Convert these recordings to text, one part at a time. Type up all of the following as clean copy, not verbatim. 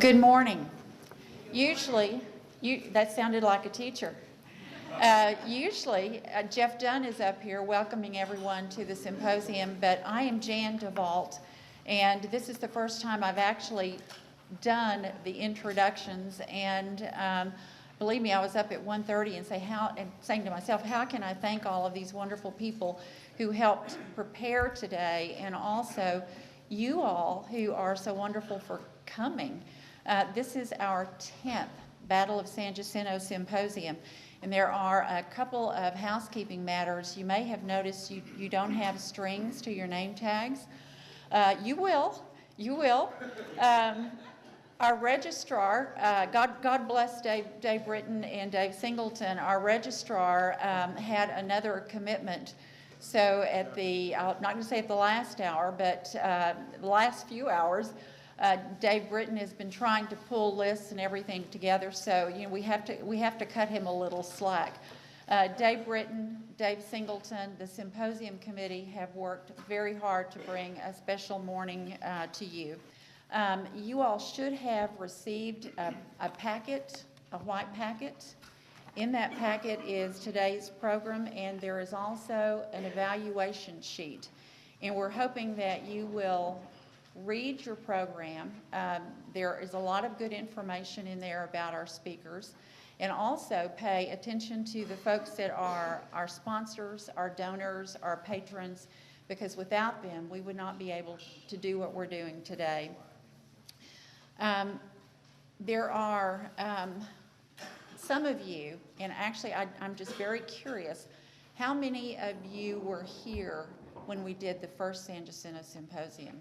Good morning. Usually, that sounded like a teacher. Usually, Jeff Dunn is up here welcoming everyone to the symposium, but I am Jan DeVault, and this is the first time I've actually done the introductions, and believe me, I was up at 1:30 and saying to myself, how can I thank all of these wonderful people who helped prepare today, and also you all who are so wonderful for coming. This is our 10th Battle of San Jacinto Symposium, and there are a couple of housekeeping matters. You may have noticed you don't have strings to your name tags. You will. Our registrar, God bless Dave Britton and Dave Singleton, our registrar had another commitment. So at the, I'm not going to say at the last hour, but the last few hours, Dave Britton has been trying to pull lists and everything together, so we have to cut him a little slack. Dave Britton, Dave Singleton, the symposium committee have worked very hard to bring a special morning to you. You all should have received a packet, a white packet. In that packet is today's program, and there is also an evaluation sheet. And we're hoping that you will read your program. There is a lot of good information in there about our speakers, and also pay attention to the folks that are our sponsors, our donors, our patrons, because without them, we would not be able to do what we're doing today. There are some of you, and actually I'm just very curious, how many of you were here when we did the first San Jacinto Symposium?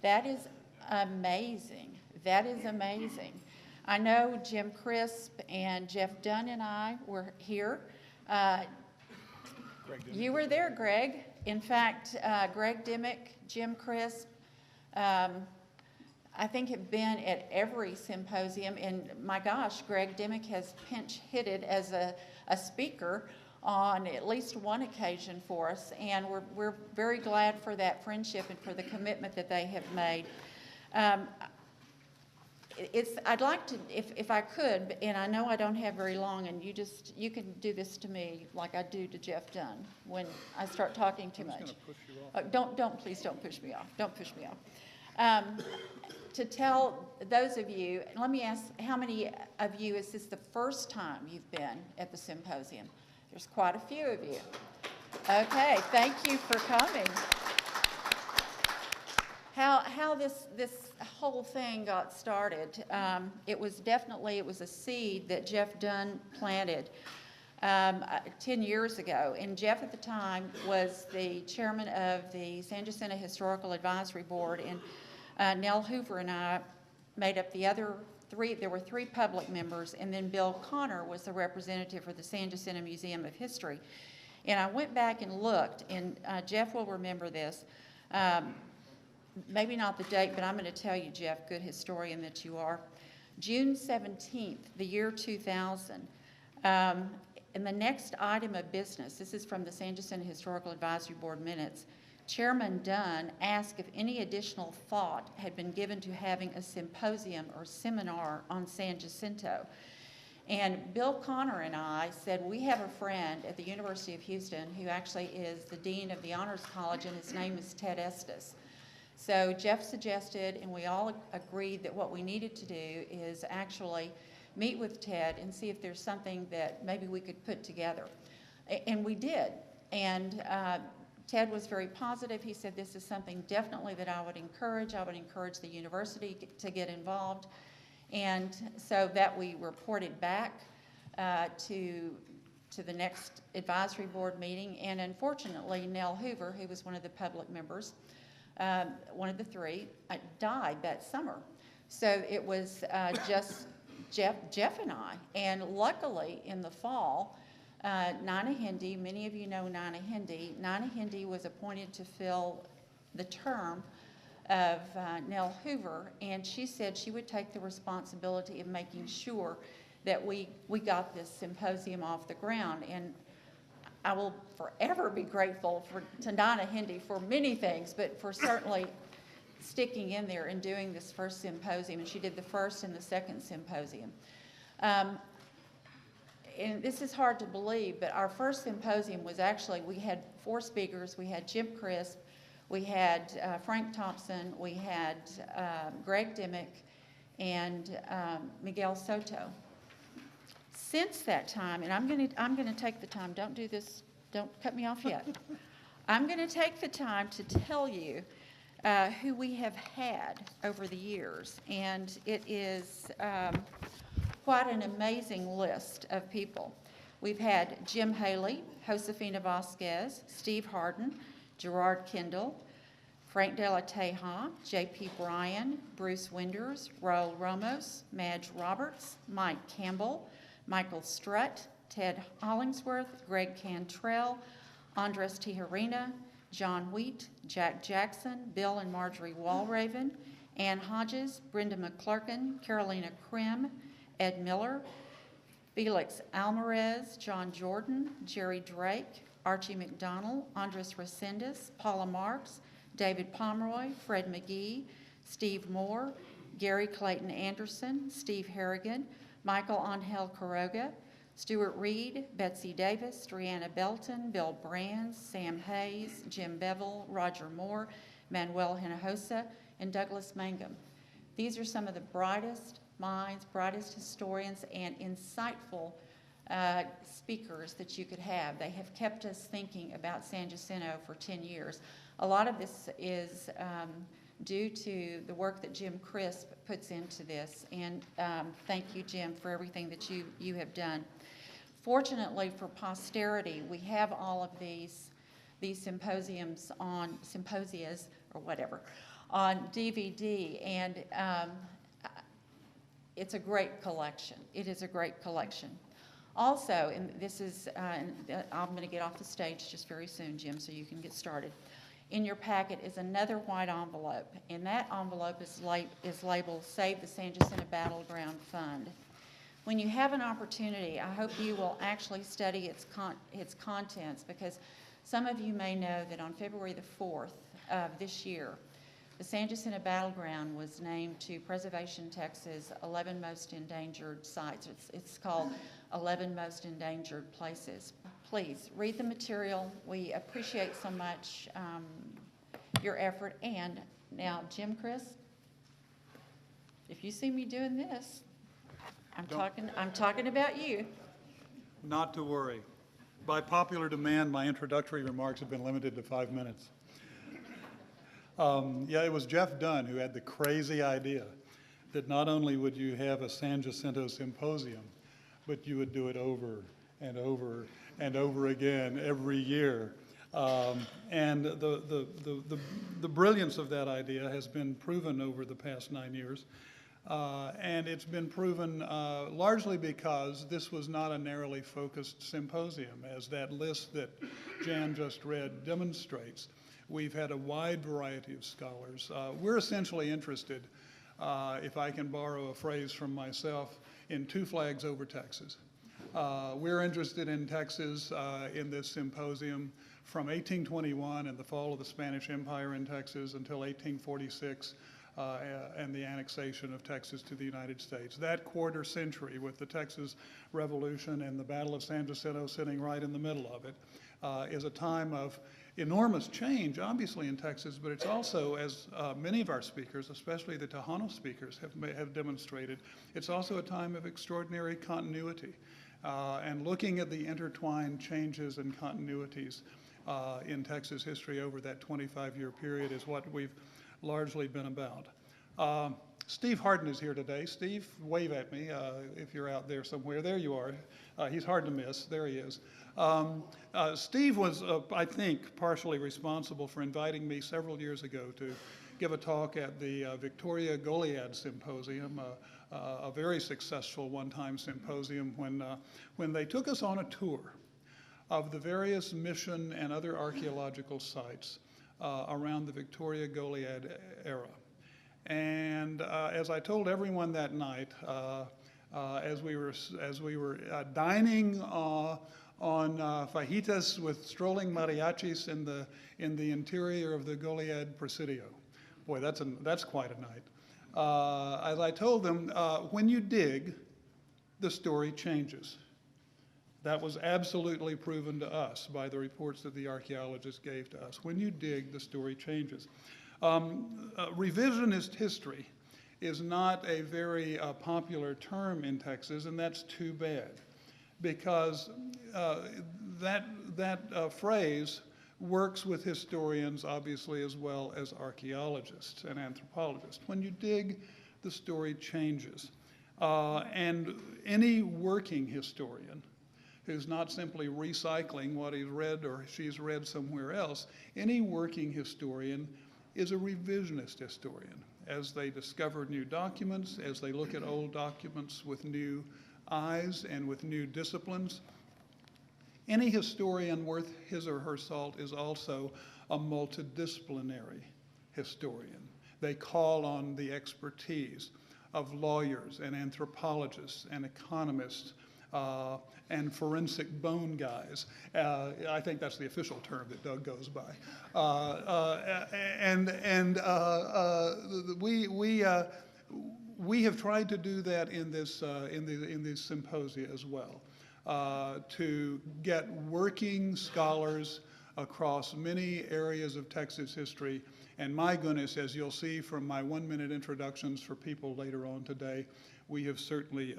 That is amazing. That is amazing. I know Jim Crisp and Jeff Dunn and I were here. You were there, Greg. In fact, Greg Dimmick, Jim Crisp, I think have been at every symposium, and my gosh, Greg Dimmick has pinch hitted as a speaker on at least one occasion for us, and we're very glad for that friendship and for the commitment that they have made. I'd like to, if I could, and I know I don't have very long, and you can do this to me like I do to Jeff Dunn when I start talking too much. Push you off. Please don't push me off. Don't push me off. To tell those of you, and let me ask, how many of you, is this the first time you've been at the symposium? There's quite a few of you. Okay, thank you for coming. How this whole thing got started, it was a seed that Jeff Dunn planted 10 years ago. And Jeff at the time was the chairman of the San Jacinto Historical Advisory Board, and Nell Hoover and I made up the other three. There were three public members, and then Bill Connor was the representative for the San Jacinto Museum of History. And I went back and looked, and Jeff will remember this. Maybe not the date, but I'm going to tell you, Jeff, good historian that you are. June 17th, the year 2000. In the next item of business, this is from the San Jacinto Historical Advisory Board minutes, Chairman Dunn asked if any additional thought had been given to having a symposium or seminar on San Jacinto. And Bill Connor and I said, we have a friend at the University of Houston who actually is the Dean of the Honors College, and his name is Ted Estes. So Jeff suggested, and we all agreed, that what we needed to do is actually meet with Ted and see if there's something that maybe we could put together. And we did. And Ted was very positive. He said, this is something definitely that I would encourage. I would encourage the university to get involved. And so that we reported back to the next advisory board meeting. And unfortunately, Nell Hoover, who was one of the public members, one of the three, died that summer. So it was just Jeff and I. And luckily, in the fall, Nina Hindi, many of you know Nina Hindi. Nina Hindi was appointed to fill the term of Nell Hoover, and she said she would take the responsibility of making sure that we got this symposium off the ground. And I will forever be grateful to Nina Hindi for many things, but for certainly sticking in there and doing this first symposium, and she did the first and the second symposium. And this is hard to believe, but our first symposium was actually, we had 4 speakers. We had Jim Crisp, we had Frank Thompson, we had Greg Dimmick, and Miguel Soto. Since that time, and I'm gonna take the time, don't do this, don't cut me off yet. I'm gonna take the time to tell you who we have had over the years, and it is quite an amazing list of people. We've had Jim Haley, Josefina Vasquez, Steve Harden, Gerard Kendall, Frank De La Teja, J.P. Bryan, Bruce Winders, Raul Ramos, Madge Roberts, Mike Campbell, Michael Strutt, Ted Hollingsworth, Greg Cantrell, Andres Tijerina, John Wheat, Jack Jackson, Bill and Marjorie Walraven, Ann Hodges, Brenda McClurkin, Carolina Krim, Ed Miller, Felix Alvarez, John Jordan, Jerry Drake, Archie McDonald, Andres Resendez, Paula Marks, David Pomeroy, Fred McGee, Steve Moore, Gary Clayton Anderson, Steve Harrigan, Michael Angel Quiroga, Stuart Reed, Betsy Davis, Brianna Belton, Bill Brands, Sam Hayes, Jim Bevel, Roger Moore, Manuel Hinojosa, and Douglas Mangum. These are some of the brightest minds, brightest historians, and insightful speakers that you could have. They have kept us thinking about San Jacinto for 10 years. A lot of this is due to the work that Jim Crisp puts into this, and thank you, Jim, for everything that you have done. Fortunately for posterity, we have all of these symposiums on, symposias or whatever, on DVD, and it's a great collection. It is a great collection. Also, and this is, I'm going to get off the stage just very soon, Jim, so you can get started. In your packet is another white envelope, and that envelope is labeled Save the San Jacinto Battleground Fund. When you have an opportunity, I hope you will actually study its contents, because some of you may know that on February the 4th of this year, the San Jacinto Battleground was named to Preservation Texas 11 Most Endangered Sites. It's called 11 Most Endangered Places. Please read the material. We appreciate so much your effort. And now, Jim Crisp, if you see me doing this, I'm talking about you. Not to worry. By popular demand, my introductory remarks have been limited to 5 minutes. Yeah, it was Jeff Dunn who had the crazy idea that not only would you have a San Jacinto symposium, but you would do it over and over and over again every year. And the brilliance of that idea has been proven over the past 9 years. And it's been proven largely because this was not a narrowly focused symposium, as that list that Jan just read demonstrates. We've had a wide variety of scholars. We're essentially interested, if I can borrow a phrase from myself, in 2 flags over Texas. We're interested in Texas in this symposium from 1821 and the fall of the Spanish Empire in Texas until 1846 and the annexation of Texas to the United States. That quarter century with the Texas Revolution and the Battle of San Jacinto sitting right in the middle of it is a time of enormous change, obviously, in Texas, but it's also, as many of our speakers, especially the Tejano speakers, have demonstrated, it's also a time of extraordinary continuity. And looking at the intertwined changes and continuities in Texas history over that 25-year period is what we've largely been about. Steve Harden is here today. Steve, wave at me if you're out there somewhere. There you are. He's hard to miss. There he is. Steve was, I think, partially responsible for inviting me several years ago to give a talk at the Victoria Goliad Symposium, a very successful one-time symposium when they took us on a tour of the various mission and other archaeological sites around the Victoria Goliad era. And as I told everyone that night, as we were dining on fajitas with strolling mariachis in the interior of the Goliad Presidio, Boy, that's quite a night. As I told them, when you dig, the story changes. That was absolutely proven to us by the reports that the archaeologists gave to us. When you dig, the story changes. Revisionist history is not a very popular term in Texas, and that's too bad, because that phrase works with historians, obviously, as well as archaeologists and anthropologists. When you dig, the story changes. And any working historian who's not simply recycling what he's read or she's read somewhere else, any working historian is a revisionist historian. As they discover new documents, as they look at old documents with new eyes and with new disciplines, any historian worth his or her salt is also a multidisciplinary historian. They call on the expertise of lawyers and anthropologists and economists and forensic bone guys. I think that's the official term that Doug goes by. We have tried to do that in this symposia as well, to get working scholars across many areas of Texas history. And my goodness, as you'll see from my 1-minute introductions for people later on today, we have certainly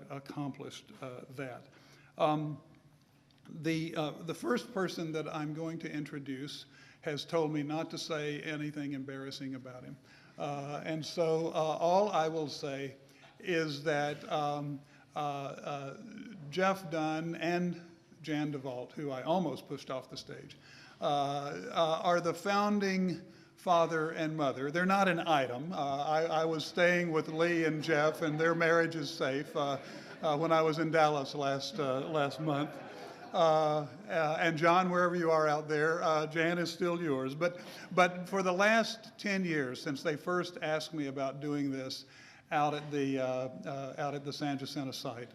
accomplished that. The first person that I'm going to introduce has told me not to say anything embarrassing about him. And so all I will say is that Jeff Dunn and Jan DeVault, who I almost pushed off the stage, are the founding father and mother. They're not an item. I was staying with Lee and Jeff, and their marriage is safe, when I was in Dallas last month. And John, wherever you are out there, Jan is still yours. But for the last 10 years, since they first asked me about doing this out at the San Jacinto site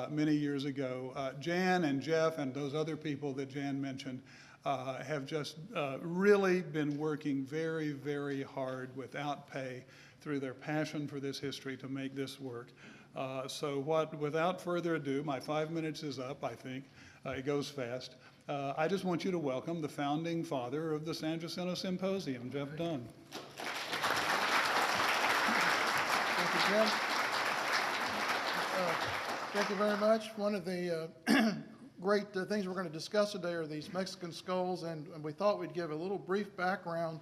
many years ago, Jan and Jeff and those other people that Jan mentioned have just really been working very, very hard without pay through their passion for this history to make this work. Without further ado, my 5 minutes is up, I think. It goes fast. I just want you to welcome the founding father of the San Jacinto Symposium, Jeff Dunn. Thank you, Jim. Thank you very much. One of the great things we're going to discuss today are these Mexican skulls, and we thought we'd give a little brief background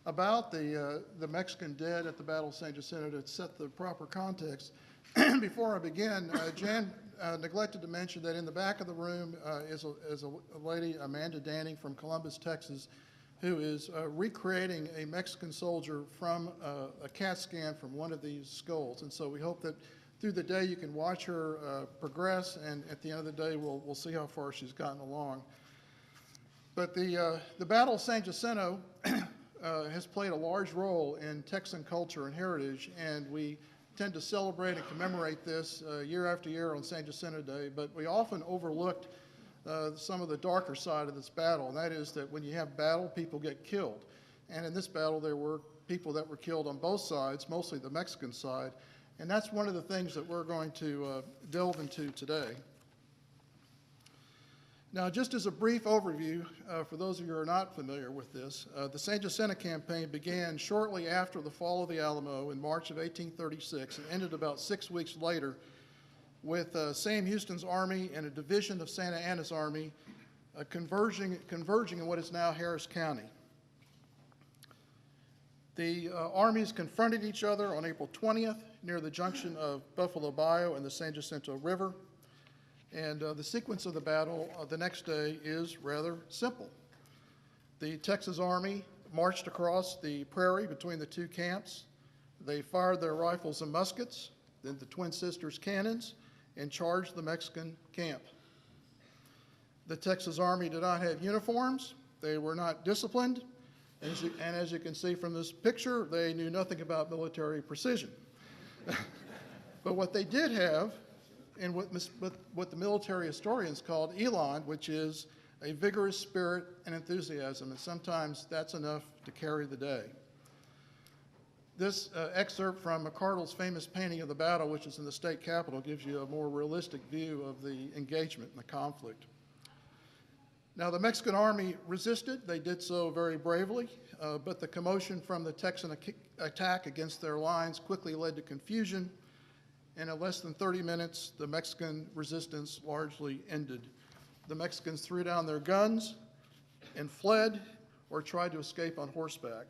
about the Mexican dead at the Battle of San Jacinto to set the proper context. Before I begin, Jan neglected to mention that in the back of the room is a lady, Amanda Danning from Columbus, Texas, who is recreating a Mexican soldier from a CAT scan from one of these skulls. And so we hope that through the day you can watch her progress, and at the end of the day we'll see how far she's gotten along. But the Battle of San Jacinto has played a large role in Texan culture and heritage, and we tend to celebrate and commemorate this year after year on San Jacinto Day, but we often overlooked some of the darker side of this battle, and that is that when you have battle, people get killed. And in this battle, there were people that were killed on both sides, mostly the Mexican side, and that's one of the things that we're going to delve into today. Now, just as a brief overview, for those of you who are not familiar with this, the San Jacinto campaign began shortly after the fall of the Alamo in March of 1836 and ended about 6 weeks later with Sam Houston's army and a division of Santa Anna's army converging in what is now Harris County. The armies confronted each other on April 20th near the junction of Buffalo Bayou and the San Jacinto River. And the sequence of the battle the next day is rather simple. The Texas Army marched across the prairie between the two camps. They fired their rifles and muskets, then the Twin Sisters cannons, and charged the Mexican camp. The Texas Army did not have uniforms. They were not disciplined. And as you can see from this picture, they knew nothing about military precision. But what they did have, and what the military historians called elan, which is a vigorous spirit and enthusiasm, and sometimes that's enough to carry the day. This excerpt from McCardle's famous painting of the battle, which is in the state capitol, gives you a more realistic view of the engagement and the conflict. Now, the Mexican army resisted. They did so very bravely, but the commotion from the Texan attack against their lines quickly led to confusion, and in less than 30 minutes, the Mexican resistance largely ended. The Mexicans threw down their guns and fled or tried to escape on horseback.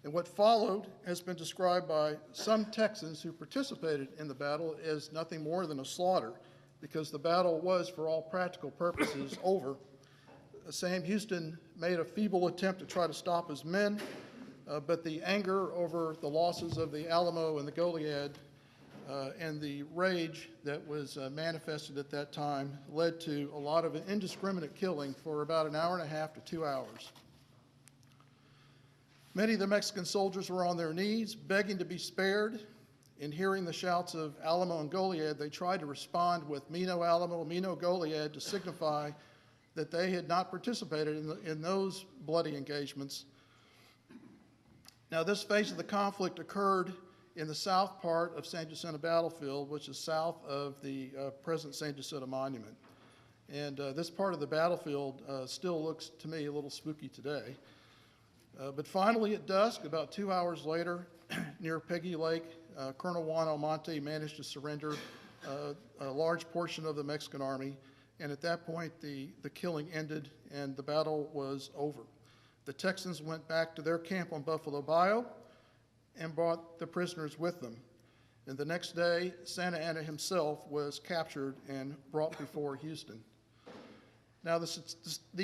And what followed has been described by some Texans who participated in the battle as nothing more than a slaughter, because the battle was, for all practical purposes, over. Sam Houston made a feeble attempt to try to stop his men, but the anger over the losses of the Alamo and the Goliad and the rage that was manifested at that time led to a lot of indiscriminate killing for about an hour and a half to 2 hours. Many of the Mexican soldiers were on their knees, begging to be spared. In hearing the shouts of Alamo and Goliad, they tried to respond with Mino Alamo, Mino Goliad, to signify that they had not participated in those bloody engagements. Now, this phase of the conflict occurred in the south part of San Jacinto Battlefield, which is south of the present San Jacinto Monument. And this part of the battlefield still looks, to me, a little spooky today. But finally, at dusk, about 2 hours later, near Peggy Lake, Colonel Juan Almonte managed to surrender a large portion of the Mexican army, and at that point, the killing ended and the battle was over. The Texans went back to their camp on Buffalo Bayou and brought the prisoners with them. And the next day, Santa Anna himself was captured and brought before Houston. Now, the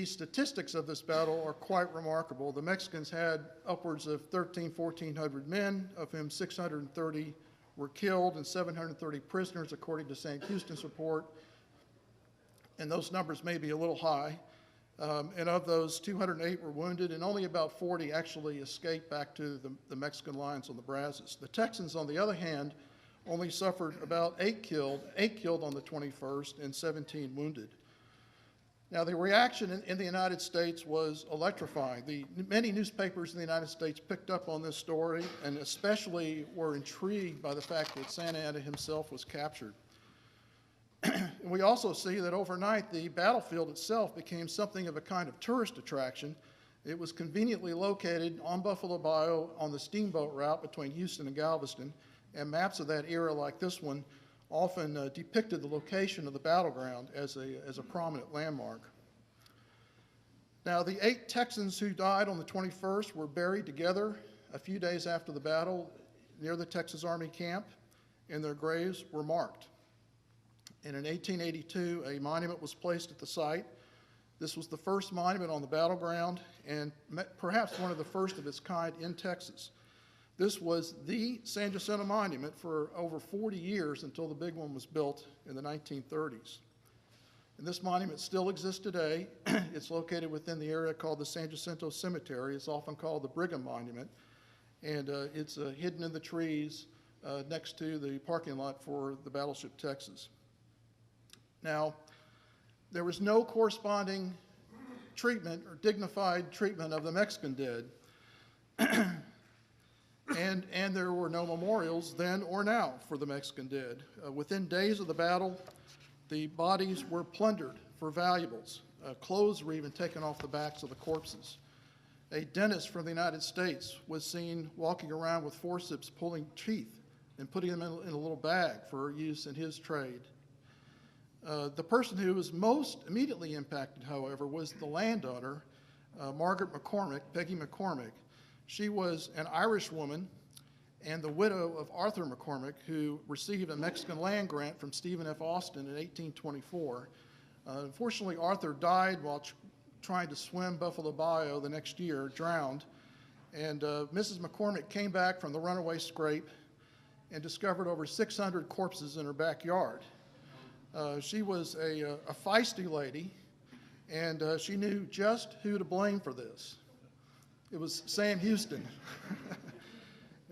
statistics of this battle are quite remarkable. The Mexicans had upwards of 1,400 men, of whom 630 were killed and 730 prisoners, according to Sam Houston's report. And those numbers may be a little high. And of those, 208 were wounded, and only about 40 actually escaped back to the Mexican lines on the Brazos. The Texans, on the other hand, only suffered about 8 killed on the 21st, and 17 wounded. Now, the reaction in the United States was electrifying. Many newspapers in the United States picked up on this story and especially were intrigued by the fact that Santa Anna himself was captured. We also see that overnight the battlefield itself became something of a kind of tourist attraction. It was conveniently located on Buffalo Bayou on the steamboat route between Houston and Galveston, and maps of that era like this one often depicted the location of the battleground as a prominent landmark. Now, the 8 Texans who died on the 21st were buried together a few days after the battle near the Texas Army camp, and their graves were marked. And in 1882, a monument was placed at the site. This was the first monument on the battleground and perhaps one of the first of its kind in Texas. This was the San Jacinto Monument for over 40 years until the big one was built in the 1930s. And this monument still exists today. It's located within the area called the San Jacinto Cemetery. It's often called the Brigham Monument. And it's hidden in the trees next to the parking lot for the battleship Texas. Now, there was no corresponding treatment or dignified treatment of the Mexican dead. And there were no memorials then or now for the Mexican dead. Within days of the battle, the bodies were plundered for valuables. Clothes were even taken off the backs of the corpses. A dentist from the United States was seen walking around with forceps pulling teeth and putting them in a little bag for use in his trade. The person who was most immediately impacted, however, was the landowner, Margaret McCormick, Peggy McCormick. She was an Irish woman and the widow of Arthur McCormick, who received a Mexican land grant from Stephen F. Austin in 1824. Unfortunately, Arthur died while trying to swim Buffalo Bayou the next year, drowned. And Mrs. McCormick came back from the runaway scrape and discovered over 600 corpses in her backyard. She was a feisty lady, and she knew just who to blame for this. It was Sam Houston.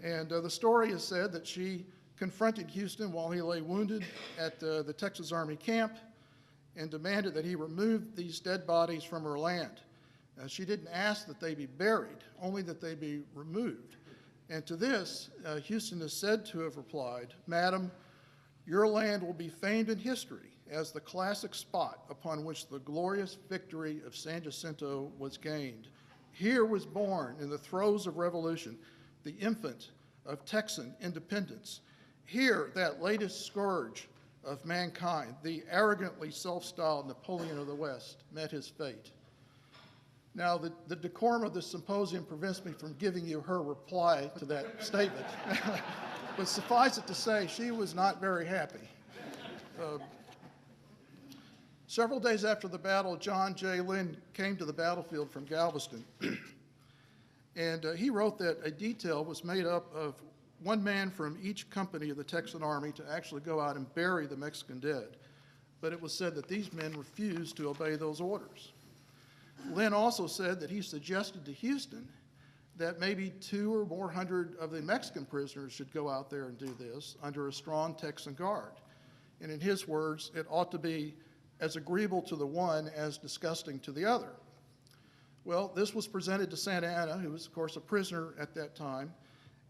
And the story is said that she confronted Houston while he lay wounded at the Texas Army camp and demanded that he remove these dead bodies from her land. She didn't ask that they be buried, only that they be removed. And to this, Houston is said to have replied, "Madam, your land will be famed in history as the classic spot upon which the glorious victory of San Jacinto was gained. Here was born, in the throes of revolution, the infant of Texan independence. Here, that latest scourge of mankind, the arrogantly self-styled Napoleon of the West, met his fate." Now, the decorum of this symposium prevents me from giving you her reply to that statement. But suffice it to say, she was not very happy. Several days after the battle, John J. Lynn came to the battlefield from Galveston. And he wrote that a detail was made up of one man from each company of the Texan Army to actually go out and bury the Mexican dead. But it was said that these men refused to obey those orders. Lynn also said that he suggested to Houston that maybe 200 or more of the Mexican prisoners should go out there and do this under a strong Texan guard. And in his words, it ought to be as agreeable to the one as disgusting to the other. Well, this was presented to Santa Anna, who was, of course, a prisoner at that time,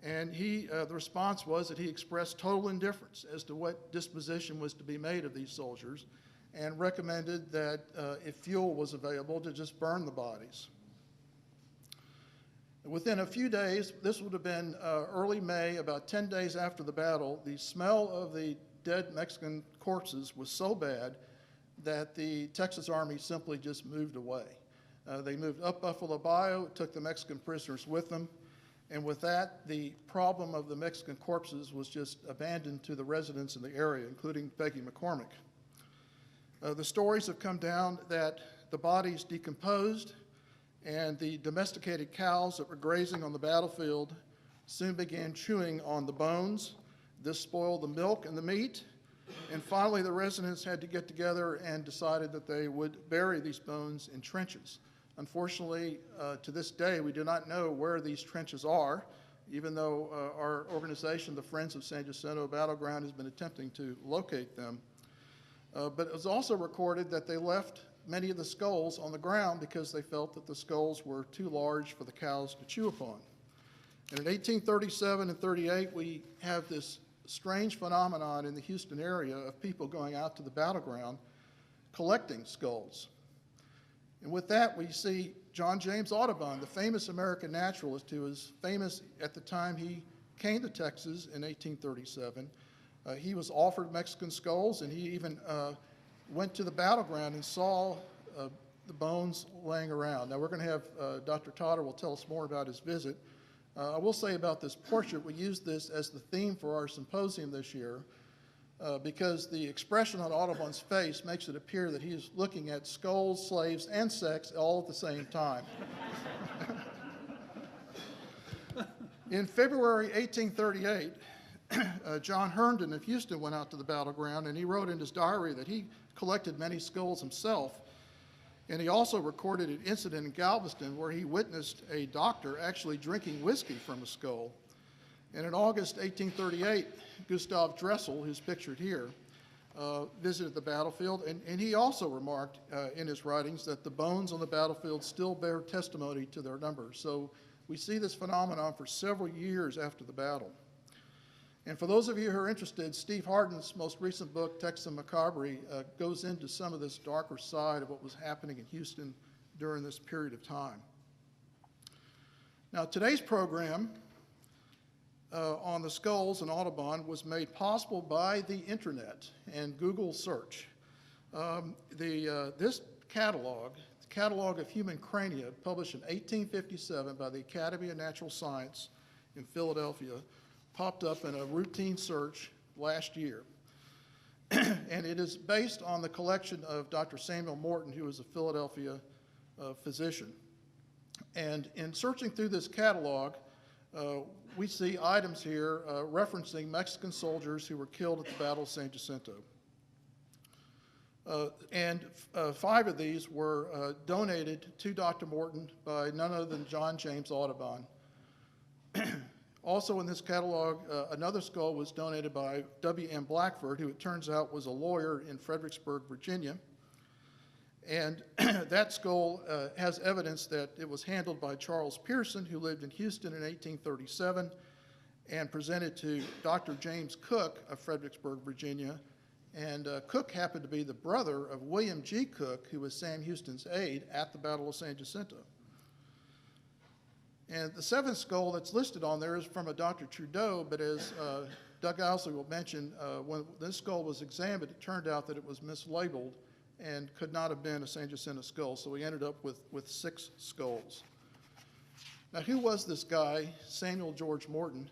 and the response was that he expressed total indifference as to what disposition was to be made of these soldiers, and recommended that if fuel was available, to just burn the bodies. Within a few days, this would have been early May, about 10 days after the battle, the smell of the dead Mexican corpses was so bad that the Texas Army simply just moved away. They moved up Buffalo Bayou, took the Mexican prisoners with them, and with that, the problem of the Mexican corpses was just abandoned to the residents in the area, including Peggy McCormick. The stories have come down that the bodies decomposed, and the domesticated cows that were grazing on the battlefield soon began chewing on the bones. This spoiled the milk and the meat, and finally the residents had to get together and decided that they would bury these bones in trenches. Unfortunately, to this day, we do not know where these trenches are, even though our organization, the Friends of San Jacinto Battleground, has been attempting to locate them. But it was also recorded that they left many of the skulls on the ground because they felt that the skulls were too large for the cows to chew upon. And in 1837 and 38, we have this strange phenomenon in the Houston area of people going out to the battleground collecting skulls. And with that, we see John James Audubon, the famous American naturalist who was famous at the time he came to Texas in 1837. He was offered Mexican skulls, and he even went to the battleground and saw the bones laying around. Now, we're going to have Dr. Totter will tell us more about his visit. I will say about this portrait, we used this as the theme for our symposium this year because the expression on Audubon's face makes it appear that he is looking at skulls, slaves, and sex all at the same time. In February 1838, John Herndon of Houston went out to the battleground, and he wrote in his diary that he collected many skulls himself. And he also recorded an incident in Galveston where he witnessed a doctor actually drinking whiskey from a skull. And in August 1838, Gustav Dressel, who's pictured here, visited the battlefield, and he also remarked in his writings that the bones on the battlefield still bear testimony to their numbers. So we see this phenomenon for several years after the battle. And for those of you who are interested, Steve Hardin's most recent book, Texan Macabre, goes into some of this darker side of what was happening in Houston during this period of time. Now, today's program on the skulls and Audubon was made possible by the internet and Google search. This catalog, the Catalog of Human Crania, published in 1857 by the Academy of Natural Science in Philadelphia, popped up in a routine search last year. And it is based on the collection of Dr. Samuel Morton, who was a Philadelphia physician. And in searching through this catalog, we see items here referencing Mexican soldiers who were killed at the Battle of San Jacinto. And 5 of these were donated to Dr. Morton by none other than John James Audubon. Also in this catalog, another skull was donated by W.M. Blackford, who it turns out was a lawyer in Fredericksburg, Virginia. And that skull has evidence that it was handled by Charles Pearson, who lived in Houston in 1837, and presented to Dr. James Cook of Fredericksburg, Virginia. And Cook happened to be the brother of William G. Cook, who was Sam Houston's aide at the Battle of San Jacinto. And the seventh skull that's listed on there is from a Dr. Trudeau, but as Doug Owsley will mention, when this skull was examined, it turned out that it was mislabeled and could not have been a San Jacinto skull, so we ended up with 6 skulls. Now, who was this guy, Samuel George Morton?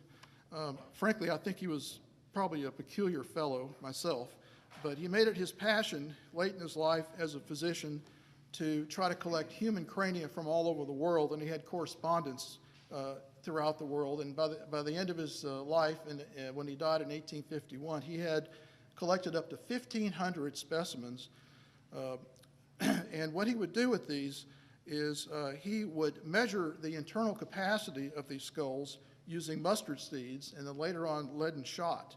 Frankly, I think he was probably a peculiar fellow myself, but he made it his passion late in his life as a physician to try to collect human crania from all over the world, and he had correspondence throughout the world. And by the end of his life, and when he died in 1851, he had collected up to 1,500 specimens. And what he would do with these is he would measure the internal capacity of these skulls using mustard seeds and then later on leaden shot.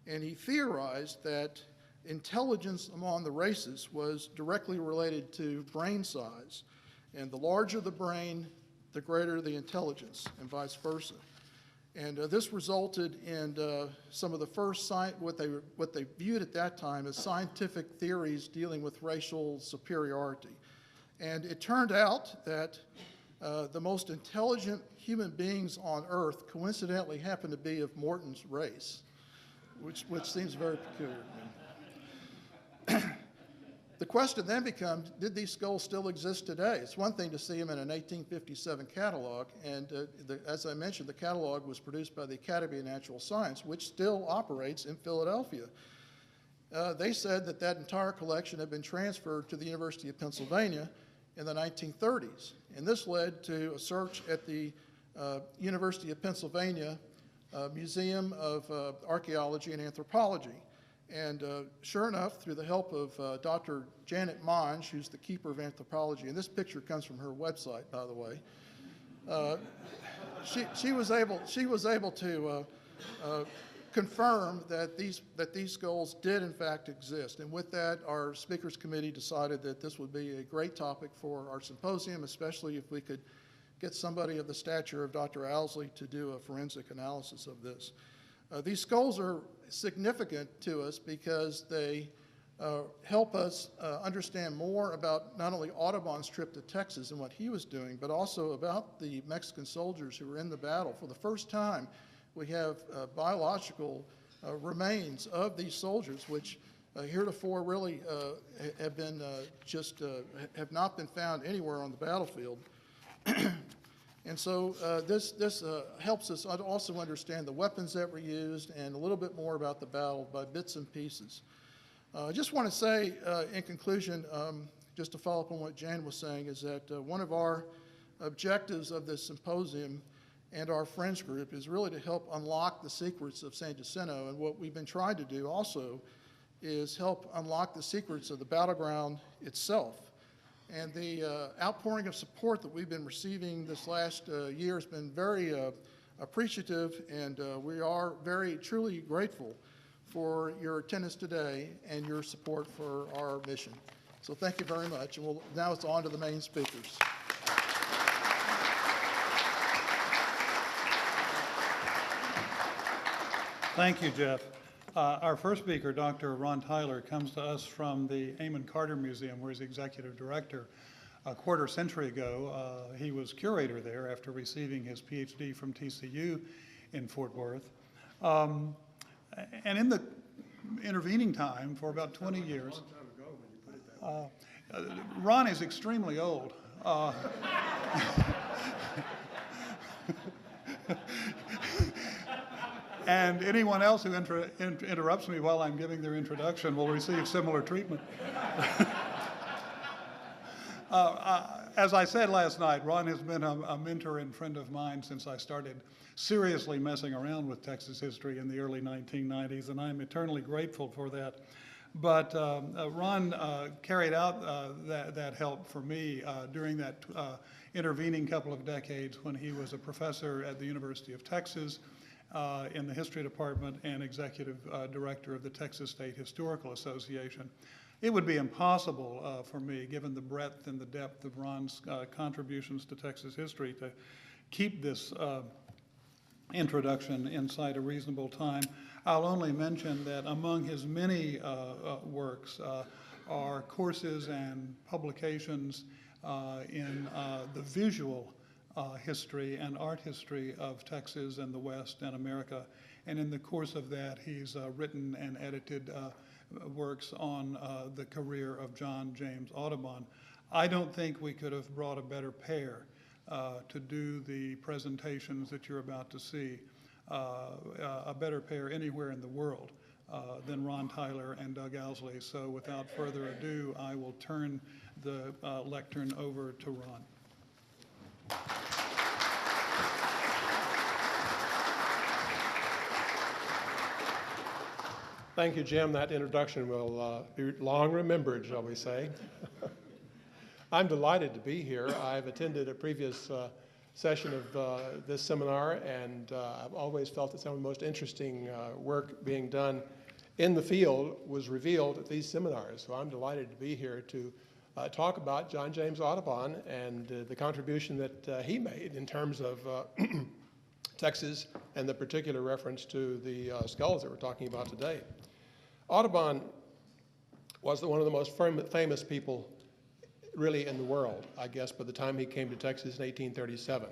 And he theorized that intelligence among the races was directly related to brain size. And the larger the brain, the greater the intelligence, and vice versa. And this resulted in some of the first what they viewed at that time as scientific theories dealing with racial superiority. And it turned out that the most intelligent human beings on Earth coincidentally happened to be of Morton's race, which seems very peculiar to me. The question then becomes, did these skulls still exist today? It's one thing to see them in an 1857 catalog, and as I mentioned, the catalog was produced by the Academy of Natural Science, which still operates in Philadelphia. They said that that entire collection had been transferred to the University of Pennsylvania in the 1930s, and this led to a search at the University of Pennsylvania Museum of Archaeology and Anthropology. And sure enough, through the help of Dr. Janet Monge, who's the keeper of anthropology, and this picture comes from her website, by the way, she was able to confirm that these skulls did in fact exist. And with that, our speakers committee decided that this would be a great topic for our symposium, especially if we could get somebody of the stature of Dr. Owsley to do a forensic analysis of this. These skulls are significant to us because they help us understand more about not only Audubon's trip to Texas and what he was doing, but also about the Mexican soldiers who were in the battle. For the first time, we have biological remains of these soldiers, which heretofore really have been have not been found anywhere on the battlefield. And so this helps us also understand the weapons that were used and a little bit more about the battle by bits and pieces. I just want to say in conclusion, just to follow up on what Jan was saying, is that one of our objectives of this symposium and our Friends group is really to help unlock the secrets of San Jacinto. And what we've been trying to do also is help unlock the secrets of the battleground itself. And the outpouring of support that we've been receiving this last year has been very appreciative, and we are very truly grateful for your attendance today and your support for our mission. So thank you very much, and now it's on to the main speakers. Thank you, Jeff. Our first speaker, Dr. Ron Tyler, comes to us from the Amon Carter Museum, where he's executive director. A quarter century ago, he was curator there after receiving his PhD from TCU in Fort Worth. And in the intervening time, for about 20 years, Ron is extremely old. And anyone else who interrupts me while I'm giving their introduction will receive similar treatment. As I said last night, Ron has been a mentor and friend of mine since I started seriously messing around with Texas history in the early 1990s, and I'm eternally grateful for that. But Ron carried out that help for me during that intervening couple of decades when he was a professor at the University of Texas in the history department and executive director of the Texas State Historical Association. It would be impossible for me, given the breadth and the depth of Ron's contributions to Texas history, to keep this introduction inside a reasonable time. I'll only mention that among his many works are courses and publications in the visual history and art history of Texas and the West and America. And in the course of that, he's written and edited works on the career of John James Audubon. I don't think we could have brought a better pair to do the presentations that you're about to see, a better pair anywhere in the world than Ron Tyler and Doug Owsley. So without further ado, I will turn the lectern over to Ron. Thank you, Jim. That introduction will be long remembered, shall we say. I'm delighted to be here. I've attended a previous session of this seminar, and I've always felt that some of the most interesting work being done in the field was revealed at these seminars. So I'm delighted to be here to talk about John James Audubon and the contribution that he made in terms of Texas and the particular reference to the skulls that we're talking about today. Audubon was one of the most famous people really in the world, I guess, by the time he came to Texas in 1837.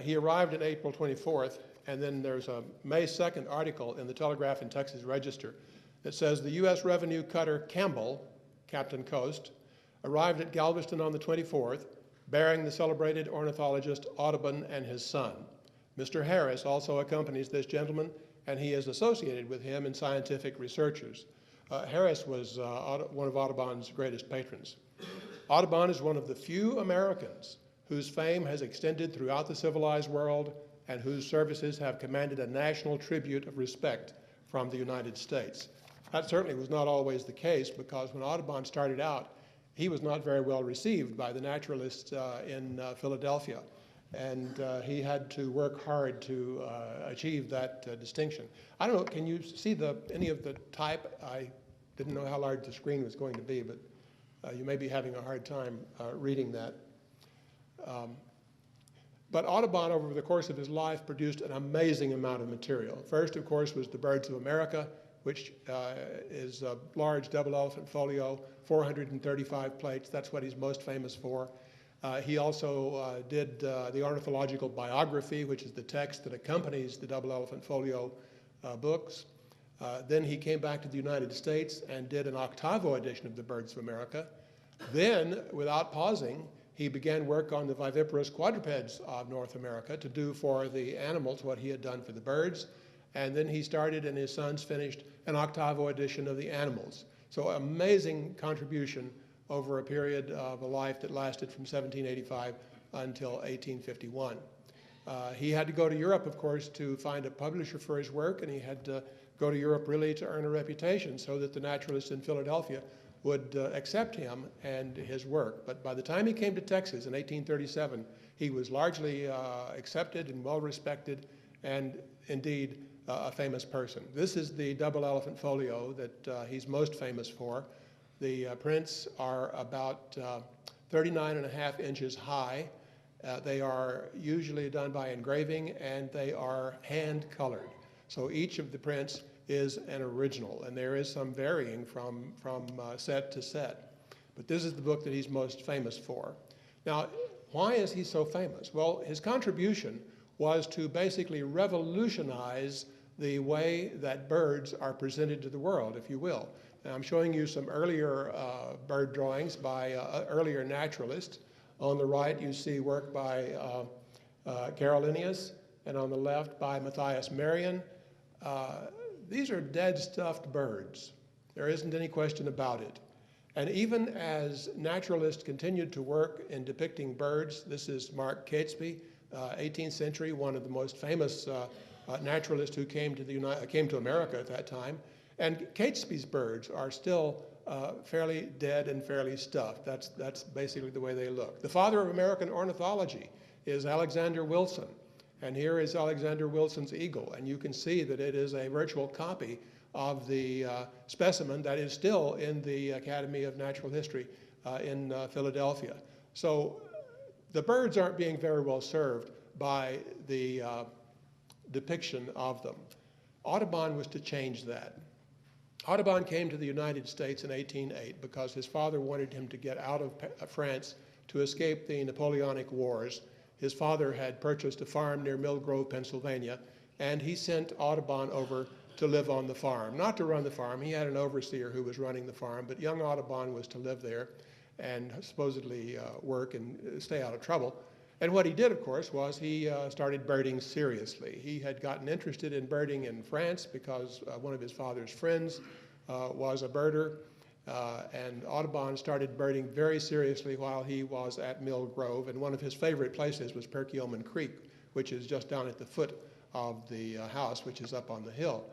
He arrived on April 24th, and then there's a May 2nd article in the Telegraph and Texas Register that says the U.S. revenue cutter Campbell, Captain Coast, arrived at Galveston on the 24th, bearing the celebrated ornithologist Audubon and his son. Mr. Harris also accompanies this gentleman, and he is associated with him in scientific researches. Harris was one of Audubon's greatest patrons. Audubon is one of the few Americans whose fame has extended throughout the civilized world and whose services have commanded a national tribute of respect from the United States. That certainly was not always the case, because when Audubon started out, he was not very well received by the naturalists in Philadelphia. And he had to work hard to achieve that distinction. I don't know, can you see any of the type? I didn't know how large the screen was going to be, but you may be having a hard time reading that. But Audubon, over the course of his life, produced an amazing amount of material. First, of course, was The Birds of America, which is a large double elephant folio, 435 plates. That's what he's most famous for. He also did the Ornithological Biography, which is the text that accompanies the Double Elephant Folio books. Then he came back to the United States and did an octavo edition of the Birds of America. Then, without pausing, he began work on the viviparous quadrupeds of North America to do for the animals what he had done for the birds. And then he started, and his sons finished, an octavo edition of the animals. So amazing contribution over a period of a life that lasted from 1785 until 1851. He had to go to Europe, of course, to find a publisher for his work, and he had to go to Europe really to earn a reputation so that the naturalists in Philadelphia would accept him and his work. But by the time he came to Texas in 1837, he was largely accepted and well respected, and indeed a famous person. This is the Double Elephant Folio that he's most famous for. The prints are about 39.5 inches high. They are usually done by engraving, and they are hand-colored. So each of the prints is an original, and there is some varying from set to set. But this is the book that he's most famous for. Now, why is he so famous? Well, his contribution was to basically revolutionize the way that birds are presented to the world, if you will. And I'm showing you some earlier bird drawings by earlier naturalists. On the right, you see work by Carol Linnaeus, and on the left by Matthias Marion. These are dead stuffed birds. There isn't any question about it. And even as naturalists continued to work in depicting birds, this is Mark Catesby, 18th century, one of the most famous naturalists who came to America at that time. And Catesby's birds are still fairly dead and fairly stuffed. That's basically the way they look. The father of American ornithology is Alexander Wilson. And here is Alexander Wilson's eagle. And you can see that it is a virtual copy of the specimen that is still in the Academy of Natural History in Philadelphia. So the birds aren't being very well served by the depiction of them. Audubon was to change that. Audubon came to the United States in 1808 because his father wanted him to get out of France to escape the Napoleonic Wars. His father had purchased a farm near Mill Grove, Pennsylvania, and he sent Audubon over to live on the farm. Not to run the farm, he had an overseer who was running the farm, but young Audubon was to live there and supposedly work and stay out of trouble. And what he did, of course, was he started birding seriously. He had gotten interested in birding in France because one of his father's friends was a birder, and Audubon started birding very seriously while he was at Mill Grove, and one of his favorite places was Perkiomen Creek, which is just down at the foot of the house, which is up on the hill.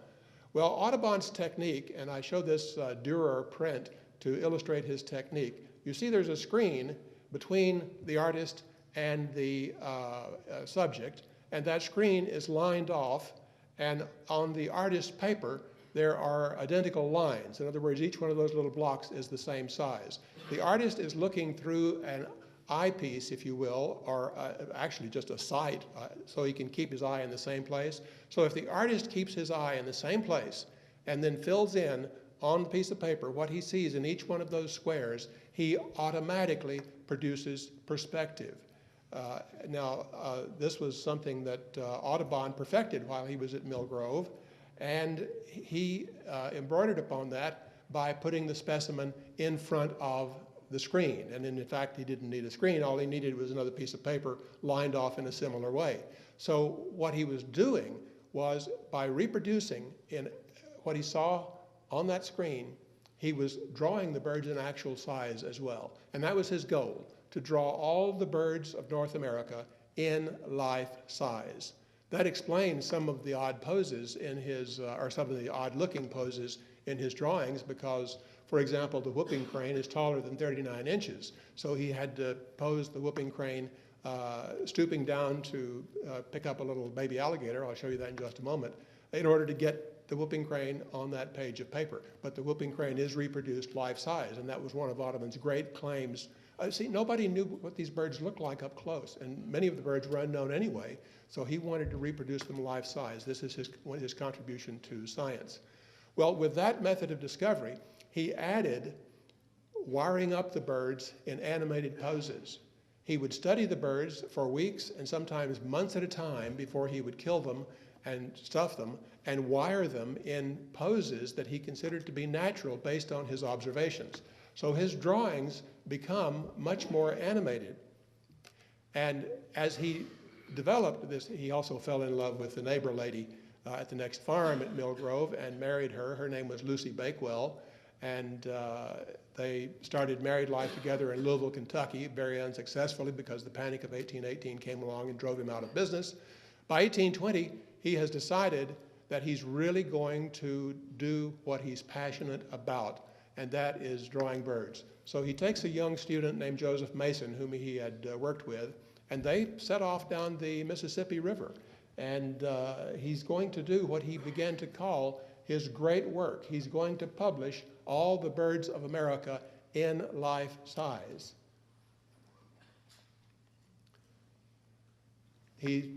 Well, Audubon's technique, and I show this Dürer print to illustrate his technique. You see there's a screen between the artist and the subject, and that screen is lined off, and on the artist's paper there are identical lines. In other words, each one of those little blocks is the same size. The artist is looking through an eyepiece, if you will, or actually just a sight, so he can keep his eye in the same place. So if the artist keeps his eye in the same place and then fills in on the piece of paper what he sees in each one of those squares, he automatically produces perspective. This was something that Audubon perfected while he was at Mill Grove, and he embroidered upon that by putting the specimen in front of the screen. And in fact, he didn't need a screen. All he needed was another piece of paper lined off in a similar way. So what he was doing was, by reproducing in what he saw on that screen, he was drawing the birds in actual size as well. And that was his goal, to draw all the birds of North America in life size. That explains some of the odd poses in his, or some of the odd looking poses in his drawings, because, for example, the whooping crane is taller than 39 inches. So he had to pose the whooping crane stooping down to pick up a little baby alligator, I'll show you that in just a moment, in order to get the whooping crane on that page of paper. But the whooping crane is reproduced life size, and that was one of Audubon's great claims. See, nobody knew what these birds looked like up close, and many of the birds were unknown anyway, so he wanted to reproduce them life size. This is his contribution to science. Well, with that method of discovery, he added wiring up the birds in animated poses. He would study the birds for weeks and sometimes months at a time before he would kill them and stuff them and wire them in poses that he considered to be natural based on his observations. So his drawings become much more animated. And as he developed this, he also fell in love with the neighbor lady at the next farm at Mill Grove and married her. Her name was Lucy Bakewell, and they started married life together in Louisville, Kentucky, very unsuccessfully because the Panic of 1818 came along and drove him out of business. By 1820, he has decided that he's really going to do what he's passionate about, and that is drawing birds. So he takes a young student named Joseph Mason, whom he had worked with, and they set off down the Mississippi River. And he's going to do what he began to call his great work. He's going to publish all the birds of America in life size. He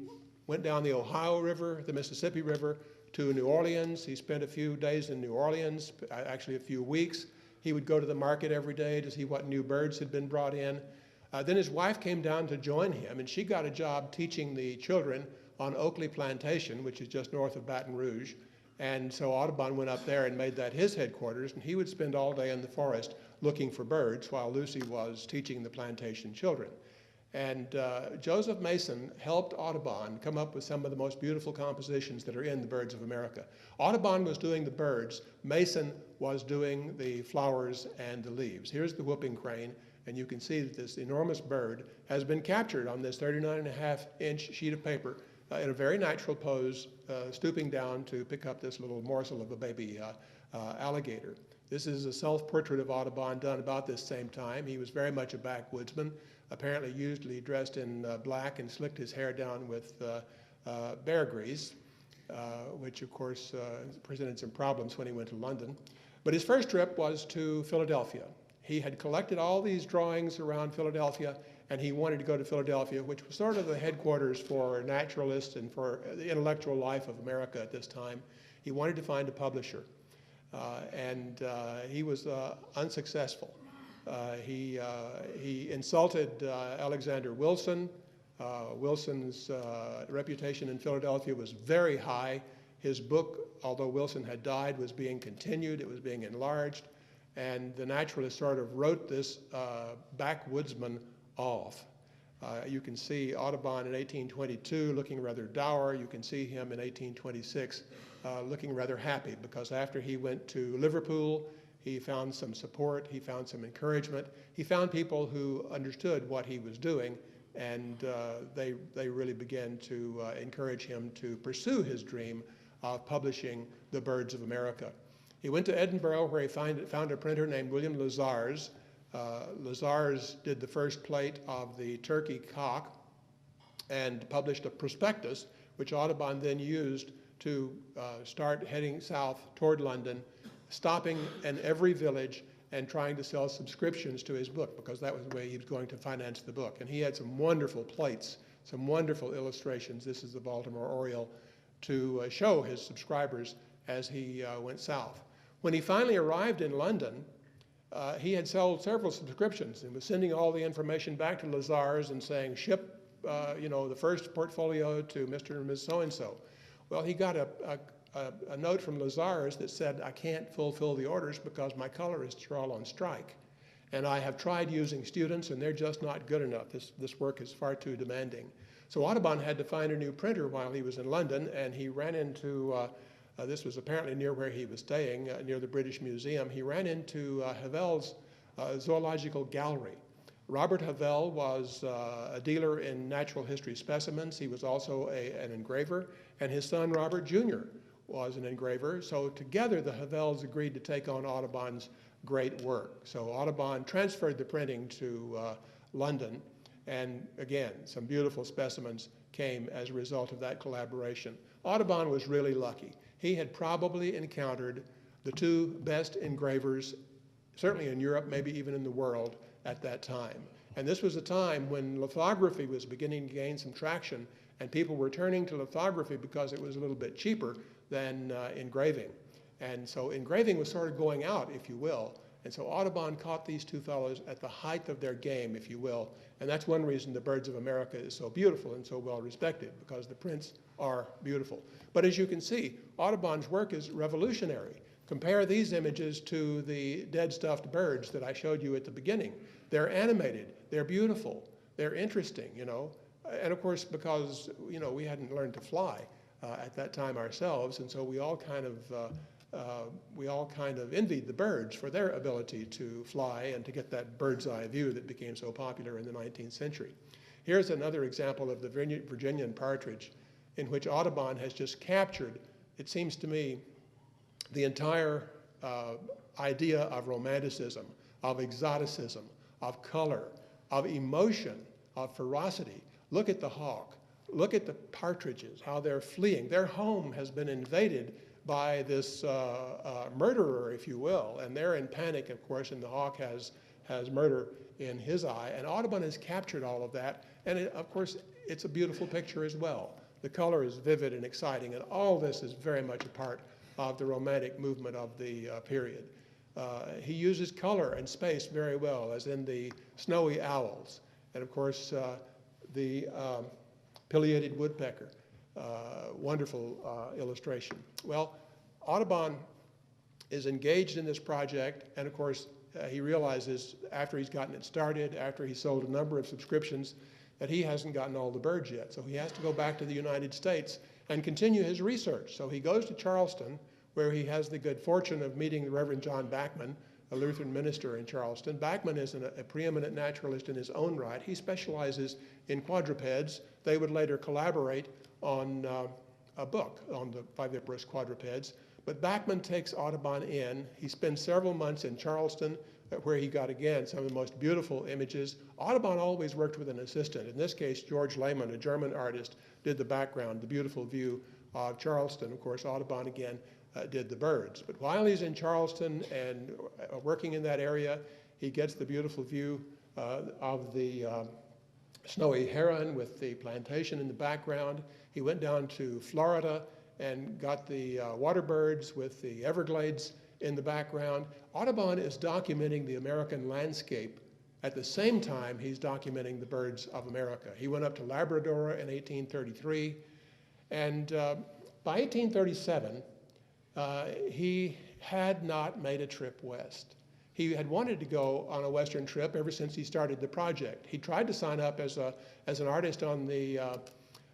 went down the Ohio River, the Mississippi River, to New Orleans. He spent a few days in New Orleans, actually a few weeks. He would go to the market every day to see what new birds had been brought in. Then his wife came down to join him, and she got a job teaching the children on Oakley Plantation, which is just north of Baton Rouge. And so Audubon went up there and made that his headquarters, and he would spend all day in the forest looking for birds while Lucy was teaching the plantation children. And Joseph Mason helped Audubon come up with some of the most beautiful compositions that are in the Birds of America. Audubon was doing the birds, Mason was doing the flowers and the leaves. Here's the whooping crane, and you can see that this enormous bird has been captured on this 39.5-inch sheet of paper in a very natural pose, stooping down to pick up this little morsel of a baby alligator. This is a self-portrait of Audubon done about this same time. He was very much a backwoodsman, apparently usually dressed in black and slicked his hair down with bear grease, which of course presented some problems when he went to London. But his first trip was to Philadelphia. He had collected all these drawings around Philadelphia, and he wanted to go to Philadelphia, which was sort of the headquarters for naturalists and for the intellectual life of America at this time. He wanted to find a publisher, and he was unsuccessful. He insulted Alexander Wilson. Wilson's reputation in Philadelphia was very high. His book, although Wilson had died, was being continued, it was being enlarged, and the naturalist sort of wrote this backwoodsman off. You can see Audubon in 1822 looking rather dour. You can see him in 1826 looking rather happy, because after he went to Liverpool, he found some support, he found some encouragement. He found people who understood what he was doing, and they really began to encourage him to pursue his dream of publishing The Birds of America. He went to Edinburgh, where he found a printer named William Lazars. Lazars did the first plate of the turkey cock and published a prospectus, which Audubon then used to start heading south toward London, stopping in every village and trying to sell subscriptions to his book, because that was the way he was going to finance the book. And he had some wonderful plates, some wonderful illustrations. This is the Baltimore Oriole, to show his subscribers as he went south. When he finally arrived in London, he had sold several subscriptions and was sending all the information back to Lazars and saying, ship the first portfolio to Mr. and Ms. So-and-so. Well, he got a note from Lazars that said, I can't fulfill the orders because my colorists are all on strike. And I have tried using students, and they're just not good enough. This work is far too demanding. So Audubon had to find a new printer while he was in London, and he ran into, this was apparently near where he was staying, near the British Museum. He ran into Havel's Zoological Gallery. Robert Havel was a dealer in natural history specimens. He was also an engraver, and his son Robert Jr. was an engraver. So together the Havels agreed to take on Audubon's great work. So Audubon transferred the printing to London, and again, some beautiful specimens came as a result of that collaboration. Audubon was really lucky. He had probably encountered the two best engravers, certainly in Europe, maybe even in the world at that time. And this was a time when lithography was beginning to gain some traction, and people were turning to lithography because it was a little bit cheaper than engraving. And so engraving was sort of going out, if you will. And so Audubon caught these two fellows at the height of their game, if you will. And that's one reason The Birds of America is so beautiful and so well respected, because the prints are beautiful. But as you can see, Audubon's work is revolutionary. Compare these images to the dead stuffed birds that I showed you at the beginning. They're animated, they're beautiful, they're interesting, And of course, because, we hadn't learned to fly at that time ourselves, and so we all kind of envied the birds for their ability to fly and to get that bird's eye view that became so popular in the 19th century. Here's another example of the Virginian partridge, in which Audubon has just captured, it seems to me, the entire idea of romanticism, of exoticism, of color, of emotion, of ferocity. Look at the hawk. Look at the partridges, how they're fleeing. Their home has been invaded by this murderer, if you will, and they're in panic, of course, and the hawk has murder in his eye. And Audubon has captured all of that, and of course, it's a beautiful picture as well. The color is vivid and exciting, and all this is very much a part of the romantic movement of the period. He uses color and space very well, as in the snowy owls, and of course, the pileated woodpecker. Wonderful illustration. Well, Audubon is engaged in this project, and of course, he realizes after he's gotten it started, after he sold a number of subscriptions, that he hasn't gotten all the birds yet. So he has to go back to the United States and continue his research. So he goes to Charleston, where he has the good fortune of meeting the Reverend John Bachman, a Lutheran minister in Charleston. Bachman is a preeminent naturalist in his own right. He specializes in quadrupeds. They would later collaborate on a book on the viviparous quadrupeds. But Bachman takes Audubon in. He spends several months in Charleston, where he got, again, some of the most beautiful images. Audubon always worked with an assistant. In this case, George Lehmann, a German artist, did the background, the beautiful view of Charleston. Of course, Audubon, again, did the birds. But while he's in Charleston and working in that area, he gets the beautiful view of the snowy heron with the plantation in the background. He went down to Florida and got the water birds with the Everglades in the background. Audubon is documenting the American landscape at the same time he's documenting the birds of America. He went up to Labrador in 1833, and by 1837, he had not made a trip west. He had wanted to go on a western trip ever since he started the project. He tried to sign up as an artist on the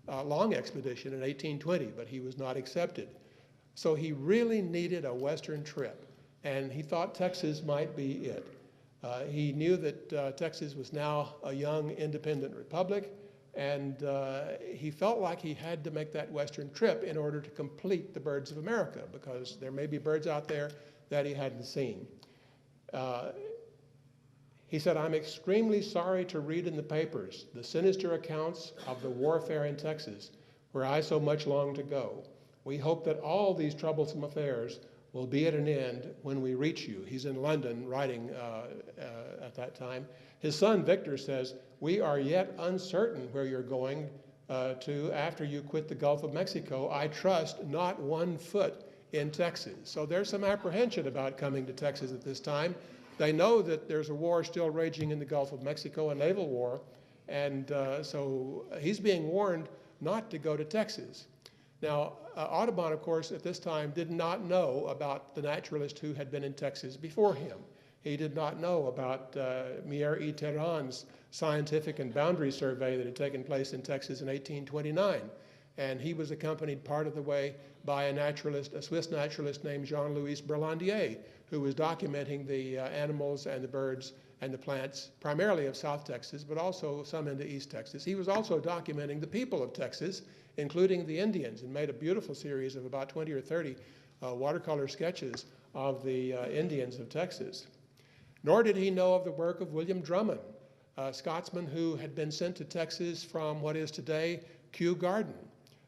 Long expedition in 1820, but he was not accepted. So he really needed a western trip, and he thought Texas might be it. He knew that Texas was now a young independent republic, and he felt like he had to make that western trip in order to complete the birds of America, because there may be birds out there that he hadn't seen. He said, "I'm extremely sorry to read in the papers the sinister accounts of the warfare in Texas, where I so much long to go. We hope that all these troublesome affairs will be at an end when we reach you." He's in London writing at that time. His son Victor says, "We are yet uncertain where you're going to after you quit the Gulf of Mexico. I trust not 1 foot in Texas." So there's some apprehension about coming to Texas at this time. They know that there's a war still raging in the Gulf of Mexico, a naval war, and so he's being warned not to go to Texas. Now, Audubon, of course, at this time did not know about the naturalist who had been in Texas before him. He did not know about Mier y Terran's scientific and boundary survey that had taken place in Texas in 1829. And he was accompanied part of the way by a Swiss naturalist named Jean-Louis Berlandier, who was documenting the animals and the birds and the plants, primarily of South Texas, but also some into East Texas. He was also documenting the people of Texas, including the Indians, and made a beautiful series of about 20 or 30 watercolor sketches of the Indians of Texas. Nor did he know of the work of William Drummond, a Scotsman who had been sent to Texas from what is today Kew Garden.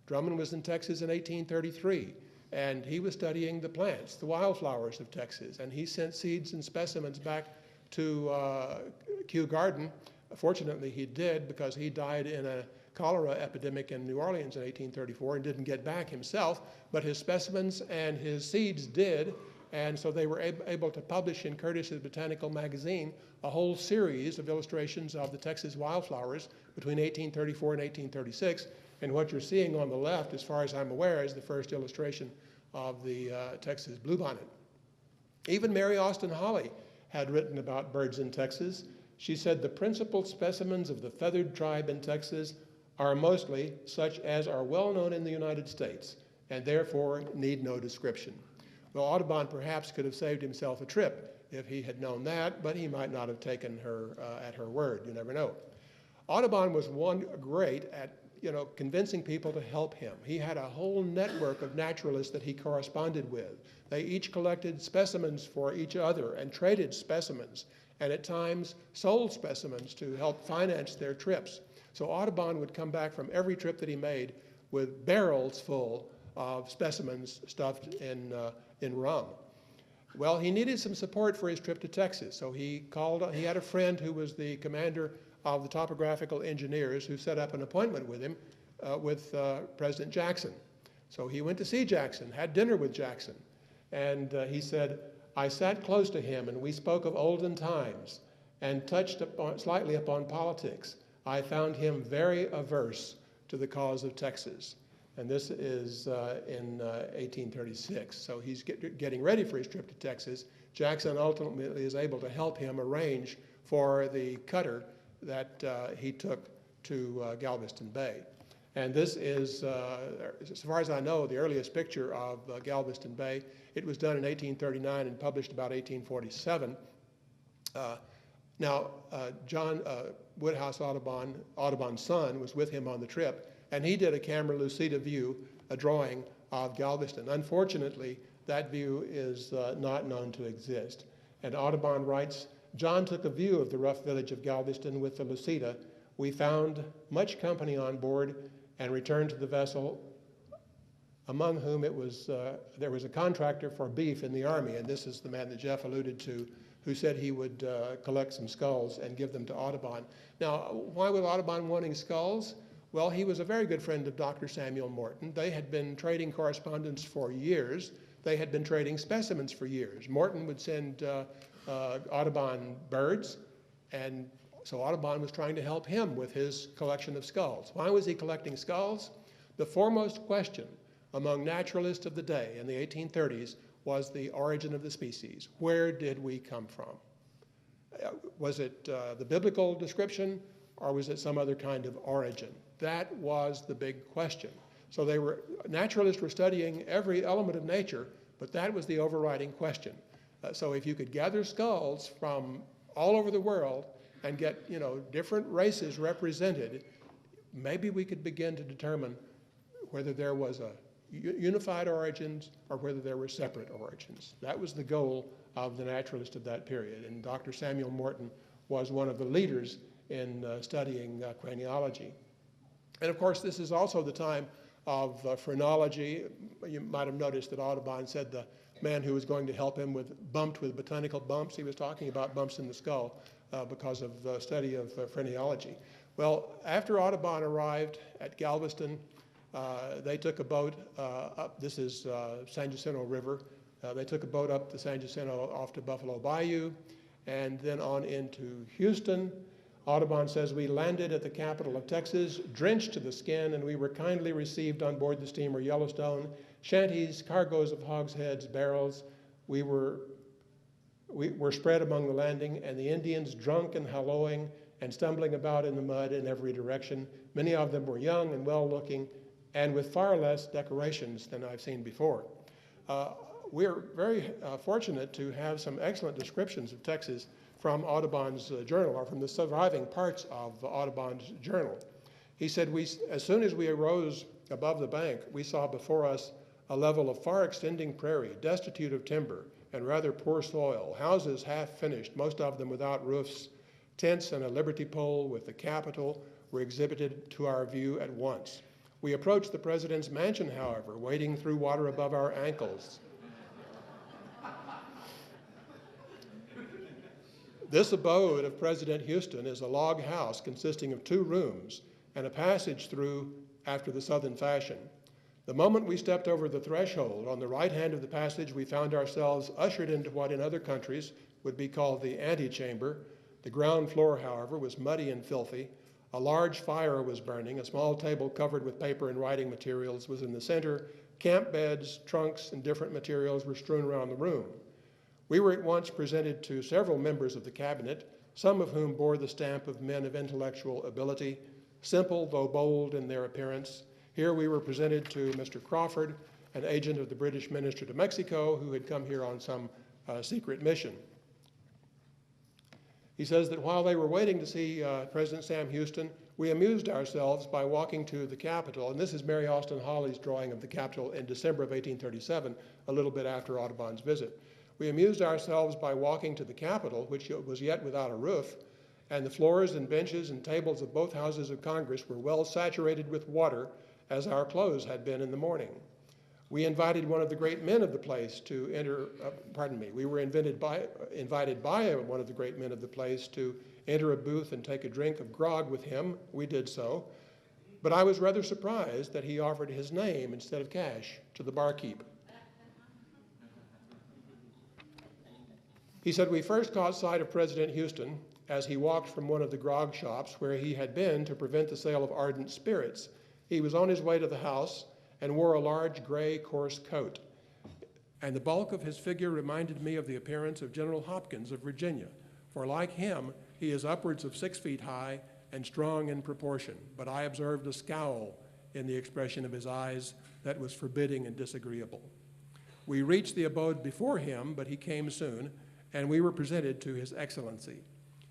Drummond was in Texas in 1833, and he was studying the plants, the wildflowers of Texas, and he sent seeds and specimens back to Kew Garden. Fortunately, he did, because he died in a cholera epidemic in New Orleans in 1834 and didn't get back himself, but his specimens and his seeds did, and so they were able to publish in Curtis's Botanical Magazine a whole series of illustrations of the Texas wildflowers between 1834 and 1836. And what you're seeing on the left, as far as I'm aware, is the first illustration of the Texas bluebonnet. Even Mary Austin Holly had written about birds in Texas. She said, "The principal specimens of the feathered tribe in Texas are mostly such as are well known in the United States, and therefore need no description." Well, Audubon perhaps could have saved himself a trip if he had known that, but he might not have taken her at her word. You never know. Audubon was great at convincing people to help him. He had a whole network of naturalists that he corresponded with. They each collected specimens for each other and traded specimens, and at times sold specimens to help finance their trips. So Audubon would come back from every trip that he made with barrels full of specimens stuffed in rum. Well, he needed some support for his trip to Texas, so he had a friend who was the commander of the topographical engineers, who set up an appointment with him, with President Jackson. So he went to see Jackson, had dinner with Jackson, and he said, "I sat close to him and we spoke of olden times and touched slightly upon politics. I found him very averse to the cause of Texas." And this is in 1836. So he's getting ready for his trip to Texas. Jackson ultimately is able to help him arrange for the cutter that he took to Galveston Bay. And this is, as far as I know, the earliest picture of Galveston Bay. It was done in 1839 and published about 1847. Now, John Woodhouse Audubon, Audubon's son, was with him on the trip, and he did a camera lucida view, a drawing of Galveston. Unfortunately, that view is not known to exist. And Audubon writes, "John took a view of the rough village of Galveston with the lucida. We found much company on board and returned to the vessel, among whom there was a contractor for beef in the Army," and this is the man that Jeff alluded to, who said he would collect some skulls and give them to Audubon. Now, why was Audubon wanting skulls? Well, he was a very good friend of Dr. Samuel Morton. They had been trading correspondence for years. They had been trading specimens for years. Morton would send Audubon birds, and so Audubon was trying to help him with his collection of skulls. Why was he collecting skulls? The foremost question among naturalists of the day in the 1830s was the origin of the species. Where did we come from? Was it the biblical description, or was it some other kind of origin? That was the big question. So naturalists were studying every element of nature, but that was the overriding question. So if you could gather skulls from all over the world and get, different races represented, maybe we could begin to determine whether there was a unified origins or whether there were separate origins. That was the goal of the naturalist of that period, and Dr. Samuel Morton was one of the leaders in studying craniology. And of course, this is also the time of phrenology. You might have noticed that Audubon said the man who was going to help him bumped with botanical bumps. He was talking about bumps in the skull because of the study of phrenology. Well, after Audubon arrived at Galveston, they took a boat up. This is San Jacinto River. They took a boat up the San Jacinto off to Buffalo Bayou, and then on into Houston. Audubon says, we landed at the capital of Texas, drenched to the skin, and we were kindly received on board the steamer Yellowstone. Shanties, cargoes of hogsheads, barrels. We were spread among the landing, and the Indians drunk and hallooing and stumbling about in the mud in every direction. Many of them were young and well-looking, and with far less decorations than I've seen before. We're very fortunate to have some excellent descriptions of Texas from Audubon's journal, or from the surviving parts of Audubon's journal. He said, as soon as we arose above the bank, we saw before us a level of far extending prairie, destitute of timber and rather poor soil, houses half finished, most of them without roofs. Tents and a liberty pole with the Capitol were exhibited to our view at once. We approached the president's mansion, however, wading through water above our ankles. This abode of President Houston is a log house consisting of 2 rooms and a passage through after the Southern fashion. The moment we stepped over the threshold, on the right hand of the passage, we found ourselves ushered into what in other countries would be called the antechamber. The ground floor, however, was muddy and filthy. A large fire was burning. A small table covered with paper and writing materials was in the center. Camp beds, trunks, and different materials were strewn around the room. We were at once presented to several members of the cabinet, some of whom bore the stamp of men of intellectual ability, simple though bold in their appearance. Here we were presented to Mr. Crawford, an agent of the British minister to Mexico, who had come here on some secret mission. He says that while they were waiting to see President Sam Houston, we amused ourselves by walking to the Capitol, and this is Mary Austin Hawley's drawing of the Capitol in December of 1837, a little bit after Audubon's visit. We amused ourselves by walking to the Capitol, which was yet without a roof, and the floors and benches and tables of both houses of Congress were well saturated with water, as our clothes had been in the morning. We invited one of the great men of the place to enter, we were invited by one of the great men of the place to enter a booth and take a drink of grog with him. We did so, but I was rather surprised that he offered his name instead of cash to the barkeep. He said, we first caught sight of President Houston as he walked from one of the grog shops where he had been to prevent the sale of ardent spirits. He was on his way to the house and wore a large gray coarse coat. And the bulk of his figure reminded me of the appearance of General Hopkins of Virginia, for like him, he is upwards of 6 feet high and strong in proportion. But I observed a scowl in the expression of his eyes that was forbidding and disagreeable. We reached the abode before him, but he came soon, and we were presented to His Excellency.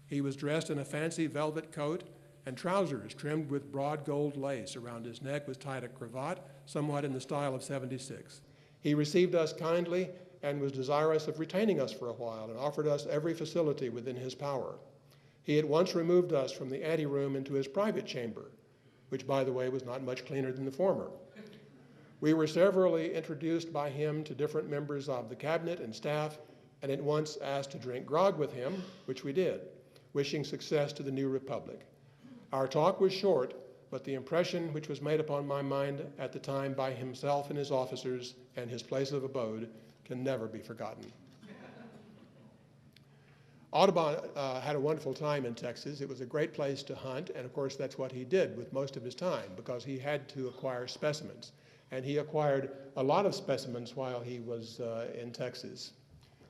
He was dressed in a fancy velvet coat and trousers trimmed with broad gold lace. Around his neck was tied a cravat, somewhat in the style of '76. He received us kindly and was desirous of retaining us for a while and offered us every facility within his power. He at once removed us from the anteroom into his private chamber, which, by the way, was not much cleaner than the former. We were severally introduced by him to different members of the cabinet and staff, and at once asked to drink grog with him, which we did, wishing success to the new republic. Our talk was short, but the impression which was made upon my mind at the time by himself and his officers and his place of abode can never be forgotten. Audubon had a wonderful time in Texas. It was a great place to hunt, and of course that's what he did with most of his time, because he had to acquire specimens. And he acquired a lot of specimens while he was in Texas.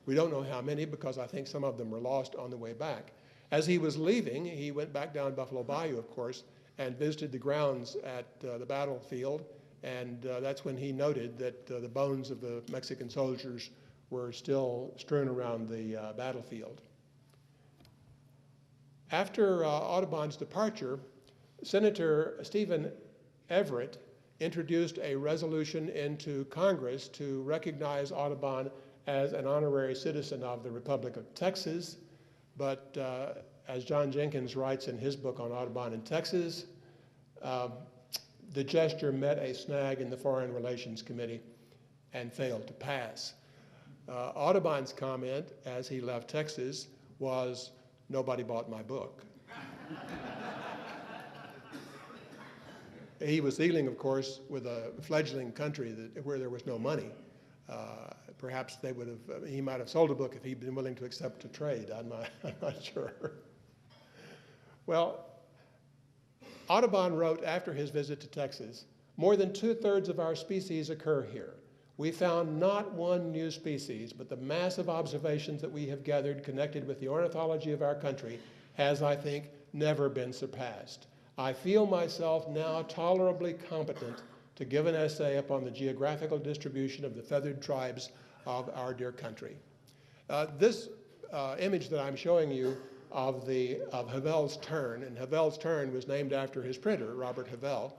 We don't know how many, because I think some of them were lost on the way back. As he was leaving, he went back down Buffalo Bayou, of course, and visited the grounds at the battlefield, and that's when he noted that the bones of the Mexican soldiers were still strewn around the battlefield. After Audubon's departure, Senator Stephen Everett introduced a resolution into Congress to recognize Audubon as an honorary citizen of the Republic of Texas, but as John Jenkins writes in his book on Audubon in Texas, the gesture met a snag in the Foreign Relations Committee and failed to pass. Audubon's comment as he left Texas was, "Nobody bought my book." He was dealing, of course, with a fledgling country where there was no money. Perhaps he might have sold a book if he'd been willing to accept a trade. I'm not sure. Well, Audubon wrote after his visit to Texas, "More than 2/3 of our species occur here. We found not one new species, but the mass of observations that we have gathered connected with the ornithology of our country has, I think, never been surpassed. I feel myself now tolerably competent to give an essay upon the geographical distribution of the feathered tribes of our dear country." This image that I'm showing you of Havel's tern, and Havel's tern was named after his printer, Robert Havel,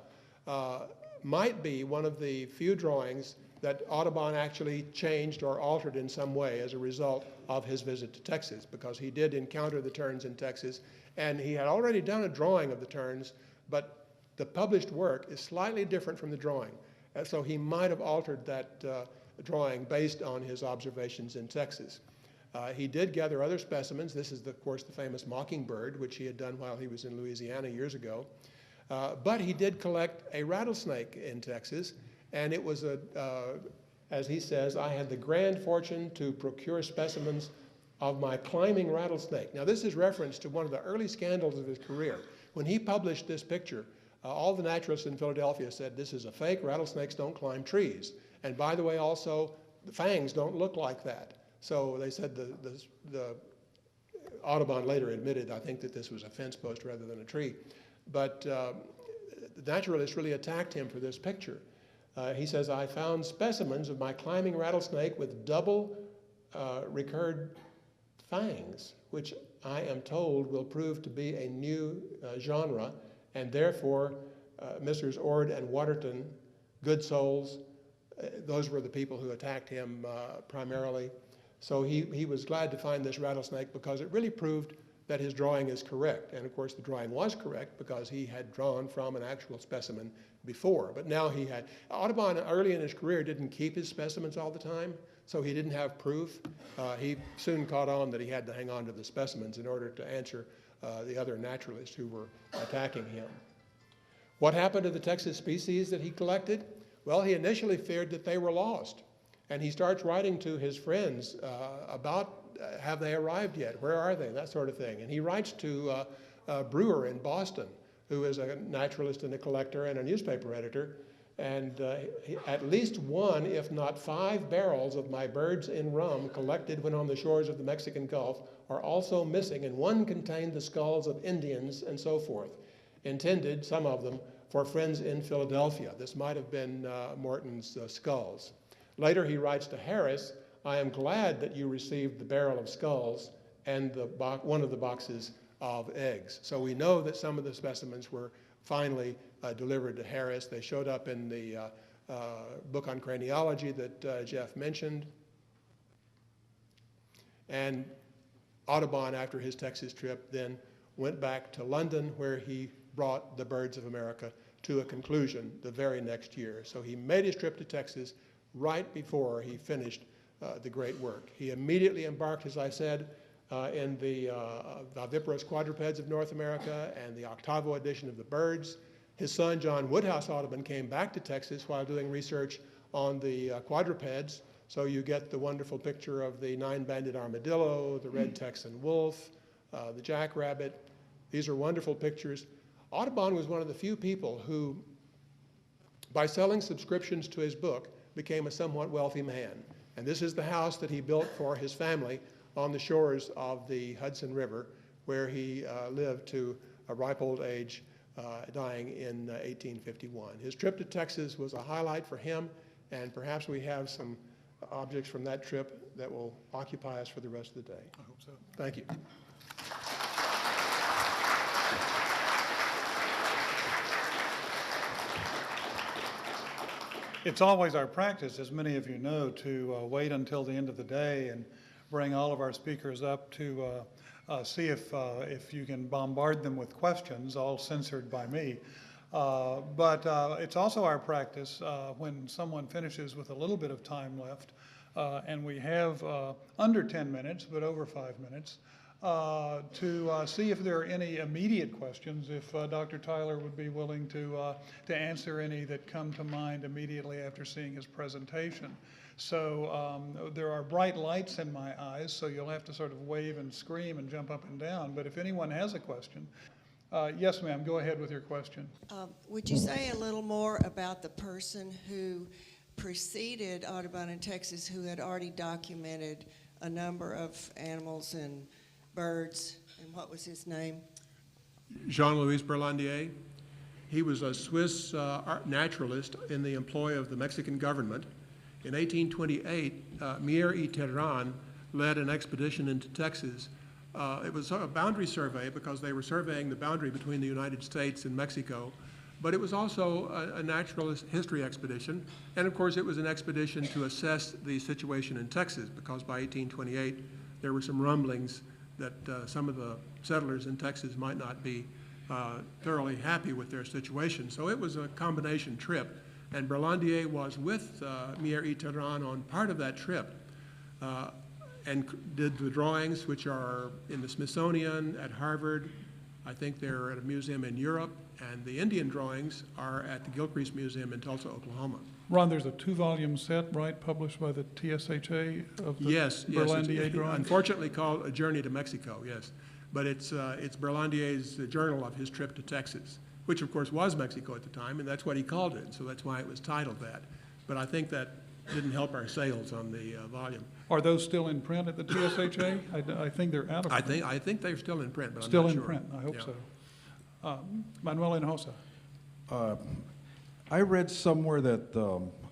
might be one of the few drawings that Audubon actually changed or altered in some way as a result of his visit to Texas, because he did encounter the terns in Texas, and he had already done a drawing of the terns, but the published work is slightly different from the drawing. And so he might have altered that drawing based on his observations in Texas. He did gather other specimens. This is, of course, the famous mockingbird, which he had done while he was in Louisiana years ago. But he did collect a rattlesnake in Texas, and it was, as he says, "I had the grand fortune to procure specimens of my climbing rattlesnake." Now, this is reference to one of the early scandals of his career. When he published this picture, all the naturalists in Philadelphia said, "This is a fake. Rattlesnakes don't climb trees. And by the way, also, the fangs don't look like that." So they said the Audubon later admitted, I think, that this was a fence post rather than a tree. But the naturalists really attacked him for this picture. He says, "I found specimens of my climbing rattlesnake with double recurred fangs, which I am told will prove to be a new genre, and therefore Messrs. Ord and Waterton, good souls, those were the people who attacked him primarily. So he was glad to find this rattlesnake because it really proved that his drawing is correct. And of course the drawing was correct because he had drawn from an actual specimen before. But now he had, Audubon early in his career didn't keep his specimens all the time, so he didn't have proof. He soon caught on that he had to hang on to the specimens in order to answer the other naturalists who were attacking him. What happened to the Texas species that he collected? Well, he initially feared that they were lost. And he starts writing to his friends about have they arrived yet? Where are they? That sort of thing. And he writes to Brewer in Boston, who is a naturalist and a collector and a newspaper editor. And at least one, if not 5 barrels of my birds in rum collected when on the shores of the Mexican Gulf are also missing, and one contained the skulls of Indians and so forth, intended, some of them, for friends in Philadelphia. This might have been Morton's skulls. Later he writes to Harris, I am glad that you received the barrel of skulls and one of the boxes of eggs. So we know that some of the specimens were finally delivered to Harris. They showed up in the book on craniology that Jeff mentioned. And Audubon, after his Texas trip, then went back to London, where he brought the Birds of America to a conclusion the very next year. So he made his trip to Texas right before he finished the great work. He immediately embarked, as I said, in the viviparous quadrupeds of North America and the octavo edition of the birds. His son, John Woodhouse Audubon, came back to Texas while doing research on the quadrupeds. So you get the wonderful picture of the nine-banded armadillo, the red Texan wolf, the jackrabbit. These are wonderful pictures. Audubon was one of the few people who, by selling subscriptions to his book, became a somewhat wealthy man. And this is the house that he built for his family on the shores of the Hudson River, where he lived to a ripe old age, dying in 1851. His trip to Texas was a highlight for him, and perhaps we have some objects from that trip that will occupy us for the rest of the day. I hope so. Thank you. It's always our practice, as many of you know, to wait until the end of the day and bring all of our speakers up to see if you can bombard them with questions, all censored by me. But it's also our practice when someone finishes with a little bit of time left, and we have under 10 minutes, but over 5 minutes, to see if there are any immediate questions, if Dr. Tyler would be willing to answer any that come to mind immediately after seeing his presentation. So there are bright lights in my eyes, so you'll have to sort of wave and scream and jump up and down. But if anyone has a question, yes, ma'am, go ahead with your question. Would you say a little more about the person who preceded Audubon in Texas, who had already documented a number of animals and birds, and what was his name? Jean-Louis Berlandier. He was a Swiss naturalist in the employ of the Mexican government. In 1828, Mier y Terran led an expedition into Texas. It was a boundary survey because they were surveying the boundary between the United States and Mexico, but it was also a naturalist history expedition. And of course, it was an expedition to assess the situation in Texas, because by 1828, there were some rumblings that some of the settlers in Texas might not be thoroughly happy with their situation. So it was a combination trip. And Berlandier was with Mier y Terran on part of that trip and did the drawings, which are in the Smithsonian, at Harvard. I think they're at a museum in Europe. And the Indian drawings are at the Gilcrease Museum in Tulsa, Oklahoma. Ron, there's a 2-volume set, right, published by the TSHA of the Yes, Berlandier it's drawings? unfortunately called A Journey to Mexico, yes. But it's Berlandier's journal of his trip to Texas, which of course was Mexico at the time, and that's what he called it, so that's why it was titled that. But I think that didn't help our sales on the volume. Are those still in print at the TSHA? I think they're out of print. I think they're still in print, but I'm Still not in sure. print, I hope Yeah. so. Manuel Hinojosa. I read somewhere that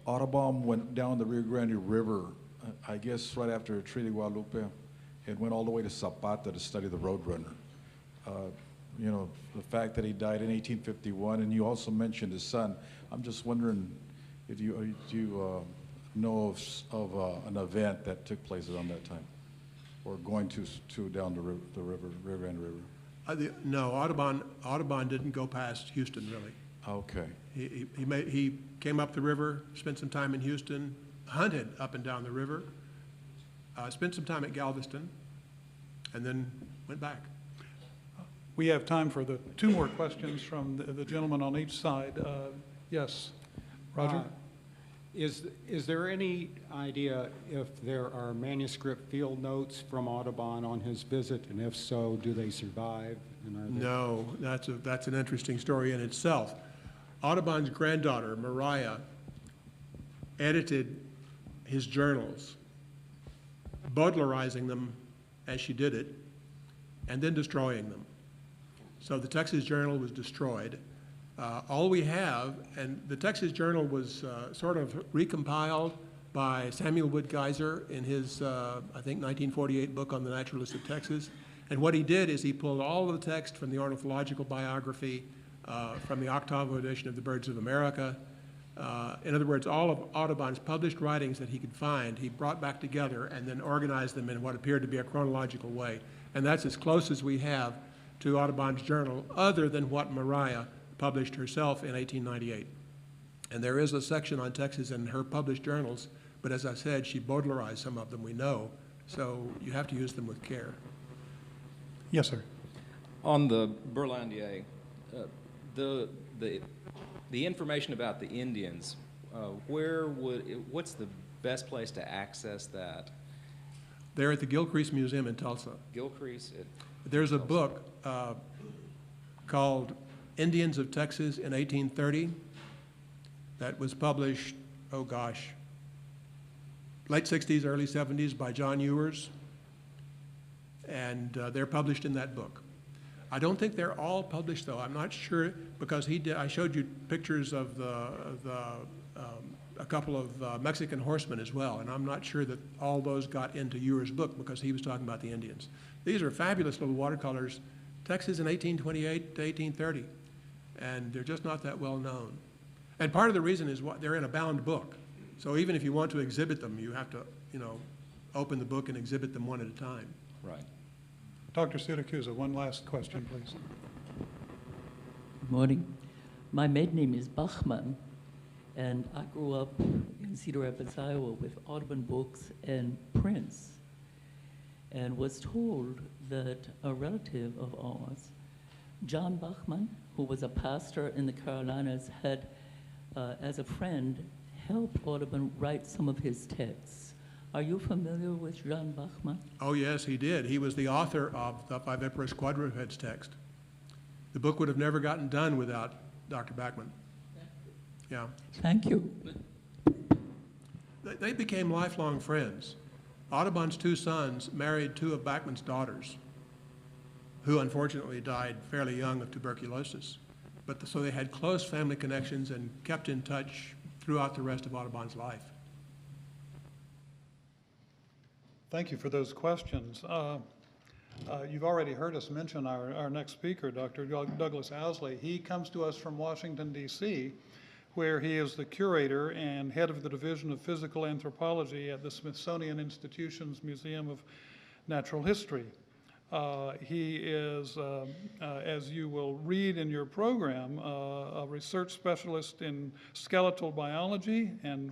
Audubon went down the Rio Grande River, I guess right after Treaty Guadalupe, and went all the way to Zapata to study the Roadrunner. You know, the fact that he died in 1851, and you also mentioned his son. I'm just wondering if you know of an event that took place around that time, or going to down the river, Rio Grande River. No, Audubon didn't go past Houston, really. Okay. He came up the river, spent some time in Houston, hunted up and down the river, spent some time at Galveston, and then went back. We have time for the 2 more questions from the gentleman on each side. Yes, Roger? Is there any idea if there are manuscript field notes from Audubon on his visit, and if so, do they survive? And are they... No, that's an interesting story in itself. Audubon's granddaughter, Mariah, edited his journals, Baudelarizing them as she did it, and then destroying them. So the Texas Journal was destroyed. All we have, and the Texas Journal was sort of recompiled by Samuel Wood Geiser in his, I think, 1948 book on the Naturalists of Texas. And what he did is he pulled all of the text from the ornithological biography, from the octavo edition of the Birds of America. In other words, all of Audubon's published writings that he could find, he brought back together and then organized them in what appeared to be a chronological way. And that's as close as we have to Audubon's journal, other than what Mariah published herself in 1898. And there is a section on Texas in her published journals, But as I said, she Baudelarized some of them, we know, so you have to use them with care. Yes, sir. On the Berlandier, the information about the Indians, what's the best place to access that? They're at the Gilcrease Museum in Tulsa. Gilcrease? There's a book called Indians of Texas in 1830 that was published, oh gosh, late 60s, early 70s by John Ewers, and they're published in that book. I don't think they're all published, though. I'm not sure, because I showed you pictures of a couple of Mexican horsemen as well, and I'm not sure that all those got into Ewers' book because he was talking about the Indians. These are fabulous little watercolors, Texas in 1828 to 1830, and they're just not that well known. And part of the reason is they're in a bound book. So even if you want to exhibit them, you have to, open the book and exhibit them one at a time. Right. Dr. Siracusa, one last question, please. Good morning. My maiden name is Bachman, and I grew up in Cedar Rapids, Iowa with Audubon books and prints, and was told that a relative of ours, John Bachman, who was a pastor in the Carolinas, had, as a friend, helped Audubon write some of his texts. Are you familiar with John Bachman? Oh, yes, he did. He was the author of the Viviparous Quadrupeds text. The book would have never gotten done without Dr. Bachman. Yeah. Thank you. They became lifelong friends. Audubon's two sons married two of Bachman's daughters, who unfortunately died fairly young of tuberculosis. So they had close family connections and kept in touch throughout the rest of Audubon's life. Thank you for those questions. You've already heard us mention our next speaker, Dr. Douglas Owsley. He comes to us from Washington, D.C., where he is the curator and head of the Division of Physical Anthropology at the Smithsonian Institution's Museum of Natural History. He is, as you will read in your program, a research specialist in skeletal biology, and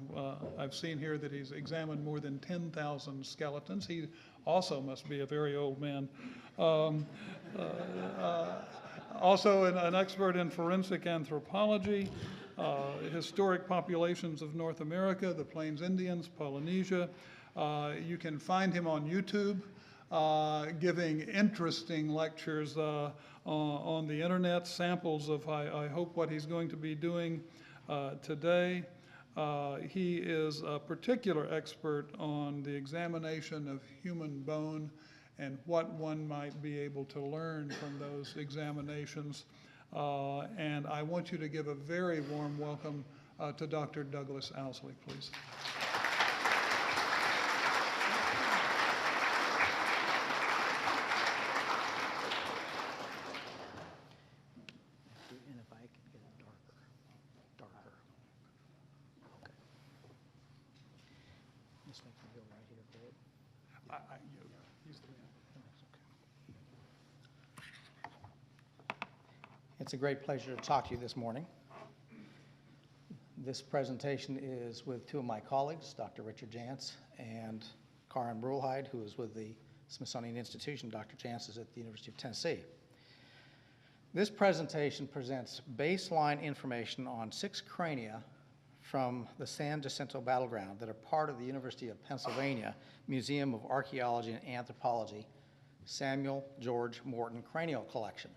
I've seen here that he's examined more than 10,000 skeletons. He also must be a very old man. Also an expert in forensic anthropology, historic populations of North America, the Plains Indians, Polynesia. You can find him on YouTube. Giving interesting lectures on the internet, samples of, I hope, what he's going to be doing today. He is a particular expert on the examination of human bone and what one might be able to learn from those examinations. And I want you to give a very warm welcome to Dr. Douglas Owsley, please. And if I could get it darker. Okay. Just make me go right here, Greg. He's the man. It's a great pleasure to talk to you this morning. This presentation is with two of my colleagues, Dr. Richard Jantz and Karin Brulheid, who is with the Smithsonian Institution. Dr. Jantz is at the University of Tennessee. This presentation presents baseline information on 6 crania from the San Jacinto Battleground that are part of the University of Pennsylvania Museum of Archaeology and Anthropology Samuel George Morton Cranial Collection.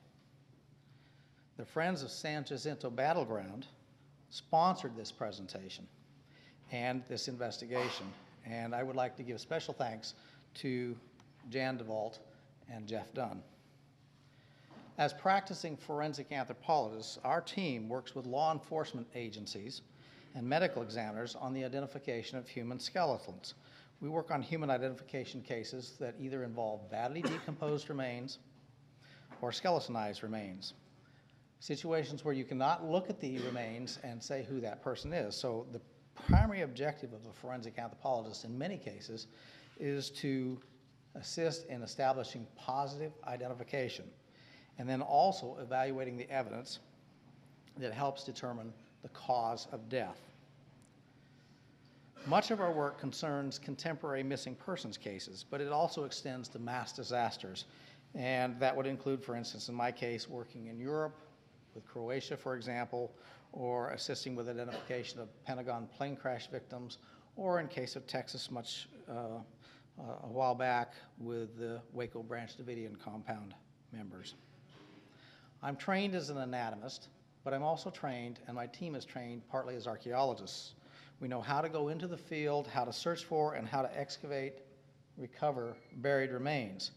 The Friends of San Jacinto Battleground sponsored this presentation and this investigation, and I would like to give special thanks to Jan DeVault and Jeff Dunn. As practicing forensic anthropologists, our team works with law enforcement agencies and medical examiners on the identification of human skeletons. We work on human identification cases that either involve badly decomposed remains or skeletonized remains. Situations where you cannot look at the remains and say who that person is. So the primary objective of a forensic anthropologist in many cases is to assist in establishing positive identification, and then also evaluating the evidence that helps determine the cause of death. Much of our work concerns contemporary missing persons cases, but it also extends to mass disasters. And that would include, for instance, in my case, working in Europe with Croatia, for example, or assisting with identification of Pentagon plane crash victims, or in case of Texas, a while back with the Waco Branch Davidian compound members. I'm trained as an anatomist, but I'm also trained, and my team is trained partly as archaeologists. We know how to go into the field, how to search for, and how to excavate, recover buried remains.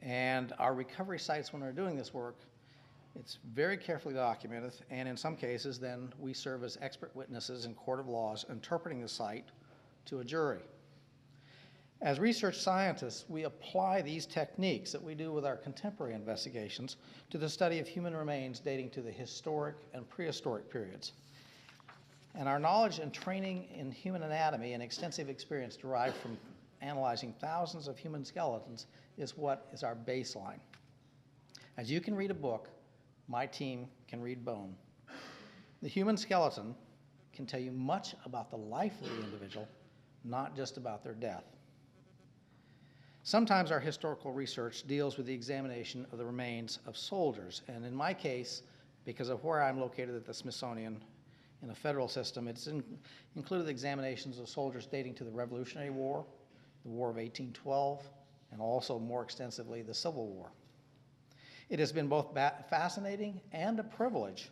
And our recovery sites, when we're doing this work, it's very carefully documented, and in some cases, then we serve as expert witnesses in court of laws interpreting the site to a jury. As research scientists, we apply these techniques that we do with our contemporary investigations to the study of human remains dating to the historic and prehistoric periods. And our knowledge and training in human anatomy and extensive experience derived from analyzing thousands of human skeletons is what is our baseline. As you can read a book, my team can read bone. The human skeleton can tell you much about the life of the individual, not just about their death. Sometimes our historical research deals with the examination of the remains of soldiers, and in my case, because of where I'm located at the Smithsonian in a federal system, it's included examinations of soldiers dating to the Revolutionary War, the War of 1812, and also more extensively the Civil War. It has been both fascinating and a privilege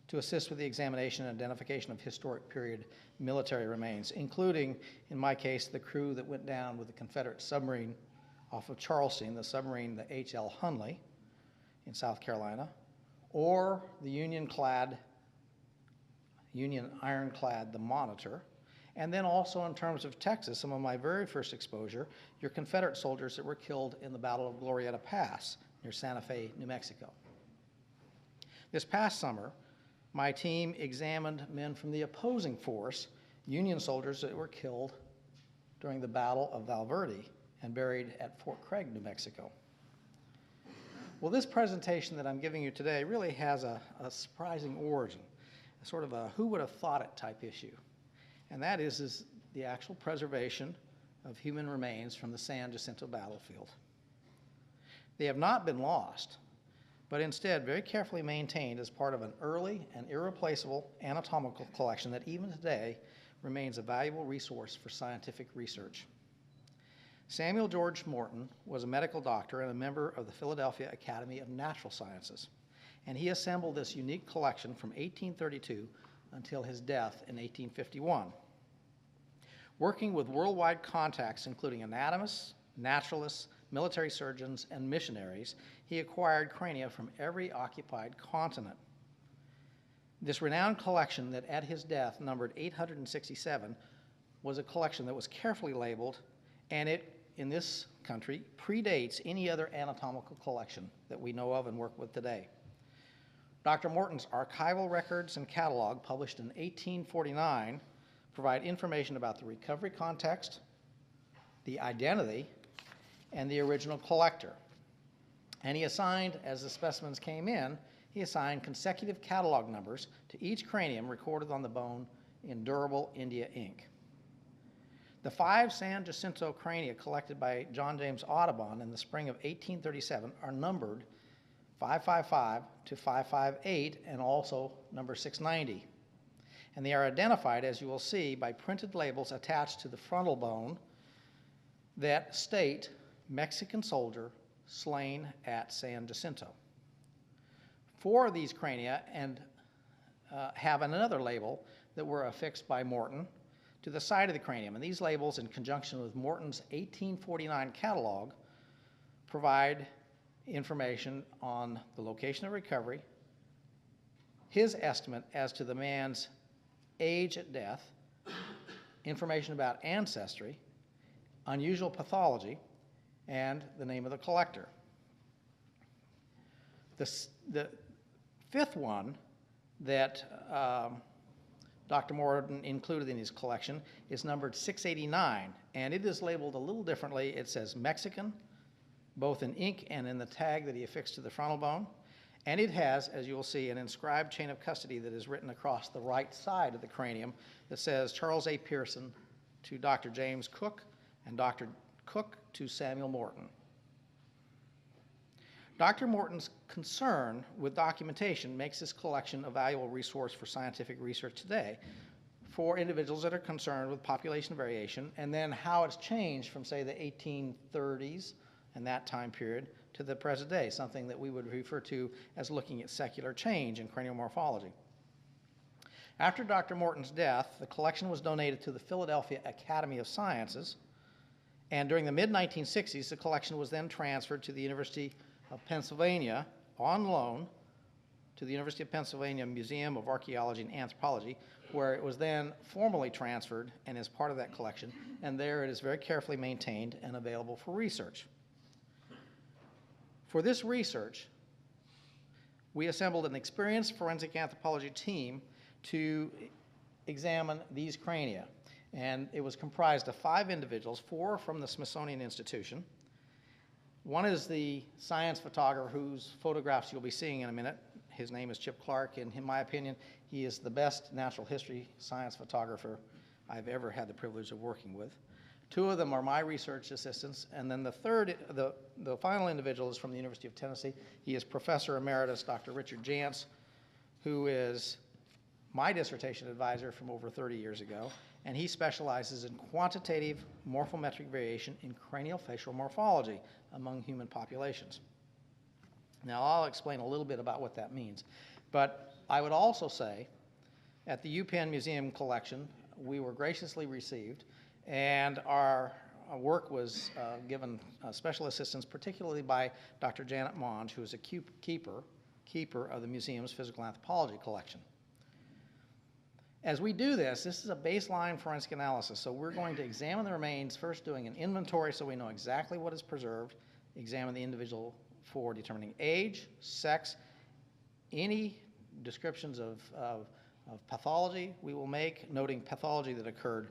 to assist with the examination and identification of historic period military remains, including, in my case, the crew that went down with the Confederate submarine off of Charleston, the submarine, the H.L. Hunley in South Carolina, or the Union ironclad, the Monitor. And then also in terms of Texas, some of my very first exposure, your Confederate soldiers that were killed in the Battle of Glorieta Pass near Santa Fe, New Mexico. This past summer, my team examined men from the opposing force, Union soldiers that were killed during the Battle of Val Verde and buried at Fort Craig, New Mexico. Well, this presentation that I'm giving you today really has a surprising origin, a sort of a who would have thought it type issue. And that is the actual preservation of human remains from the San Jacinto battlefield. They have not been lost, but instead very carefully maintained as part of an early and irreplaceable anatomical collection that even today remains a valuable resource for scientific research. Samuel George Morton was a medical doctor and a member of the Philadelphia Academy of Natural Sciences, and he assembled this unique collection from 1832 until his death in 1851. Working with worldwide contacts, including anatomists, naturalists, military surgeons, and missionaries, he acquired crania from every occupied continent. This renowned collection that at his death numbered 867 was a collection that was carefully labeled, and it, in this country, predates any other anatomical collection that we know of and work with today. Dr. Morton's archival records and catalog, published in 1849, provide information about the recovery context, the identity, and the original collector. And he assigned, as the specimens came in, he assigned consecutive catalog numbers to each cranium recorded on the bone in durable India ink. The 5 San Jacinto crania collected by John James Audubon in the spring of 1837 are numbered 555 to 558 and also number 690. And they are identified, as you will see, by printed labels attached to the frontal bone that state Mexican soldier slain at San Jacinto. 4 of these crania have another label that were affixed by Morton to the side of the cranium. And these labels, in conjunction with Morton's 1849 catalog, provide information on the location of recovery, his estimate as to the man's age at death, information about ancestry, unusual pathology, and the name of the collector. The 5th one that Dr. Morton included in his collection is numbered 689, and it is labeled a little differently. It says Mexican, both in ink and in the tag that he affixed to the frontal bone. And it has, as you will see, an inscribed chain of custody that is written across the right side of the cranium that says Charles A. Pearson, to Dr. James Cook, and Dr. Cook to Samuel Morton. Dr. Morton's concern with documentation makes this collection a valuable resource for scientific research today for individuals that are concerned with population variation and then how it's changed from, say, the 1830s and that time period to the present day, something that we would refer to as looking at secular change in cranial morphology. After Dr. Morton's death, the collection was donated to the Philadelphia Academy of Sciences, and during the mid-1960s, the collection was then transferred to the University of Pennsylvania on loan to the University of Pennsylvania Museum of Archaeology and Anthropology, where it was then formally transferred and is part of that collection, and there it is very carefully maintained and available for research. For this research, we assembled an experienced forensic anthropology team to examine these crania, and it was comprised of 5 individuals, 4 from the Smithsonian Institution. One is the science photographer whose photographs you'll be seeing in a minute. His name is Chip Clark, and in my opinion, he is the best natural history science photographer I've ever had the privilege of working with. 2 of them are my research assistants, and then the third, the final individual is from the University of Tennessee. He is Professor Emeritus Dr. Richard Jantz, who is my dissertation advisor from over 30 years ago, and he specializes in quantitative morphometric variation in craniofacial morphology among human populations. Now, I'll explain a little bit about what that means, but I would also say at the UPenn Museum collection, we were graciously received, and our work was given special assistance, particularly by Dr. Janet Monge, who is a keeper of the museum's physical anthropology collection. As we do this is a baseline forensic analysis, so we're going to examine the remains, first doing an inventory so we know exactly what is preserved, examine the individual for determining age, sex, any descriptions of pathology we will make, noting pathology that occurred,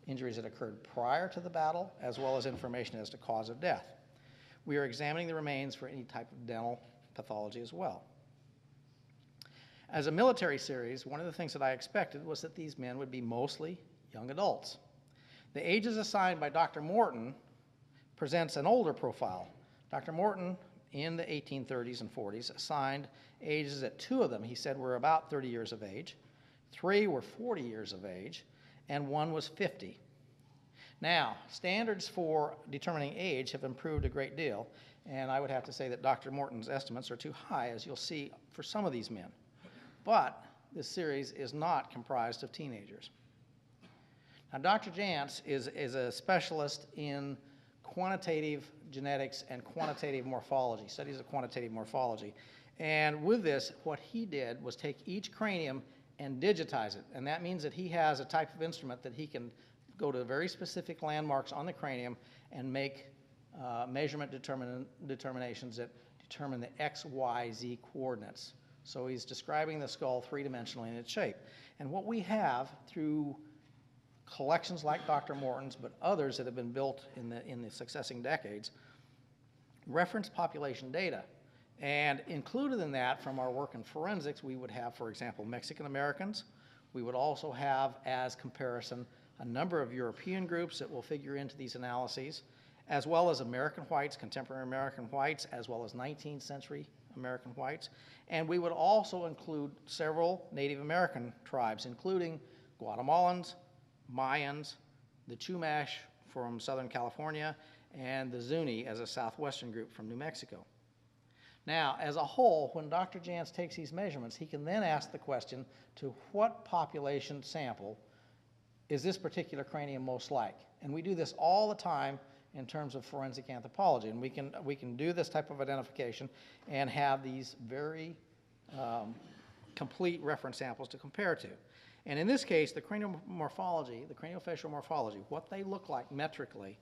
injuries that occurred prior to the battle, as well as information as to cause of death. We are examining the remains for any type of dental pathology as well. As a military series, one of the things that I expected was that these men would be mostly young adults. The ages assigned by Dr. Morton presents an older profile. Dr. Morton, in the 1830s and 40s, assigned ages at 2 of them, he said, were about 30 years of age, 3 were 40 years of age, and 1 was 50. Now, standards for determining age have improved a great deal, and I would have to say that Dr. Morton's estimates are too high, as you'll see for some of these men. But this series is not comprised of teenagers. Now, Dr. Jantz is a specialist in quantitative genetics and quantitative morphology, studies of quantitative morphology. And with this, what he did was take each cranium and digitize it. And that means that he has a type of instrument that he can go to very specific landmarks on the cranium and make measurement determinations that determine the X, Y, Z coordinates. So he's describing the skull 3-dimensionally in its shape. And what we have through collections like Dr. Morton's, but others that have been built in the succeeding decades, reference population data. And included in that, from our work in forensics, we would have, for example, Mexican Americans. We would also have, as comparison, a number of European groups that will figure into these analyses, as well as American whites, contemporary American whites, as well as 19th century American whites. And we would also include several Native American tribes, including Guatemalans, Mayans, the Chumash from Southern California, and the Zuni as a southwestern group from New Mexico. Now, as a whole, when Dr. Jantz takes these measurements, he can then ask the question, to what population sample is this particular cranium most like? And we do this all the time in terms of forensic anthropology, and we can do this type of identification and have these very complete reference samples to compare to. And in this case, the cranial morphology, the craniofacial morphology, what they look like metrically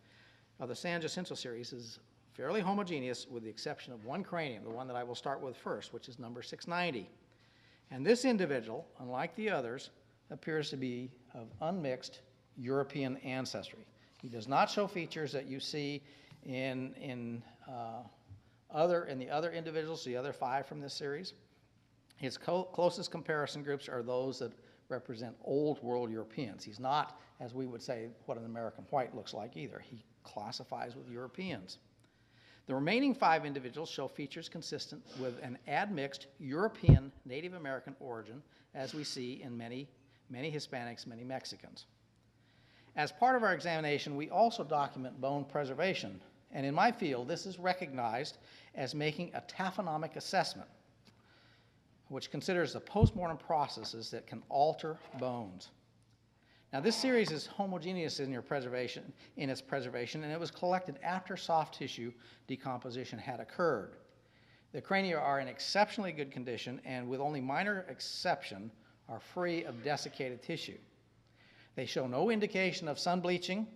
of the San Jacinto series is fairly homogeneous with the exception of one cranium, the one that I will start with first, which is number 690. And this individual, unlike the others, appears to be of unmixed European ancestry. He does not show features that you see in the other individuals, the other 5 from this series. His closest comparison groups are those that represent old world Europeans. He's not, as we would say, what an American white looks like either. He classifies with Europeans. The remaining 5 individuals show features consistent with an admixed European Native American origin, as we see in many Hispanics, many Mexicans. As part of our examination, we also document bone preservation, and in my field, this is recognized as making a taphonomic assessment, which considers the postmortem processes that can alter bones. Now, this series is homogeneous in its preservation, and it was collected after soft tissue decomposition had occurred. The crania are in exceptionally good condition, and with only minor exception, are free of desiccated tissue. They show no indication of sun bleaching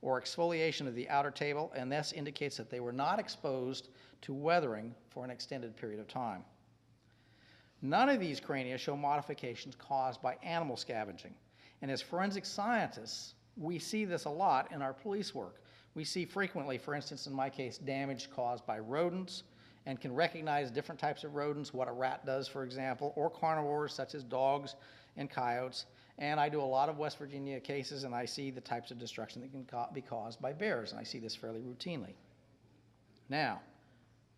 or exfoliation of the outer table, and this indicates that they were not exposed to weathering for an extended period of time. None of these crania show modifications caused by animal scavenging. And as forensic scientists, we see this a lot in our police work. We see frequently, for instance, in my case, damage caused by rodents, and can recognize different types of rodents, what a rat does, for example, or carnivores such as dogs and coyotes. And I do a lot of West Virginia cases, and I see the types of destruction that can be caused by bears, and I see this fairly routinely. Now,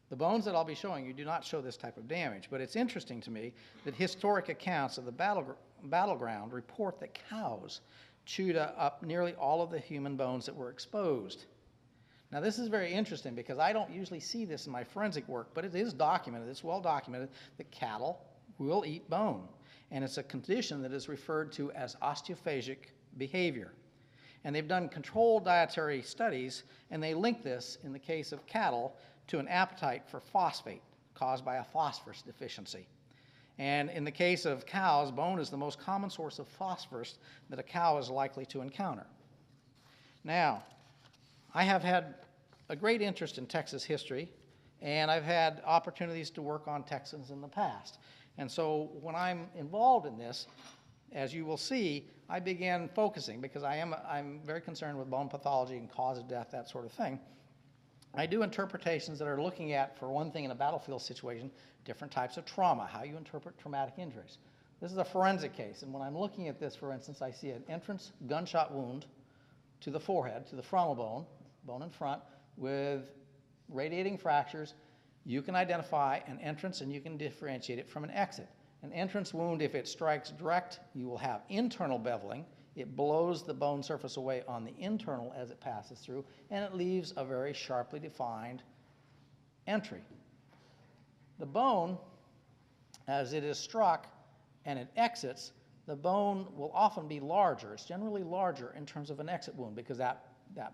the bones that I'll be showing you do not show this type of damage, but it's interesting to me that historic accounts of the battleground report that cows chewed up nearly all of the human bones that were exposed. Now, this is very interesting because I don't usually see this in my forensic work, but it is documented, it's well documented, that cattle will eat bone. And it's a condition that is referred to as osteophagic behavior. And they've done controlled dietary studies, and they link this, in the case of cattle, to an appetite for phosphate caused by a phosphorus deficiency. And in the case of cows, bone is the most common source of phosphorus that a cow is likely to encounter. Now, I have had a great interest in Texas history, and I've had opportunities to work on Texans in the past. And so when I'm involved in this, as you will see, I began focusing, because I'm very concerned with bone pathology and cause of death, that sort of thing. I do interpretations that are looking at, for one thing in a battlefield situation, different types of trauma, how you interpret traumatic injuries. This is a forensic case, and when I'm looking at this, for instance, I see an entrance gunshot wound to the forehead, to the frontal bone, bone in front, with radiating fractures. You can identify an entrance and you can differentiate it from an exit. An entrance wound, if it strikes direct, you will have internal beveling. It blows the bone surface away on the internal as it passes through, and it leaves a very sharply defined entry. The bone, as it is struck and it exits, the bone will often be larger. It's generally larger in terms of an exit wound because that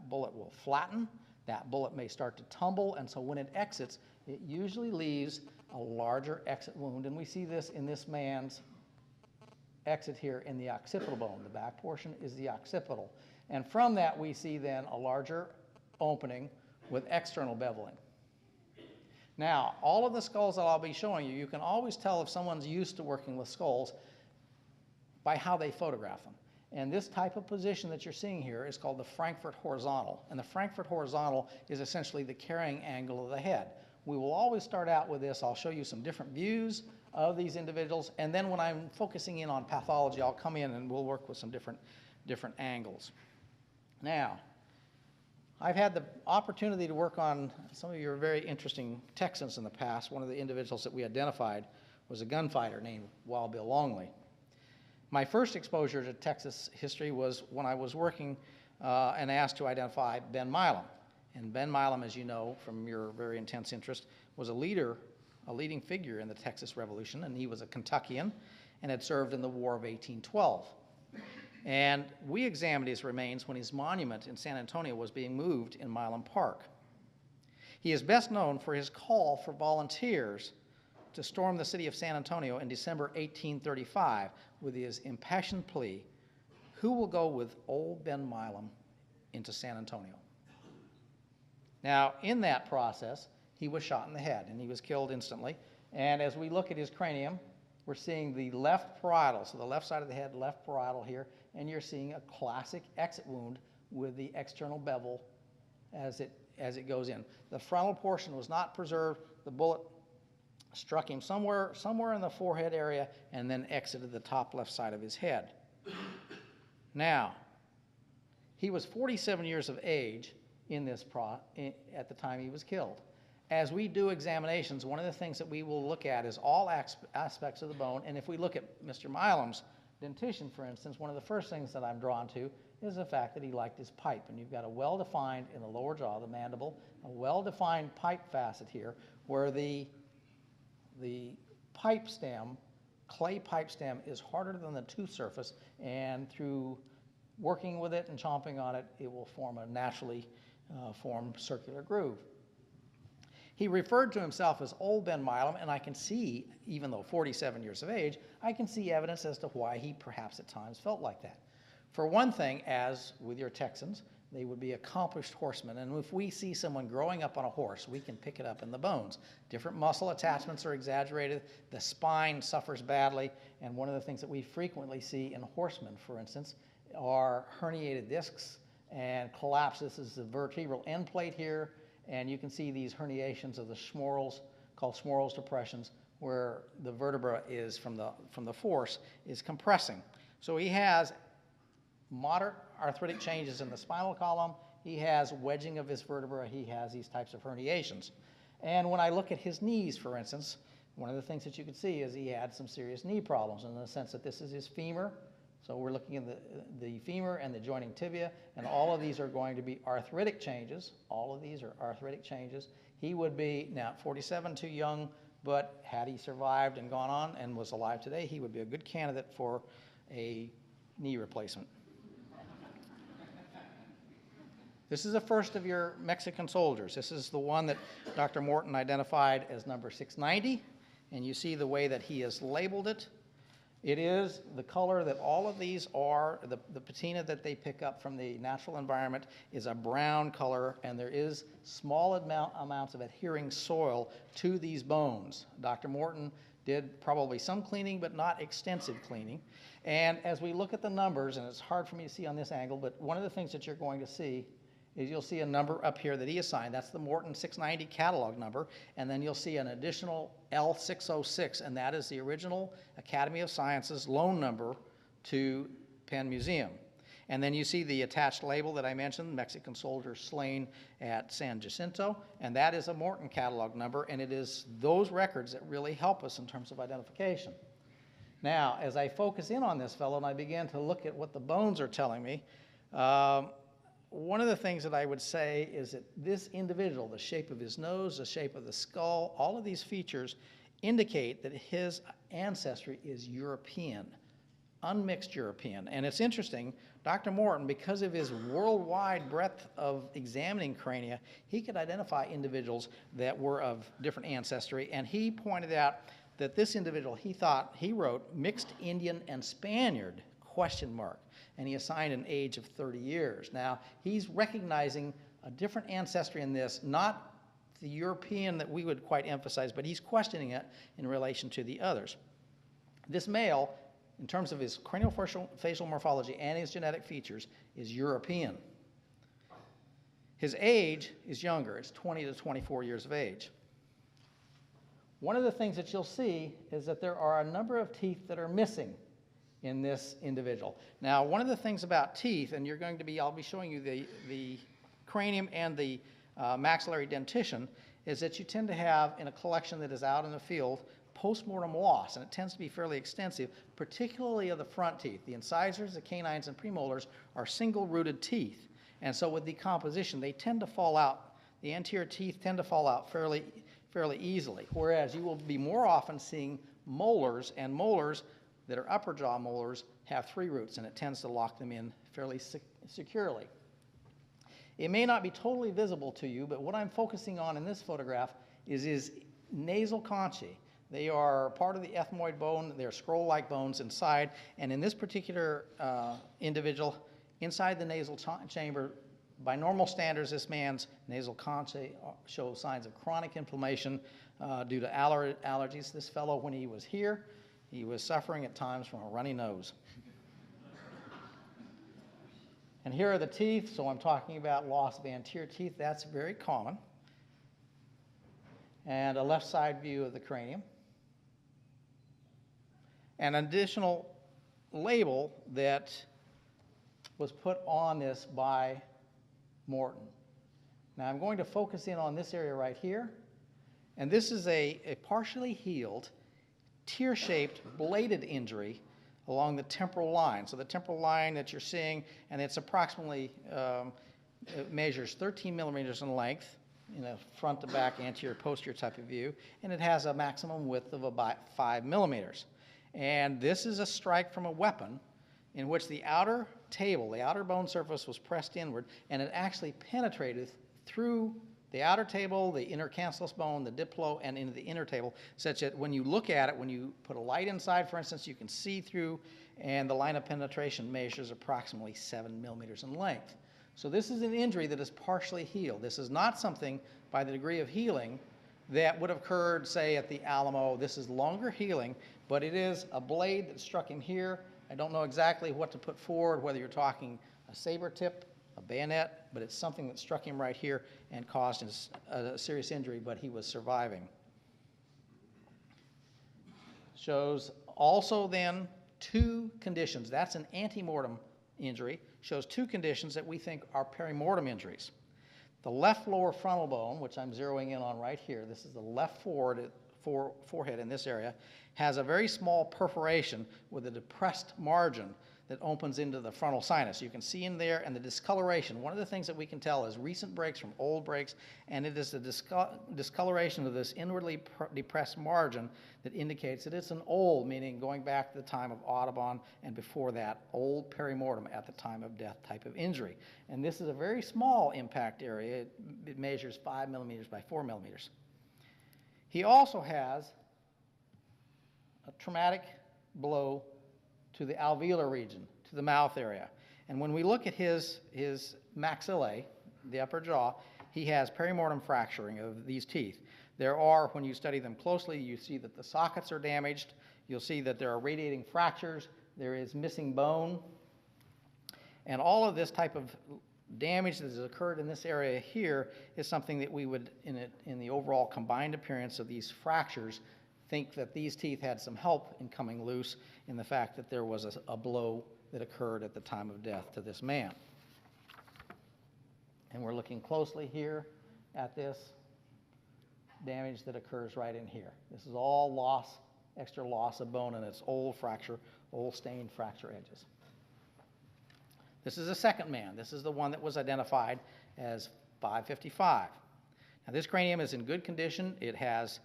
bullet will flatten, that bullet may start to tumble, and so when it exits, it usually leaves a larger exit wound, and we see this in this man's exit here in the occipital bone. The back portion is the occipital. And from that, we see then a larger opening with external beveling. Now, all of the skulls that I'll be showing you, you can always tell if someone's used to working with skulls by how they photograph them. And this type of position that you're seeing here is called the Frankfurt horizontal. And the Frankfurt horizontal is essentially the carrying angle of the head. We will always start out with this. I'll show you some different views of these individuals, and then when I'm focusing in on pathology, I'll come in and we'll work with some different angles. Now, I've had the opportunity to work on some of your very interesting Texans in the past. One of the individuals that we identified was a gunfighter named Wild Bill Longley. My first exposure to Texas history was when I was working and asked to identify Ben Milam. And Ben Milam, as you know from your very intense interest, was a leading figure in the Texas Revolution, and he was a Kentuckian and had served in the War of 1812. And we examined his remains when his monument in San Antonio was being moved in Milam Park. He is best known for his call for volunteers to storm the city of San Antonio in December 1835 with his impassioned plea, "Who will go with old Ben Milam into San Antonio?" Now, in that process, he was shot in the head, and he was killed instantly. And as we look at his cranium, we're seeing the left parietal, so the left side of the head, left parietal here, and you're seeing a classic exit wound with the external bevel as it goes in. The frontal portion was not preserved. The bullet struck him somewhere in the forehead area, and then exited the top left side of his head. Now, he was 47 years of age at the time he was killed. As we do examinations, one of the things that we will look at is all aspects of the bone, and if we look at Mr. Milam's dentition, for instance, one of the first things that I'm drawn to is the fact that he liked his pipe, and you've got a well-defined, in the lower jaw, the mandible, a well-defined pipe facet here, where the pipe stem, clay pipe stem, is harder than the tooth surface, and through working with it and chomping on it, it will form a naturally formed circular groove. He referred to himself as Old Ben Milam, and I can see, even though 47 years of age, I can see evidence as to why he perhaps at times felt like that. For one thing, as with your Texans, they would be accomplished horsemen, and if we see someone growing up on a horse, we can pick it up in the bones. Different muscle attachments are exaggerated, the spine suffers badly, and one of the things that we frequently see in horsemen, for instance, are herniated discs and collapse. This is the vertebral end plate here, and you can see these herniations of the schmorals, called Schmorl's depressions, where the vertebra is from the force is compressing. So he has moderate arthritic changes in the spinal column. He has wedging of his vertebra. He has these types of herniations. And when I look at his knees, for instance, one of the things that you can see is he had some serious knee problems in the sense that this is his femur. So we're looking at the femur and the joining tibia, and all of these are going to be arthritic changes. All of these are arthritic changes. He would be, now 47, too young, but had he survived and gone on and was alive today, he would be a good candidate for a knee replacement. This is the first of your Mexican soldiers. This is the one that Dr. Morton identified as number 690, and you see the way that he has labeled it. It is the color that all of these are. The patina that they pick up from the natural environment is a brown color, and there is small amounts of adhering soil to these bones. Dr. Morton did probably some cleaning, but not extensive cleaning. And as we look at the numbers, and it's hard for me to see on this angle, but one of the things that you're going to see is you'll see a number up here that he assigned. That's the Morton 690 catalog number. And then you'll see an additional L606, and that is the original Academy of Sciences loan number to Penn Museum. And then you see the attached label that I mentioned, Mexican soldiers slain at San Jacinto, and that is a Morton catalog number, and it is those records that really help us in terms of identification. Now, as I focus in on this fellow and I begin to look at what the bones are telling me, one of the things that I would say is that this individual, the shape of his nose, the shape of the skull, all of these features indicate that his ancestry is European, unmixed European. And it's interesting, Dr. Morton, because of his worldwide breadth of examining crania, he could identify individuals that were of different ancestry, and he pointed out that this individual, he wrote mixed Indian and Spaniard, ? And he assigned an age of 30 years. Now, he's recognizing a different ancestry in this, not the European that we would quite emphasize, but he's questioning it in relation to the others. This male, in terms of his craniofacial morphology and his genetic features, is European. His age is younger. It's 20 to 24 years of age. One of the things that you'll see is that there are a number of teeth that are missing in this individual. Now, one of the things about teeth, and I'll be showing you the cranium and the maxillary dentition, is that you tend to have, in a collection that is out in the field, postmortem loss, and it tends to be fairly extensive, particularly of the front teeth. The incisors, the canines, and premolars are single-rooted teeth, and so with decomposition, they tend to fall out. The anterior teeth tend to fall out fairly easily, whereas you will be more often seeing molars, and molars that are upper jaw molars have 3 roots, and it tends to lock them in fairly securely. It may not be totally visible to you, but what I'm focusing on in this photograph is his nasal conchae. They are part of the ethmoid bone. They're scroll-like bones inside, and in this particular individual, inside the nasal chamber, by normal standards, this man's nasal conchae shows signs of chronic inflammation due to allergies. This fellow, when he was here, he was suffering at times from a runny nose. And here are the teeth, so I'm talking about loss of anterior teeth. That's very common. and a left side view of the cranium. An additional label that was put on this by Morton. Now I'm going to focus in on this area right here, and this is a partially healed, tear-shaped bladed injury along the temporal line. So the temporal line that you're seeing, and it's approximately, it measures 13 millimeters in length in a front to back, anterior, posterior type of view, and it has a maximum width of about 5 millimeters. And this is a strike from a weapon in which the outer table, the outer bone surface was pressed inward, and it actually penetrated through the outer table, the intercancellous bone, the diplo, and into the inner table, such that when you look at it, when you put a light inside, for instance, you can see through, and the line of penetration measures approximately 7 millimeters in length. So this is an injury that is partially healed. This is not something by the degree of healing that would have occurred, say, at the Alamo. This is longer healing, but it is a blade that struck him here. I don't know exactly what to put forward, whether you're talking a saber tip, a bayonet, but it's something that struck him right here and caused a serious injury, but he was surviving. Shows also then two conditions. That's an antemortem injury. Shows two conditions that we think are perimortem injuries. The left lower frontal bone, which I'm zeroing in on right here, this is the left forehead in this area, has a very small perforation with a depressed margin that opens into the frontal sinus. You can see in there, and the discoloration. One of the things that we can tell is recent breaks from old breaks, and it is the discoloration of this inwardly depressed margin that indicates that it's an old, meaning going back to the time of Audubon and before that, old perimortem at the time of death type of injury. And this is a very small impact area. It measures 5 millimeters by 4 millimeters. He also has a traumatic blow to the alveolar region, to the mouth area. And when we look at his maxillae, the upper jaw, he has perimortem fracturing of these teeth. There are, when you study them closely, you see that the sockets are damaged. You'll see that there are radiating fractures. There is missing bone. And all of this type of damage that has occurred in this area here is something that we would, in the overall combined appearance of these fractures, think that these teeth had some help in coming loose in the fact that there was a blow that occurred at the time of death to this man. And we're looking closely here at this damage that occurs right in here. This is all loss, extra loss of bone, and it's old fracture, old stained fracture edges. This is the second man. This is the one that was identified as 555. Now this cranium is in good condition. It has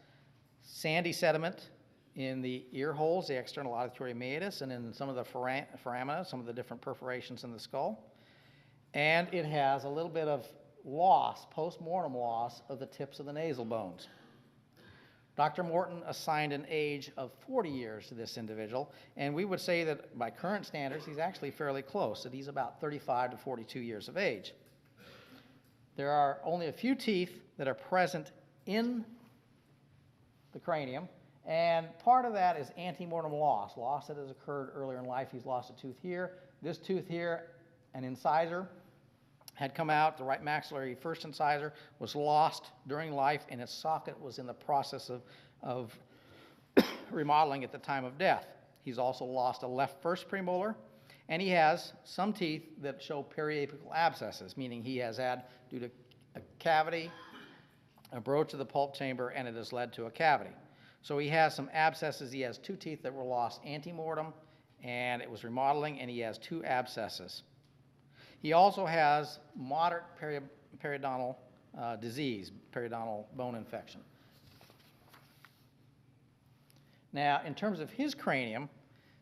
sandy sediment in the ear holes, the external auditory meatus, and in some of the foramina, some of the different perforations in the skull. And it has a little bit of loss, post-mortem loss, of the tips of the nasal bones. Dr. Morton assigned an age of 40 years to this individual, and we would say that by current standards, he's actually fairly close, that he's about 35 to 42 years of age. There are only a few teeth that are present in the cranium, and part of that is antemortem loss that has occurred earlier in life. He's lost a tooth here. This tooth here, an incisor, had come out. The right maxillary first incisor was lost during life, and its socket was in the process of remodeling at the time of death. He's also lost a left first premolar, and he has some teeth that show periapical abscesses, meaning he has had, due to a cavity, a broach of the pulp chamber, and it has led to a cavity. So he has some abscesses. He has two teeth that were lost antemortem, and it was remodeling, and he has two abscesses. He also has moderate periodontal disease, periodontal bone infection. Now, in terms of his cranium,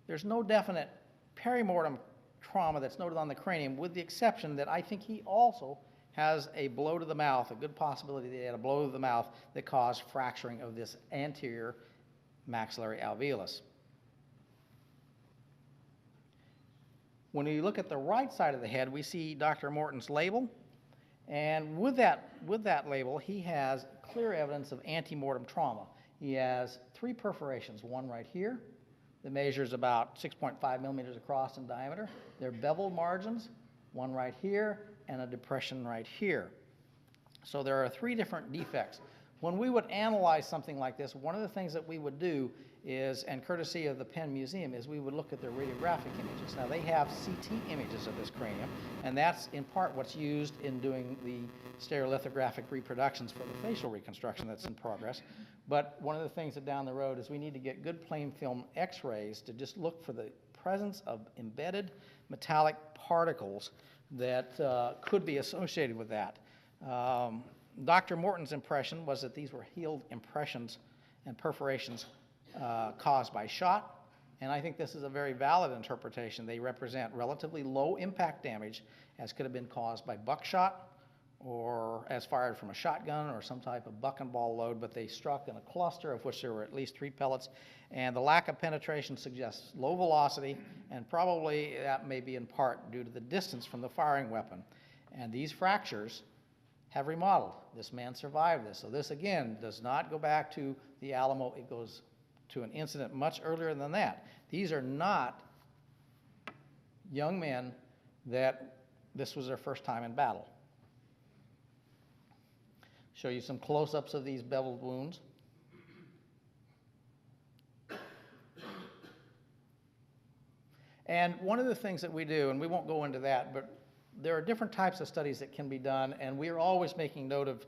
there's no definite perimortem trauma that's noted on the cranium, with the exception that I think he also has a blow to the mouth, a good possibility that he had a blow to the mouth that caused fracturing of this anterior maxillary alveolus. When we look at the right side of the head, we see Dr. Morton's label, and with that label, he has clear evidence of antemortem trauma. He has 3 perforations, one right here that measures about 6.5 millimeters across in diameter. They're beveled margins, one right here, and a depression right here. So there are 3 different defects. When we would analyze something like this, one of the things that we would do is, and courtesy of the Penn Museum, is we would look at their radiographic images. Now, they have CT images of this cranium, and that's in part what's used in doing the stereolithographic reproductions for the facial reconstruction that's in progress. But one of the things that down the road is we need to get good plain film x-rays to just look for the presence of embedded metallic particles that could be associated with that. Dr. Morton's impression was that these were healed impressions and perforations caused by shot, and I think this is a very valid interpretation. They represent relatively low impact damage, as could have been caused by buckshot or as fired from a shotgun or some type of buck and ball load, but they struck in a cluster of which there were at least 3 pellets, and the lack of penetration suggests low velocity, and probably that may be in part due to the distance from the firing weapon. And these fractures have remodeled. This man survived this. So this, again, does not go back to the Alamo. It goes to an incident much earlier than that. These are not young men that this was their first time in battle. Show you some close-ups of these beveled wounds. And one of the things that we do, and we won't go into that, but there are different types of studies that can be done, and we are always making note of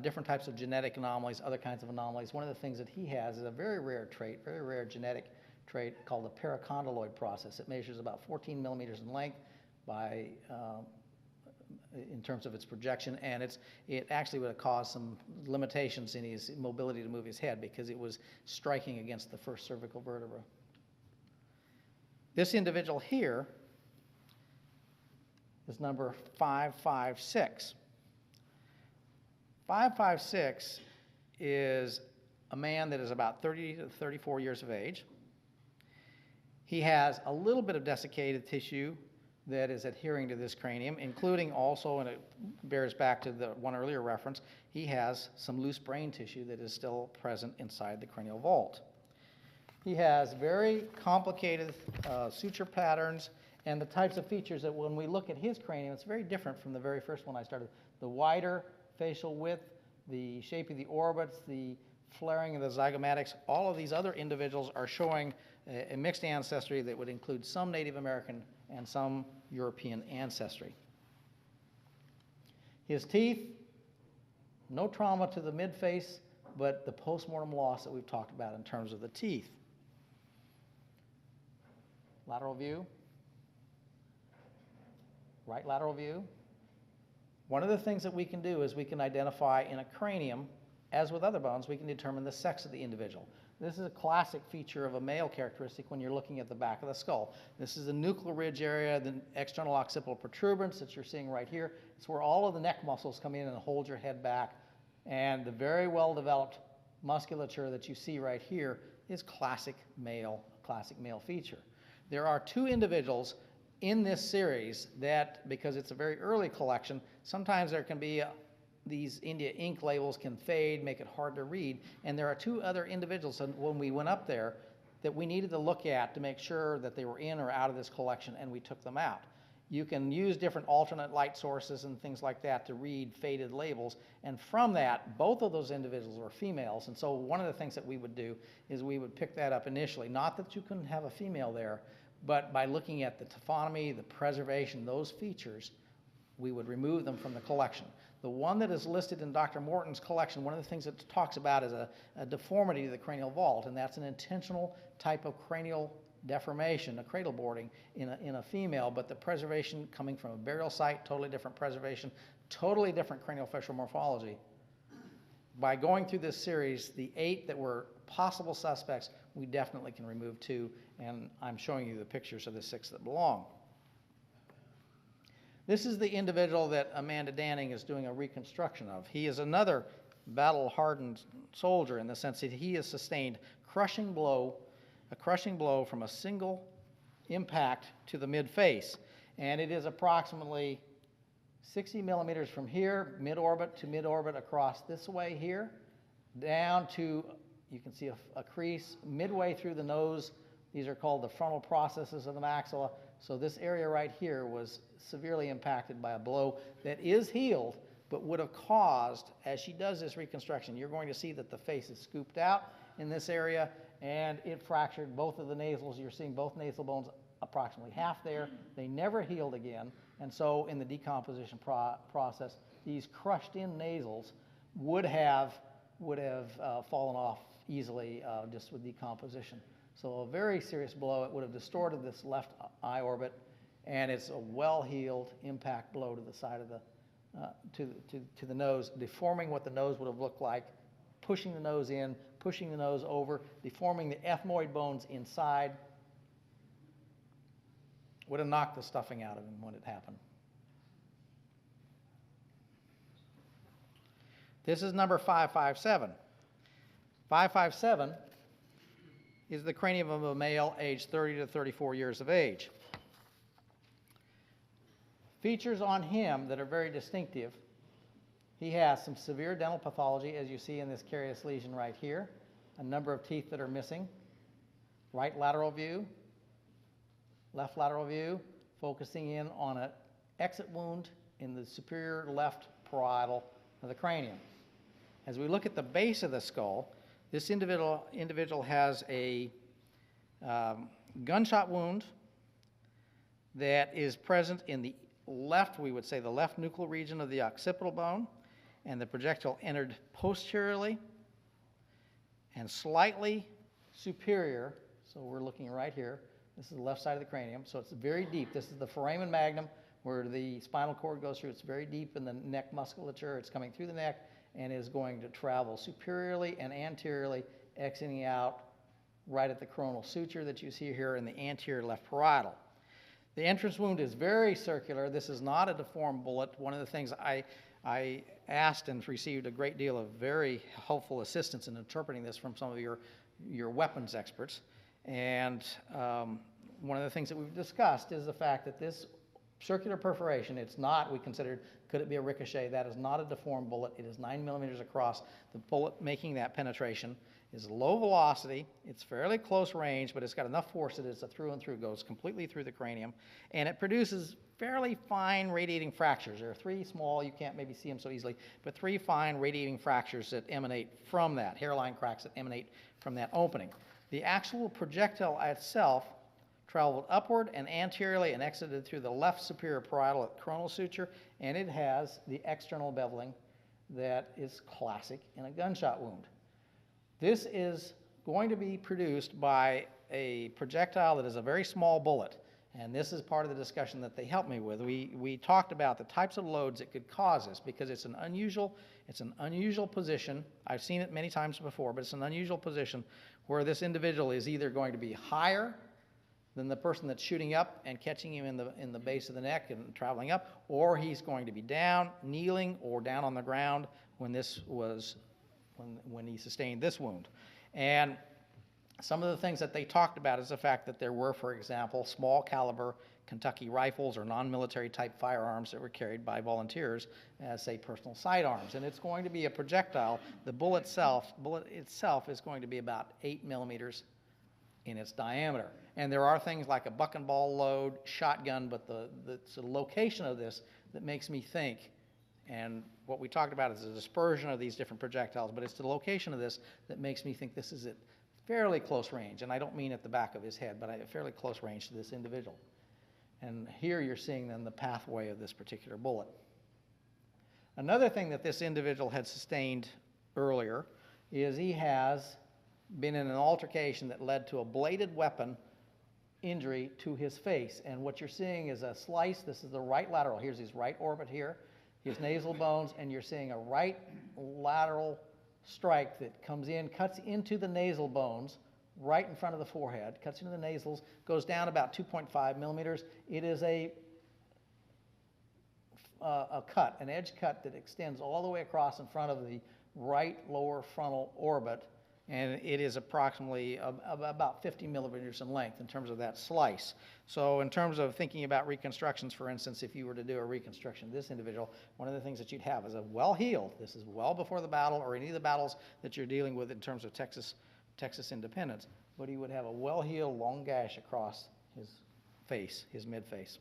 different types of genetic anomalies, other kinds of anomalies. One of the things that he has is a very rare trait, very rare genetic trait called the paracondyloid process. It measures about 14 millimeters in length by, in terms of its projection, and it actually would have caused some limitations in his mobility to move his head because it was striking against the first cervical vertebra. This individual here is number 556. 556 is a man that is about 30 to 34 years of age. He has a little bit of desiccated tissue that is adhering to this cranium, including also, and it bears back to the one earlier reference, he has some loose brain tissue that is still present inside the cranial vault. He has very complicated suture patterns and the types of features that when we look at his cranium, it's very different from the very first one I started. The wider facial width, the shape of the orbits, the flaring of the zygomatics, all of these other individuals are showing a mixed ancestry that would include some Native American and some European ancestry. His teeth, no trauma to the midface, but the postmortem loss that we've talked about in terms of the teeth. Lateral view. Right lateral view. One of the things that we can do is we can identify in a cranium, as with other bones, we can determine the sex of the individual. This is a classic feature of a male characteristic when you're looking at the back of the skull. This is the nuchal ridge area, the external occipital protuberance that you're seeing right here. It's where all of the neck muscles come in and hold your head back. And the very well-developed musculature that you see right here is classic male feature. There are 2 individuals in this series that, because it's a very early collection, sometimes there can be these India ink labels can fade, make it hard to read, and there are 2 other individuals when we went up there that we needed to look at to make sure that they were in or out of this collection, and we took them out. You can use different alternate light sources and things like that to read faded labels, and from that, both of those individuals were females, and so one of the things that we would do is we would pick that up initially. Not that you couldn't have a female there, but by looking at the taphonomy, the preservation, those features, we would remove them from the collection. The one that is listed in Dr. Morton's collection, one of the things it talks about is a deformity of the cranial vault, and that's an intentional type of cranial deformation, a cradle boarding in a female, but the preservation coming from a burial site, totally different preservation, totally different craniofacial morphology. By going through this series, the 8 that were possible suspects, we definitely can remove 2, and I'm showing you the pictures of the 6 that belong. This is the individual that Amanda Danning is doing a reconstruction of. He is another battle-hardened soldier in the sense that he has sustained a crushing blow from a single impact to the mid-face. And it is approximately 60 millimeters from here, mid-orbit to mid-orbit across this way here, down to, you can see a crease midway through the nose. These are called the frontal processes of the maxilla. So this area right here was severely impacted by a blow that is healed, but would have caused, as she does this reconstruction, you're going to see that the face is scooped out in this area, and it fractured both of the nasals. You're seeing both nasal bones approximately half there. They never healed again, and so in the decomposition process, these crushed-in nasals would have fallen off easily just with decomposition. So a very serious blow. It would have distorted this left eye orbit, and it's a well-healed impact blow to the side of the to the nose, deforming what the nose would have looked like, pushing the nose in, pushing the nose over, deforming the ethmoid bones inside. Would have knocked the stuffing out of him when it happened. This is number 557. 557 is the cranium of a male aged 30 to 34 years of age. Features on him that are very distinctive. He has some severe dental pathology, as you see in this carious lesion right here, a number of teeth that are missing, right lateral view, left lateral view, focusing in on an exit wound in the superior left parietal of the cranium. As we look at the base of the skull, this individual has a gunshot wound that is present in the left, we would say the left nuchal region of the occipital bone, and the projectile entered posteriorly and slightly superior. So we're looking right here. This is the left side of the cranium, so it's very deep. This is the foramen magnum where the spinal cord goes through. It's very deep in the neck musculature. It's coming through the neck and is going to travel superiorly and anteriorly, exiting out right at the coronal suture that you see here in the anterior left parietal. The entrance wound is very circular. This is not a deformed bullet. One of the things I asked and received a great deal of very helpful assistance in interpreting this from some of your weapons experts. And one of the things that we've discussed is the fact that this circular perforation, it's not, we considered, could it be a ricochet? That is not a deformed bullet. It is 9 millimeters across. The bullet making that penetration is low velocity. It's fairly close range, but it's got enough force that it's a through and through, goes completely through the cranium, and it produces fairly fine radiating fractures. There are 3 small, you can't maybe see them so easily, but 3 fine radiating fractures that emanate from that, hairline cracks that emanate from that opening. The actual projectile itself traveled upward and anteriorly and exited through the left superior parietal at coronal suture, and it has the external beveling that is classic in a gunshot wound. This is going to be produced by a projectile that is a very small bullet, and this is part of the discussion that they helped me with. We talked about the types of loads that could cause this because it's an unusual position. I've seen it many times before, but it's an unusual position where this individual is either going to be higher than the person that's shooting up and catching him in the base of the neck and traveling up, or he's going to be down, kneeling, or down on the ground when he sustained this wound. And some of the things that they talked about is the fact that there were, for example, small caliber Kentucky rifles or non-military type firearms that were carried by volunteers as, say, personal sidearms. And it's going to be a projectile. The bullet itself is going to be about 8 millimeters in its diameter. And there are things like a buck and ball load, shotgun, but it's the location of this that makes me think, and what we talked about is the dispersion of these different projectiles, but it's the location of this that makes me think this is at fairly close range, and I don't mean at the back of his head, but at fairly close range to this individual. And here you're seeing then the pathway of this particular bullet. Another thing that this individual had sustained earlier is he has been in an altercation that led to a bladed weapon injury to his face. And what you're seeing is a slice. This is the right lateral. Here's his right orbit here, his nasal bones, and you're seeing a right lateral strike that comes in, cuts into the nasal bones right in front of the forehead, cuts into the nasals, goes down about 2.5 millimeters. It is a cut, an edge cut that extends all the way across in front of the right lower frontal orbit, and it is approximately about 50 millimeters in length in terms of that slice. So in terms of thinking about reconstructions, for instance, if you were to do a reconstruction of this individual, one of the things that you'd have is a well-healed, this is well before the battle or any of the battles that you're dealing with in terms of Texas independence, but he would have a well-healed long gash across his face, his mid-face.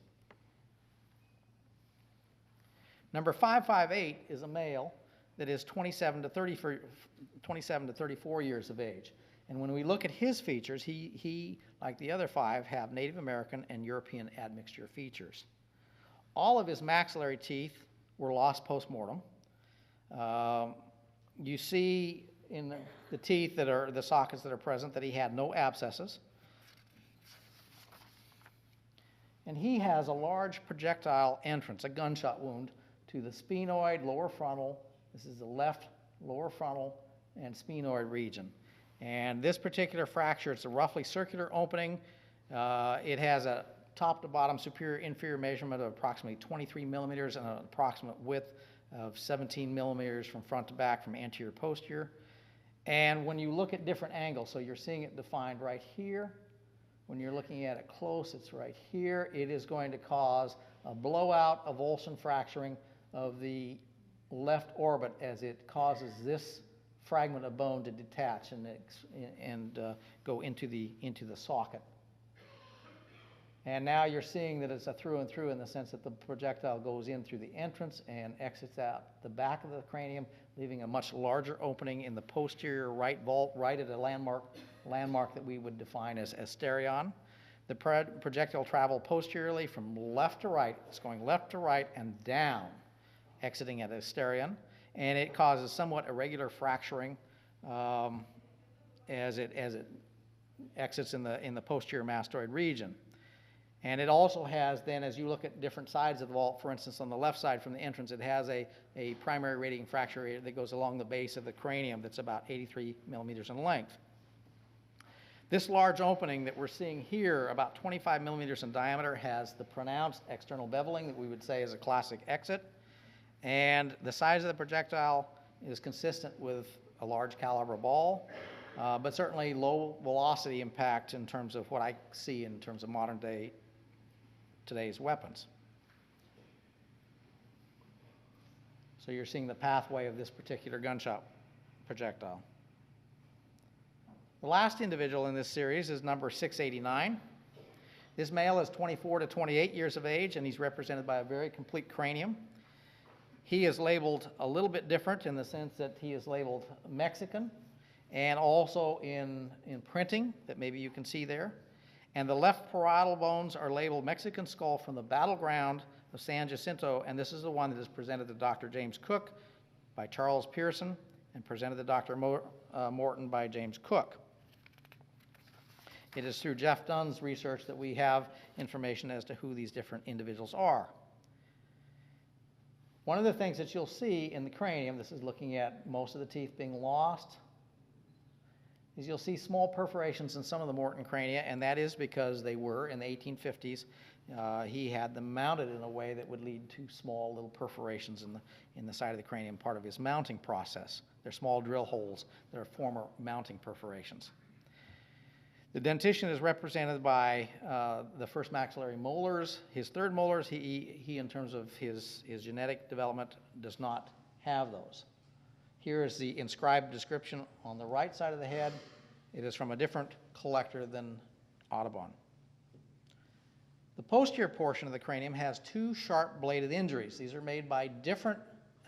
Number 558 is a male that is 27 to 34 years of age. And when we look at his features, he, like the other 5, have Native American and European admixture features. All of his maxillary teeth were lost post-mortem. You see in the teeth that are the sockets that are present that he had no abscesses. And he has a large projectile entrance, a gunshot wound, to the sphenoid lower frontal. This is the left lower frontal and sphenoid region. And this particular fracture, it's a roughly circular opening. It has a top to bottom superior inferior measurement of approximately 23 millimeters and an approximate width of 17 millimeters from front to back, from anterior to posterior. And when you look at different angles, so you're seeing it defined right here. When you're looking at it close, it's right here. It is going to cause a blowout of Olson fracturing of the left orbit as it causes this fragment of bone to detach and go into the socket. And now you're seeing that it's a through and through in the sense that the projectile goes in through the entrance and exits out the back of the cranium, leaving a much larger opening in the posterior right vault, right at a landmark that we would define as asterion. The projectile traveled posteriorly from left to right. It's going left to right and down, exiting at asterion, and it causes somewhat irregular fracturing as it exits in the posterior mastoid region. And it also has then, as you look at different sides of the vault, for instance, on the left side from the entrance, it has a primary radiating fracture area that goes along the base of the cranium that's about 83 millimeters in length. This large opening that we're seeing here, about 25 millimeters in diameter, has the pronounced external beveling that we would say is a classic exit. And the size of the projectile is consistent with a large caliber ball, but certainly low velocity impact in terms of what I see in terms of today's weapons. So you're seeing the pathway of this particular gunshot projectile. The last individual in this series is number 689. This male is 24 to 28 years of age, and he's represented by a very complete cranium. He is labeled a little bit different in the sense that he is labeled Mexican, and also in printing that maybe you can see there. And the left parietal bones are labeled Mexican skull from the battleground of San Jacinto, and this is the one that is presented to Dr. James Cook by Charles Pearson and presented to Dr. Morton by James Cook. It is through Jeff Dunn's research that we have information as to who these different individuals are. One of the things that you'll see in the cranium, this is looking at most of the teeth being lost, is you'll see small perforations in some of the Morton crania, and that is because they were, in the 1850s, he had them mounted in a way that would lead to small little perforations in the side of the cranium, part of his mounting process. They're small drill holes that are former mounting perforations. The dentition is represented by the first maxillary molars. His third molars, he in terms of his genetic development, does not have those. Here is the inscribed description on the right side of the head. It is from a different collector than Audubon. The posterior portion of the cranium has 2 sharp bladed injuries. These are made by different,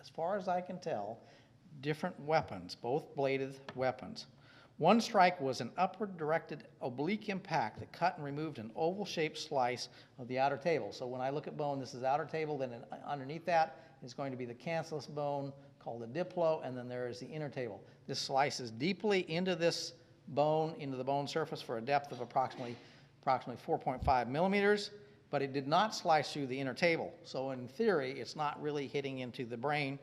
as far as I can tell, different weapons, both bladed weapons. One strike was an upward directed oblique impact that cut and removed an oval-shaped slice of the outer table. So when I look at bone, this is outer table, then underneath that is going to be the cancellous bone called the diplo, and then there is the inner table. This slices deeply into this bone, into the bone surface for a depth of approximately 4.5 millimeters, but it did not slice through the inner table. So in theory, it's not really hitting into the brain.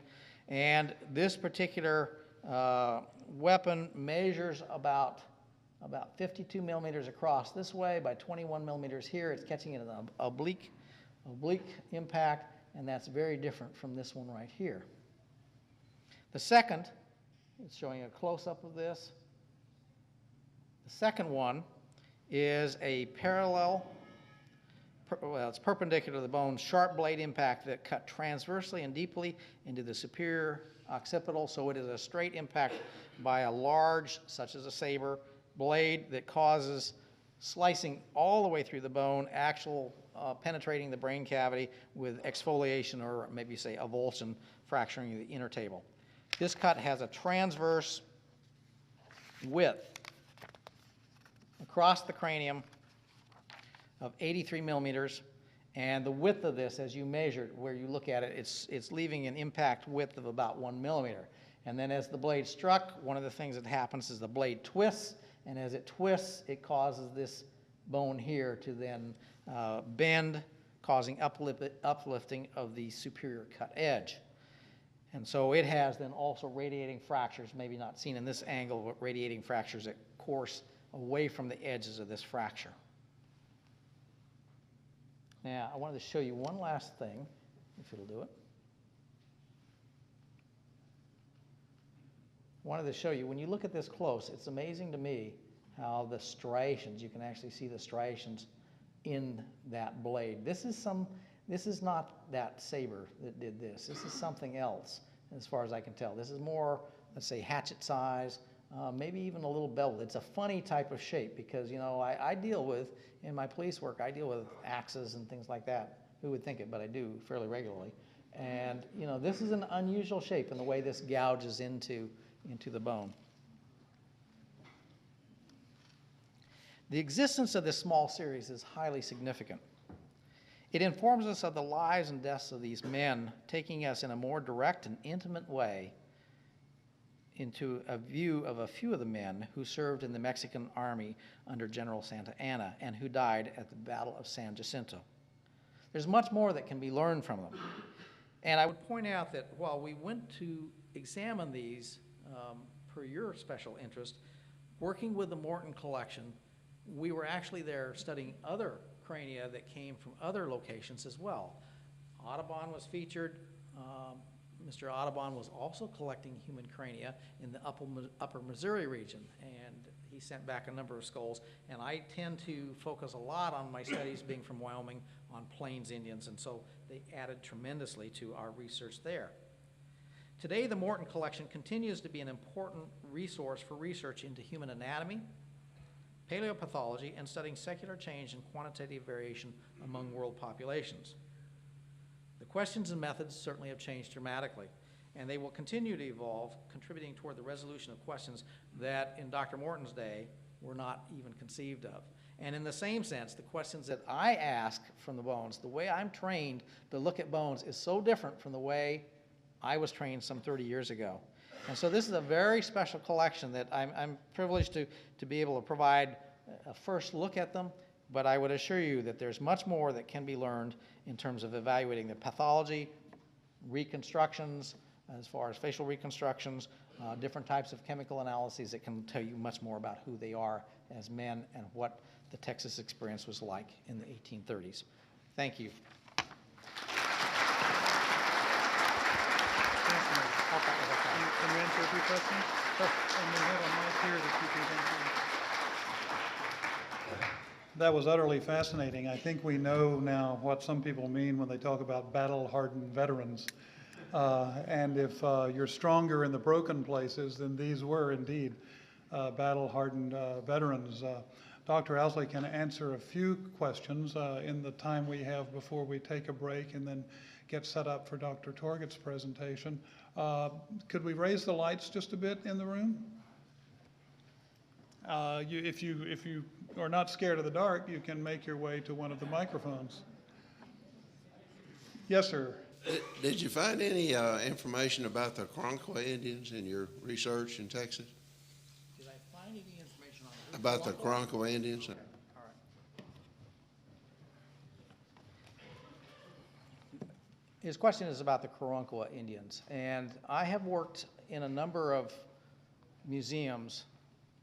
And this particular weapon measures about 52 millimeters across this way by 21 millimeters here. It's catching it in an oblique impact, and that's very different from this one right here. The second, it's showing a close-up of this. The second one is a parallel, well, it's perpendicular to the bone, sharp blade impact that cut transversely and deeply into the superior occipital, so it is a straight impact by a large, such as a saber, blade that causes slicing all the way through the bone, penetrating the brain cavity with exfoliation, or maybe say avulsion, fracturing the inner table. This cut has a transverse width across the cranium of 83 millimeters, and the width of this, as you measure it, where you look at it, it's leaving an impact width of about 1 millimeter. And then as the blade struck, one of the things that happens is the blade twists, and as it twists, it causes this bone here to then bend, causing uplifting of the superior cut edge. And so it has then also radiating fractures, maybe not seen in this angle, but radiating fractures that course away from the edges of this fracture. Now, I wanted to show you one last thing, if it'll do it. I wanted to show you, when you look at this close, it's amazing to me how the striations, you can actually see the striations in that blade. This is not that saber that did this. This is something else, as far as I can tell. This is more, let's say, hatchet size, maybe even a little beveled. It's a funny type of shape because, you know, I deal with, in my police work, I deal with axes and things like that. Who would think it, but I do fairly regularly. And, you know, this is an unusual shape in the way this gouges into the bone. The existence of this small series is highly significant. It informs us of the lives and deaths of these men, taking us in a more direct and intimate way into a view of a few of the men who served in the Mexican army under General Santa Anna and who died at the Battle of San Jacinto. There's much more that can be learned from them. And I would point out that while we went to examine these per your special interest, working with the Morton collection, we were actually there studying other crania that came from other locations as well. Audubon was featured. Mr. Audubon was also collecting human crania in the upper Missouri region, and he sent back a number of skulls. And I tend to focus a lot on my studies, being from Wyoming, on Plains Indians, and so they added tremendously to our research there. Today, the Morton collection continues to be an important resource for research into human anatomy, paleopathology, and studying secular change and quantitative variation among world populations. The questions and methods certainly have changed dramatically, and they will continue to evolve, contributing toward the resolution of questions that in Dr. Morton's day were not even conceived of. And in the same sense, the questions that I ask from the bones, the way I'm trained to look at bones is so different from the way I was trained some 30 years ago. And so this is a very special collection that I'm privileged to be able to provide a first look at them, but I would assure you that there's much more that can be learned in terms of evaluating the pathology, reconstructions, as far as facial reconstructions, different types of chemical analyses that can tell you much more about who they are as men and what the Texas experience was like in the 1830s. Thank you. Can you answer a few questions? Sure. And we have a mic here that you can answer. That was utterly fascinating. I think we know now what some people mean when they talk about battle-hardened veterans. And if you're stronger in the broken places, then these were indeed battle-hardened veterans. Dr. Owsley can answer a few questions in the time we have before we take a break and then get set up for Dr. Torgett's presentation. Could we raise the lights just a bit in the room? If you are not scared of the dark, you can make your way to one of the microphones. Yes, sir. Did you find any information about the Karankawa Indians in your research in Texas? Did I find any information on About the Karankawa Indians? All right. His question is about the Karankawa Indians, and I have worked in a number of museums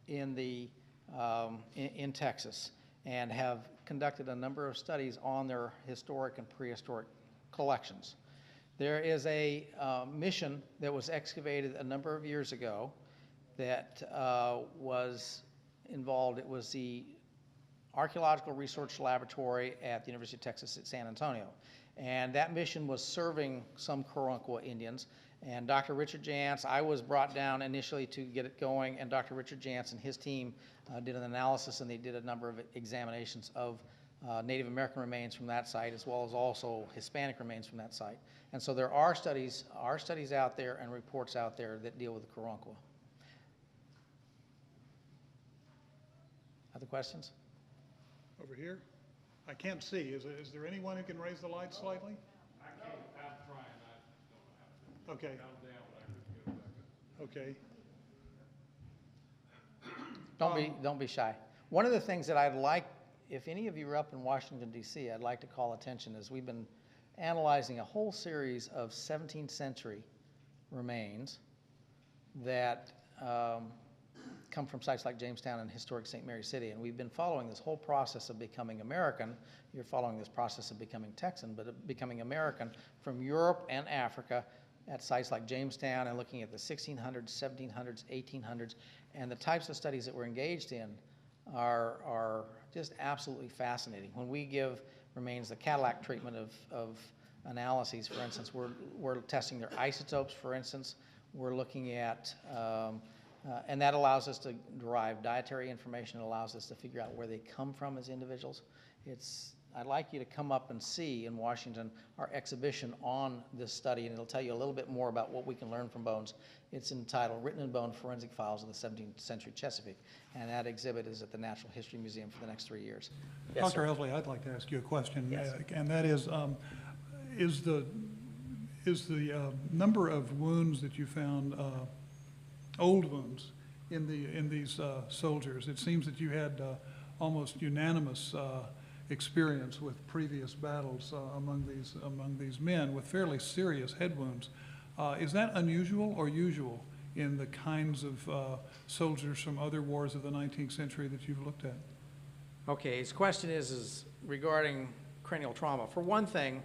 in in Texas and have conducted a number of studies on their historic and prehistoric collections. There is a mission that was excavated a number of years ago that was involved. It was the Archaeological Research Laboratory at the University of Texas at San Antonio. And that mission was serving some Karankawa Indians. And Dr. Richard Jantz, I was brought down initially to get it going, and Dr. Richard Jantz and his team did an analysis, and they did a number of examinations of Native American remains from that site, as well as also Hispanic remains from that site. And so there are studies out there and reports out there that deal with the Karankawa. Other questions? Over here? I can't see. Is there anyone who can raise the light slightly? I can't, I'm trying, I don't have to. Okay, Down, but I could get it back up. Don't be shy. One of the things that I'd like, if any of you are up in Washington, D.C., I'd like to call attention is we've been analyzing a whole series of 17th century remains that come from sites like Jamestown and historic St. Mary City. And we've been following this whole process of becoming American. You're following this process of becoming Texan, but of becoming American from Europe and Africa at sites like Jamestown and looking at the 1600s, 1700s, 1800s. And the types of studies that we're engaged in are just absolutely fascinating. When we give remains the Cadillac treatment of analyses, for instance, we're testing their isotopes, for instance. We're looking at, and that allows us to derive dietary information. It allows us to figure out where they come from as individuals. I'd like you to come up and see in Washington our exhibition on this study, and it'll tell you a little bit more about what we can learn from bones. It's entitled Written in Bone Forensic Files of the 17th Century Chesapeake, and that exhibit is at the Natural History Museum for the next 3 years. Yes, Dr. sir. Elsley, I'd like to ask you a question, Yes. and that is the number of wounds that you found, old wounds, in these soldiers? It seems that you had almost unanimous experience with previous battles among these men with fairly serious head wounds. Is that unusual or usual in the kinds of soldiers from other wars of the 19th century that you've looked at? Okay, his question is regarding cranial trauma. For one thing,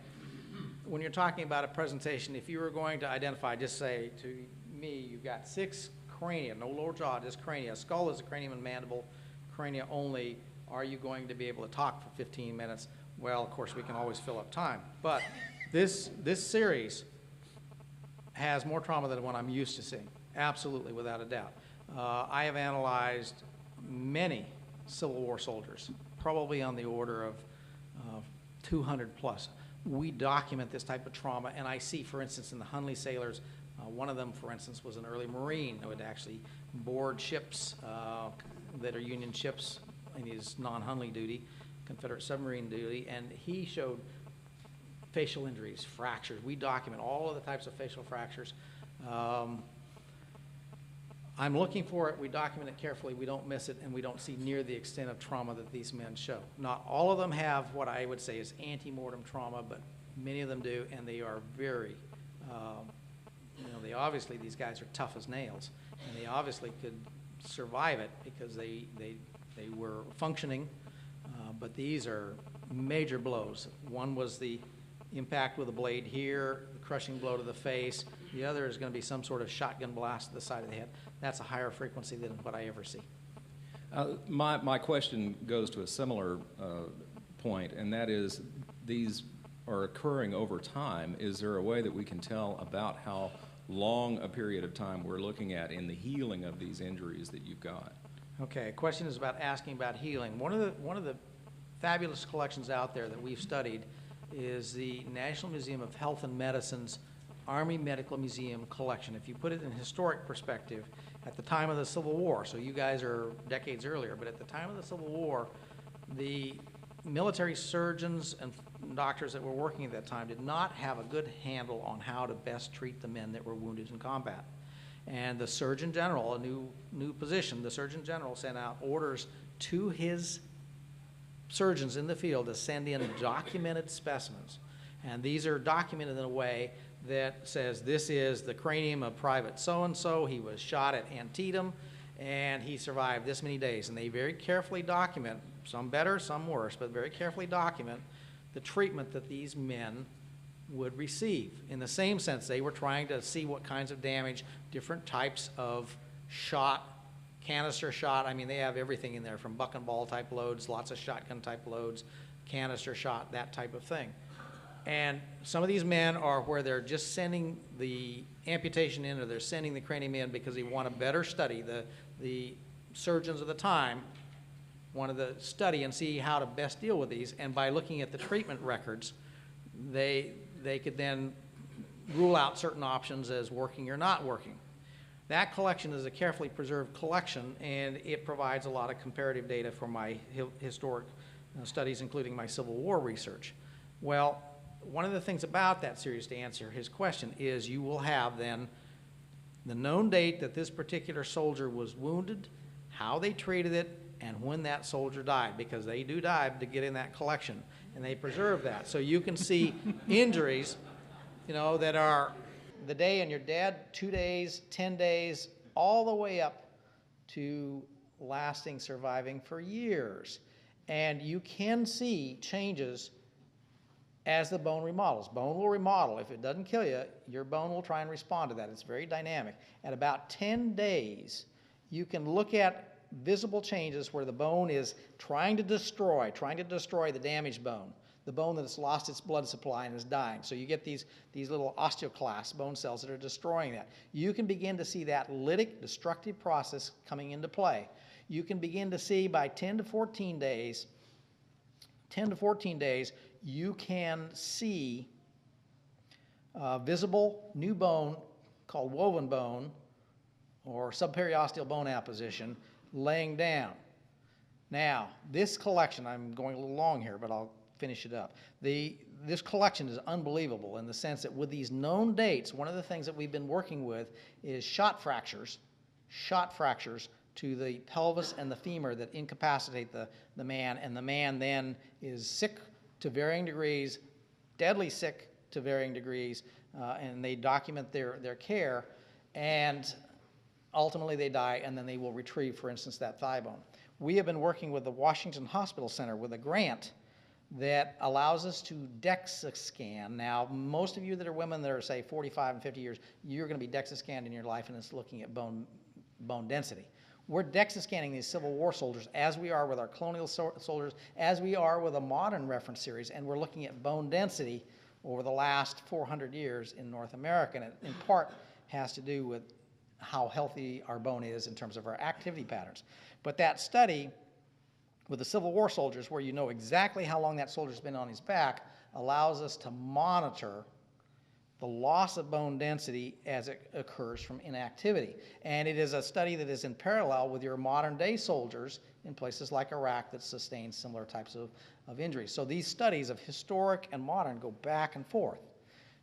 when you're talking about a presentation, if you were going to identify, just say to me, you've got 6 crania, no lower jaw, just crania. Skull is a cranium and mandible, crania only. Are you going to be able to talk for 15 minutes? Well, of course, we can always fill up time. But this series has more trauma than what I'm used to seeing, absolutely, without a doubt. I have analyzed many Civil War soldiers, probably on the order of 200 plus. We document this type of trauma, and I see, for instance, in the Hunley sailors, one of them, for instance, was an early Marine who would actually board ships that are Union ships in his non-Hunley duty, Confederate submarine duty, and he showed facial injuries, fractures. We document all of the types of facial fractures. I'm looking for it, we document it carefully, we don't miss it, and we don't see near the extent of trauma that these men show. Not all of them have what I would say is ante-mortem trauma, but many of them do, and they are very, they obviously, these guys are tough as nails, and they obviously could survive it because they were functioning, but these are major blows. One was the impact with a blade here, the crushing blow to the face. The other is going to be some sort of shotgun blast to the side of the head. That's a higher frequency than what I ever see. My question goes to a similar point, and that is these are occurring over time. Is there a way that we can tell about how long a period of time we're looking at in the healing of these injuries that you've got? Okay, a question is asking about healing. One of the fabulous collections out there that we've studied is the National Museum of Health and Medicine's Army Medical Museum collection. If you put it in historic perspective, at the time of the Civil War, so you guys are decades earlier, but at the time of the Civil War, the military surgeons and doctors that were working at that time did not have a good handle on how to best treat the men that were wounded in combat. And the Surgeon General, a new position, the Surgeon General sent out orders to his surgeons in the field to send in documented specimens. And these are documented in a way that says this is the cranium of Private so-and-so, he was shot at Antietam, and he survived this many days. And they very carefully document, some better, some worse, but very carefully document the treatment that these men would receive. In the same sense, they were trying to see what kinds of damage, different types of shot, canister shot, I mean, they have everything in there from buck and ball type loads, lots of shotgun type loads, canister shot, that type of thing. And some of these men are where they're just sending the amputation in, or they're sending the cranium in because they want a better study. The surgeons of the time wanted to study and see how to best deal with these, and by looking at the treatment records, they could then rule out certain options as working or not working. That collection is a carefully preserved collection, and it provides a lot of comparative data for my historic studies, including my Civil War research. Well, one of the things about that series, to answer his question, is you will have then the known date that this particular soldier was wounded, how they treated it, and when that soldier died, because they do die to get in that collection, and they preserve that. So you can see injuries, you know, that are the day and you're dead, 2 days, 10 days, all the way up to lasting, surviving for years. And you can see changes as the bone remodels. Bone will remodel. If it doesn't kill you, your bone will try and respond to that. It's very dynamic. At about 10 days, you can look at visible changes where the bone is trying to destroy the damaged bone, the bone that has lost its blood supply and is dying. So you get these little osteoclasts, bone cells, that are destroying that. You can begin to see that lytic destructive process coming into play. You can begin to see by 10 to 14 days, you can see visible new bone called woven bone or subperiosteal bone apposition laying down. Now, this collection, I'm going a little long here, but I'll finish it up. This collection is unbelievable in the sense that with these known dates, one of the things that we've been working with is shot fractures to the pelvis and the femur that incapacitate the man, and the man then is sick to varying degrees, deadly sick to varying degrees, and they document their care, and ultimately they die, and then they will retrieve, for instance, that thigh bone. We have been working with the Washington Hospital Center with a grant that allows us to DEXA scan. Now, most of you that are women that are, say, 45 and 50 years, you're going to be DEXA scanned in your life, and it's looking at bone density. We're DEXA scanning these Civil War soldiers as we are with our colonial soldiers, as we are with a modern reference series, and we're looking at bone density over the last 400 years in North America, and it in part has to do with how healthy our bone is in terms of our activity patterns. But that study with the Civil War soldiers, where you know exactly how long that soldier's been on his back, allows us to monitor the loss of bone density as it occurs from inactivity. And it is a study that is in parallel with your modern day soldiers in places like Iraq that sustain similar types of injuries. So these studies of historic and modern go back and forth.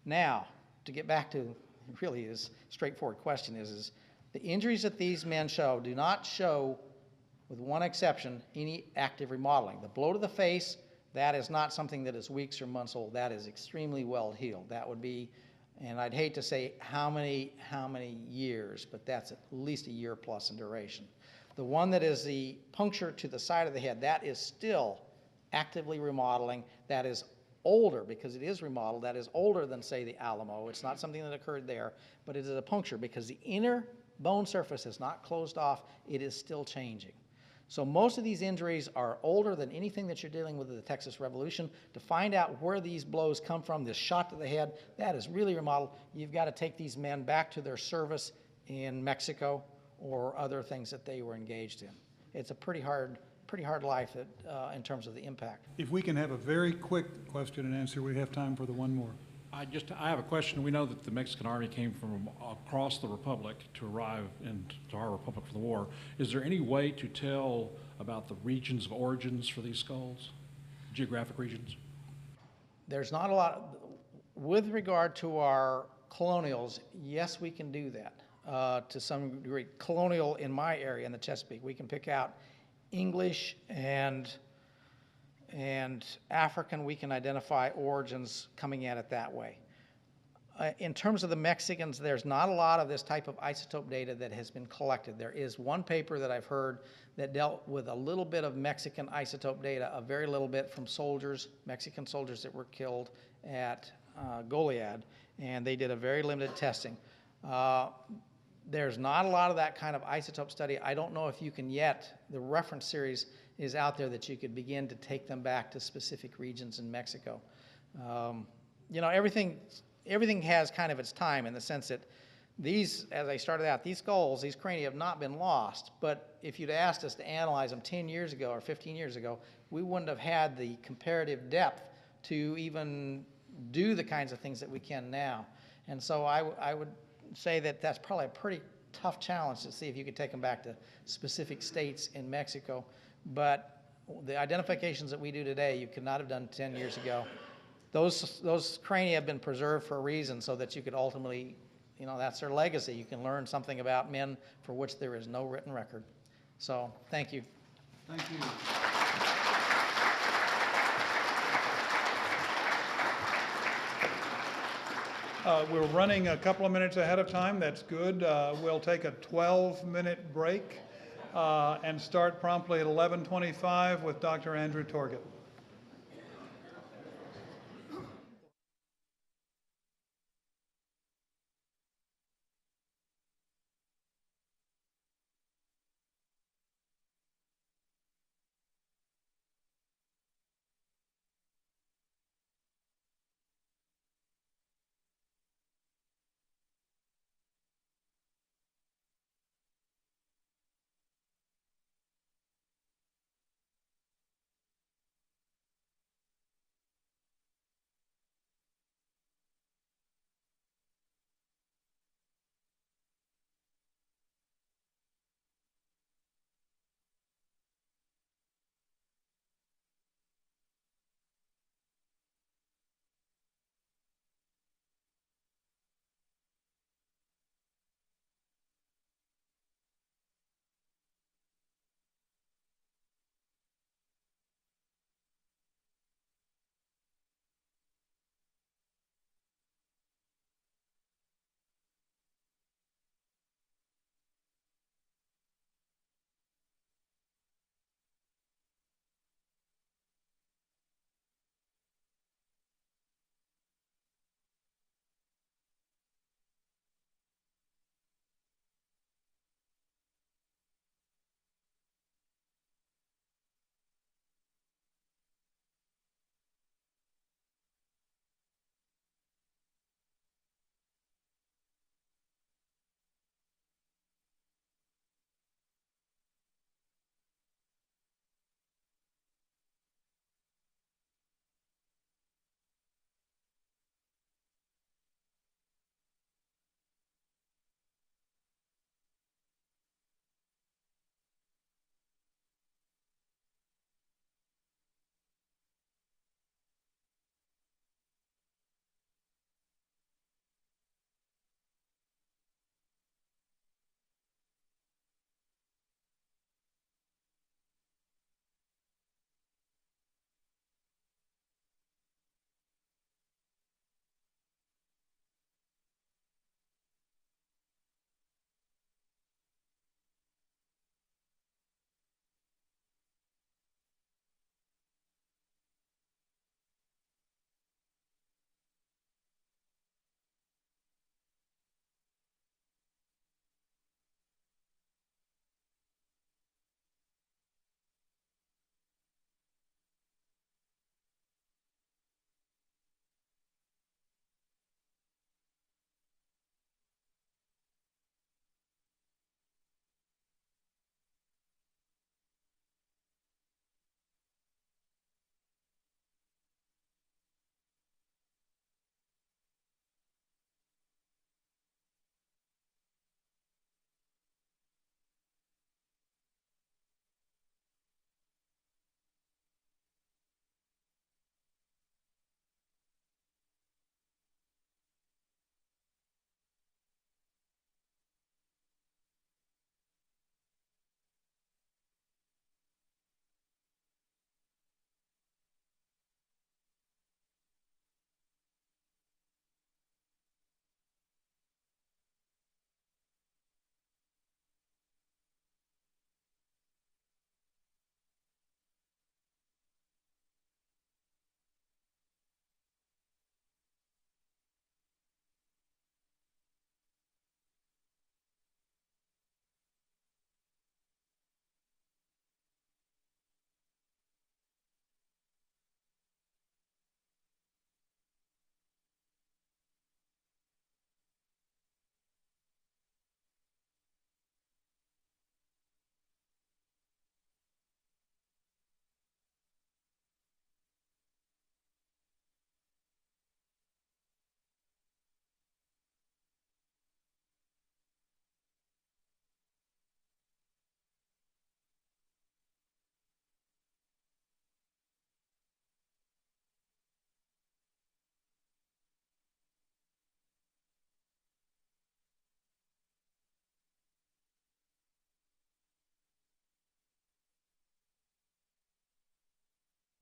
Now, to get back to really his straightforward question is the injuries that these men show do not show, with one exception, any active remodeling. The blow to the face, that is not something that is weeks or months old. That is extremely well healed. That would be, and I'd hate to say how many years, but that's at least a year plus in duration. The one that is the puncture to the side of the head, that is still actively remodeling. That is older, because it is remodeled. That is older than, say, the Alamo. It's not something that occurred there, but it is a puncture because the inner bone surface is not closed off. It is still changing. So most of these injuries are older than anything that you're dealing with in the Texas Revolution. To find out where these blows come from, this shot to the head, that is really remodeled. You've got to take these men back to their service in Mexico or other things that they were engaged in. It's a pretty hard life in terms of the impact. If we can have a very quick question and answer, we have time for the one more. I have a question. We know that the Mexican army came from across the republic to arrive into our republic for the war. Is there any way to tell about the regions of origins for these skulls, geographic regions? There's not a lot. With regard to our colonials, yes, we can do that to some degree. Colonial in my area, in the Chesapeake, we can pick out English and African. We can identify origins coming at it that way. In terms of the Mexicans, there's not a lot of this type of isotope data that has been collected. There is one paper that I've heard that dealt with a little bit of Mexican isotope data, a very little bit from soldiers, Mexican soldiers that were killed at Goliad, and they did a very limited testing. There's not a lot of that kind of isotope study. I don't know if you can yet. The reference series is out there that you could begin to take them back to specific regions in Mexico. you know, everything has kind of its time in the sense that these, as I started out, these skulls, these crania have not been lost, but if you'd asked us to analyze them 10 years ago or 15 years ago, we wouldn't have had the comparative depth to even do the kinds of things that we can now. And so I would say that that's probably a pretty tough challenge to see if you could take them back to specific states in Mexico. But the identifications that we do today, you could not have done 10 years ago. Those crania have been preserved for a reason so that you could ultimately, you know, that's their legacy. You can learn something about men for which there is no written record. So, thank you. Thank you. We're running a couple of minutes ahead of time. That's good. We'll take a 12-minute break and start promptly at 11:25 with Dr. Andrew Torgett.